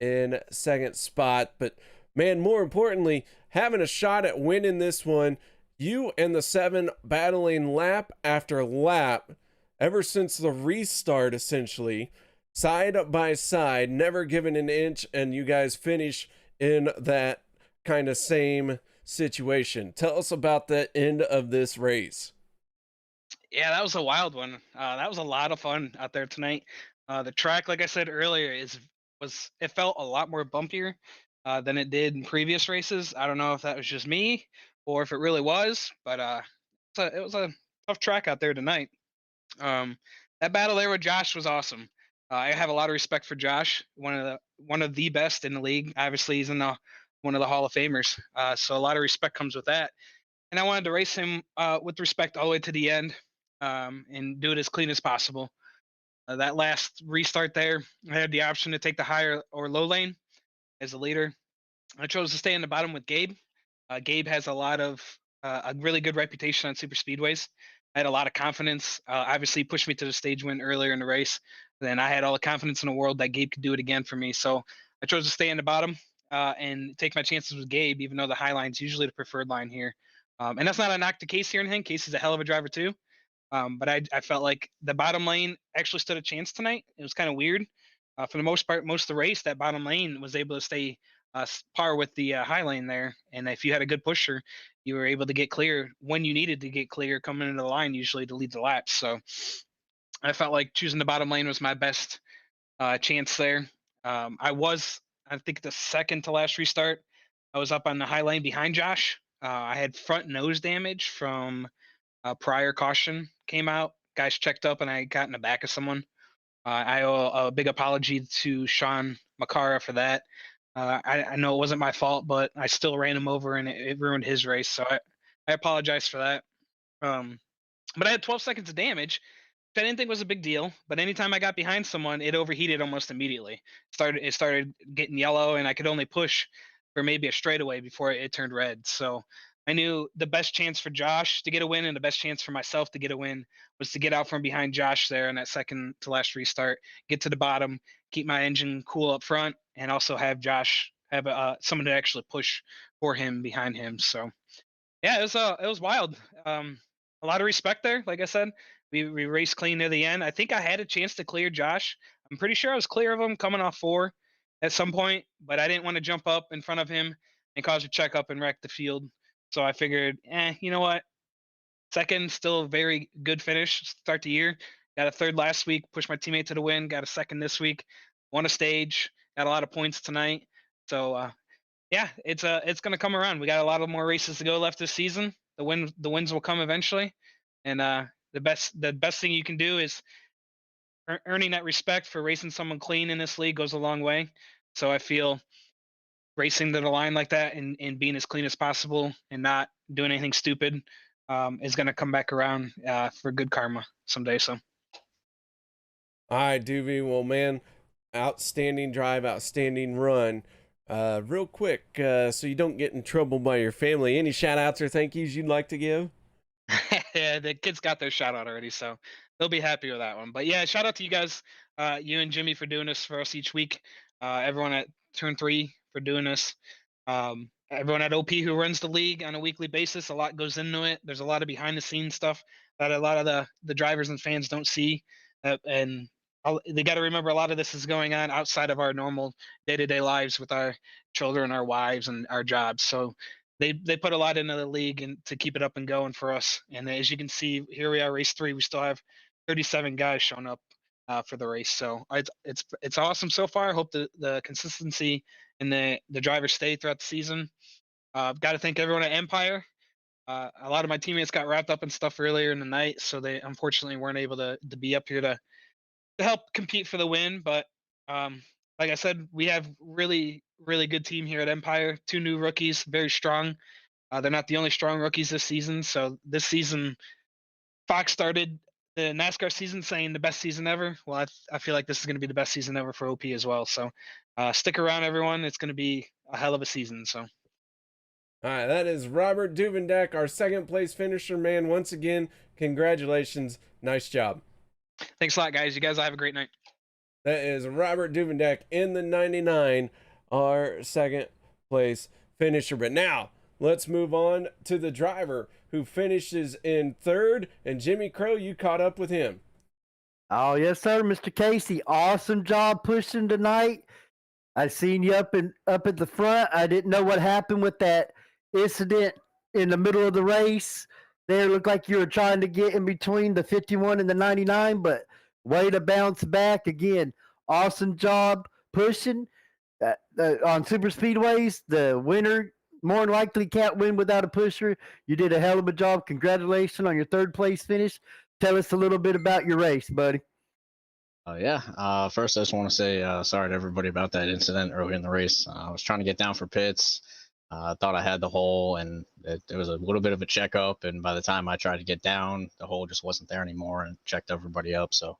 in second spot. But man, more importantly, having a shot at winning this one, you and the 7 battling lap after lap ever since the restart, essentially, side by side, never giving an inch, and you guys finish in that kind of same situation. Tell us about the end of this race. Yeah, that was a wild one. That was a lot of fun out there tonight. The track, like I said earlier, it felt a lot more bumpier than it did in previous races. I don't know if that was just me or if it really was, but it was a tough track out there tonight. Um, that battle there with Josh was awesome. I have a lot of respect for Josh, one of the best in the league. Obviously, he's in one of the Hall of Famers, so a lot of respect comes with that. And I wanted to race him with respect all the way to the end, and do it as clean as possible. That last restart there, I had the option to take the higher or low lane as a leader. I chose to stay in the bottom with Gabe. Gabe has a really good reputation on super speedways. I had a lot of confidence. Obviously, he pushed me to the stage win earlier in the race. Then I had all the confidence in the world that Gabe could do it again for me. So I chose to stay in the bottom and take my chances with Gabe, even though the high line's usually the preferred line here. And that's not a knock to Casey or anything. Casey's a hell of a driver too. But I felt like the bottom lane actually stood a chance tonight. It was kind of weird. For the most part, most of the race, that bottom lane was able to stay par with the high lane there. And if you had a good pusher, you were able to get clear when you needed to get clear coming into the line, usually to lead the laps. So I felt like choosing the bottom lane was my best chance there. I think, the second to last restart. I was up on the high lane behind Josh. I had front nose damage from prior caution came out. Guys checked up, and I got in the back of someone. I owe a big apology to Sean Makara for that. I know it wasn't my fault, but I still ran him over, and it ruined his race. So I apologize for that. But I had 12 seconds of damage, which I didn't think was a big deal. But anytime I got behind someone, it overheated almost immediately. It started getting yellow, and I could only push for maybe a straightaway before it turned red. So I knew the best chance for Josh to get a win and the best chance for myself to get a win was to get out from behind Josh there in that second to last restart, get to the bottom, keep my engine cool up front, and also have Josh have someone to actually push for him behind him. So yeah, it was wild. A lot of respect there. Like I said, we raced clean near the end. I think I had a chance to clear Josh. I'm pretty sure I was clear of him coming off 4 at some point, but I didn't want to jump up in front of him and cause a checkup and wreck the field. So I figured, you know what? Second, still a very good finish. Start the year. Got a third last week. Pushed my teammate to the win. Got a second this week. Won a stage. Got a lot of points tonight. So yeah, it's gonna come around. We got a lot of more races to go left this season. The wins will come eventually, and the best thing you can do is earning that respect for racing someone clean in this league goes a long way. So I feel racing to the line like that and being as clean as possible and not doing anything stupid is going to come back around for good karma someday. So, All right, Doobie. Well, man, outstanding drive, outstanding run. Real quick, so you don't get in trouble by your family, any shout outs or thank yous you'd like to give? yeah, the kids got their shout out already, so they'll be happy with that one. But yeah, shout out to you guys, you and Jimmy for doing this for us each week. Everyone at Turn 3 for doing this. Everyone at OP who runs the league on a weekly basis. A lot goes into it. There's a lot of behind the scenes stuff that a lot of the drivers and fans don't see, and they got to remember a lot of this is going on outside of our normal day-to-day lives with our children, our wives, and our jobs. So they put a lot into the league and to keep it up and going for us. And as you can see, here we are, race 3. We still have 37 guys showing up for the race. So it's awesome so far. I hope the consistency and the drivers stay throughout the season. Got to thank everyone at Empire. A lot of my teammates got wrapped up in stuff earlier in the night, so they unfortunately weren't able to be up here to help compete for the win. But like I said, we have really, really good team here at Empire. 2 new rookies, very strong. They're not the only strong rookies this season. So this season, Fox started the NASCAR season saying the best season ever. Well, I feel like this is going to be the best season ever for OP as well. So stick around, everyone. It's going to be a hell of a season. So. All right, that is Robert Duvendak, our second place finisher, man. Once again, congratulations. Nice job. Thanks a lot, guys. You guys have a great night. That is Robert Duvendak in the 99, our second place finisher. But now, let's move on to the driver who finishes in third. And Jimmy Crow, you caught up with him. Oh, yes, sir, Mr. Casey. Awesome job pushing tonight. I seen you up at the front. I didn't know what happened with that incident in the middle of the race. There looked like you were trying to get in between the 51 and the 99, but way to bounce back again. Awesome job pushing on super speedways. The winner more than likely can't win without a pusher. You did a hell of a job. Congratulations on your third place finish. Tell us a little bit about your race, buddy. First I just want to say sorry to everybody about that incident early in the race. I was trying to get down for pits. I thought I had the hole, and there was a little bit of a checkup, and by the time I tried to get down, the hole just wasn't there anymore, and checked everybody up. So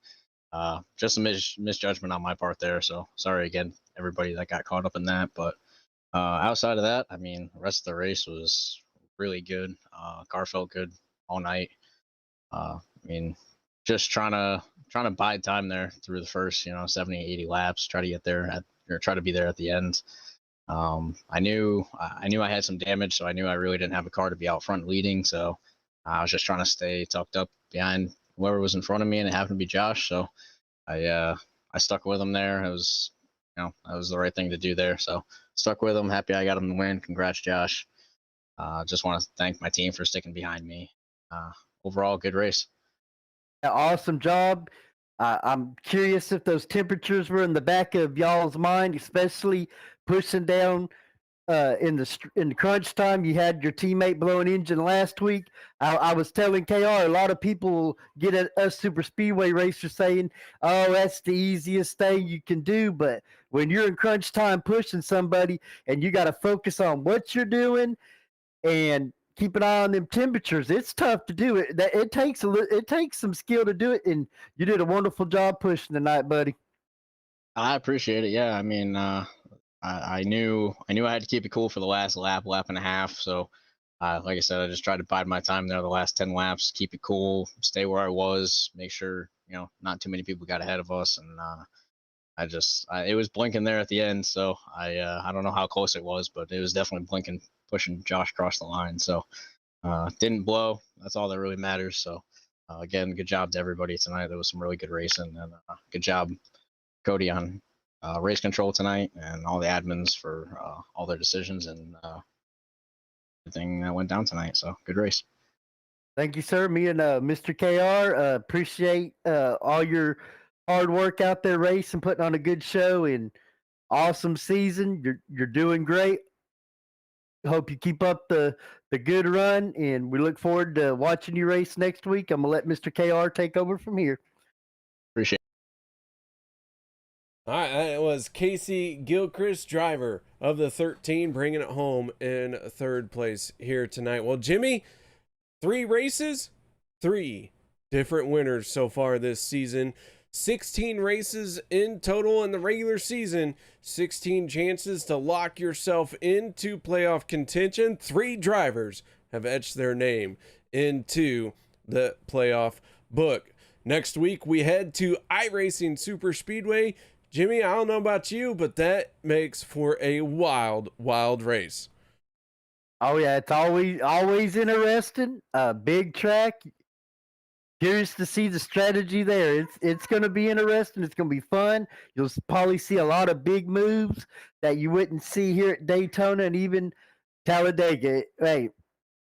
just a misjudgment on my part there. So sorry again, everybody that got caught up in that. But outside of that, I mean, the rest of the race was really good. Car felt good all night. I mean, just trying to bide time there through the first 70, 80 laps, try to get there or try to be there at the end. I knew I had some damage, so I knew I really didn't have a car to be out front leading, so I was just trying to stay tucked up behind whoever was in front of me, and it happened to be Josh. So I stuck with him there. It was that was the right thing to do there, so stuck with him. Happy I got him to win. Congrats, Josh. Just want to thank my team for sticking behind me. Overall, good race. Awesome job. I'm curious if those temperatures were in the back of y'all's mind, especially pushing down in the crunch time. You had your teammate blowing engine last week. I was telling KR, a lot of people get at us super speedway racers saying, "Oh, that's the easiest thing you can do." But when you're in crunch time pushing somebody, and you got to focus on what you're doing and keep an eye on them temperatures, it's tough to do it. It takes some skill to do it, and you did a wonderful job pushing tonight, buddy. I appreciate it. Yeah, I mean, I knew I had to keep it cool for the last lap and a half. So, like I said, I just tried to bide my time there the last 10 laps, keep it cool, stay where I was, make sure not too many people got ahead of us, and it was blinking there at the end. So I don't know how close it was, but it was definitely blinking, pushing Josh across the line. So didn't blow. That's all that really matters. So again, good job to everybody tonight. There was some really good racing, and good job, Cody, on race control tonight, and all the admins for all their decisions and everything that went down tonight. So good race. Thank you, sir. Me and Mr. KR appreciate all your hard work out there racing, putting on a good show, and awesome season. You're doing great. Hope you keep up the good run, and we look forward to watching you race next week. I'm gonna let Mr. KR take over from here. Appreciate it. All right, it was Casey Gilchrist, driver of the 13, bringing it home in third place here tonight. Well, Jimmy, 3 races, 3 different winners so far this season. 16 races in total in the regular season, 16 chances to lock yourself into playoff contention. 3 drivers have etched their name into the playoff book. Next week, we head to iRacing Superspeedway. Jimmy, I don't know about you, but that makes for a wild, wild race. Oh yeah, it's always interesting. Big track. Curious to see the strategy there. It's going to be interesting. It's going to be fun. You'll probably see a lot of big moves that you wouldn't see here at Daytona and even Talladega. Hey,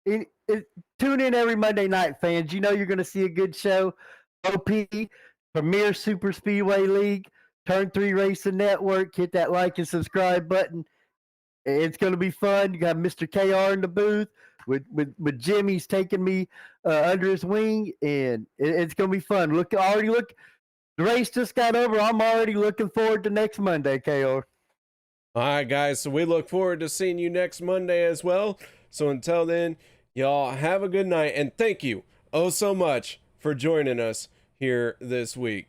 tune in every Monday night, fans. You know you're going to see a good show. OP, Premier Superspeedway League, Turn 3 Racing Network. Hit that like and subscribe button. It's going to be fun. You got Mr. KR in the booth with Jimmy's taking me under his wing, and it's going to be fun. Look, The race just got over. I'm already looking forward to next Monday, KO. All right, guys. So we look forward to seeing you next Monday as well. So until then, y'all have a good night. And thank you oh so much for joining us here this week.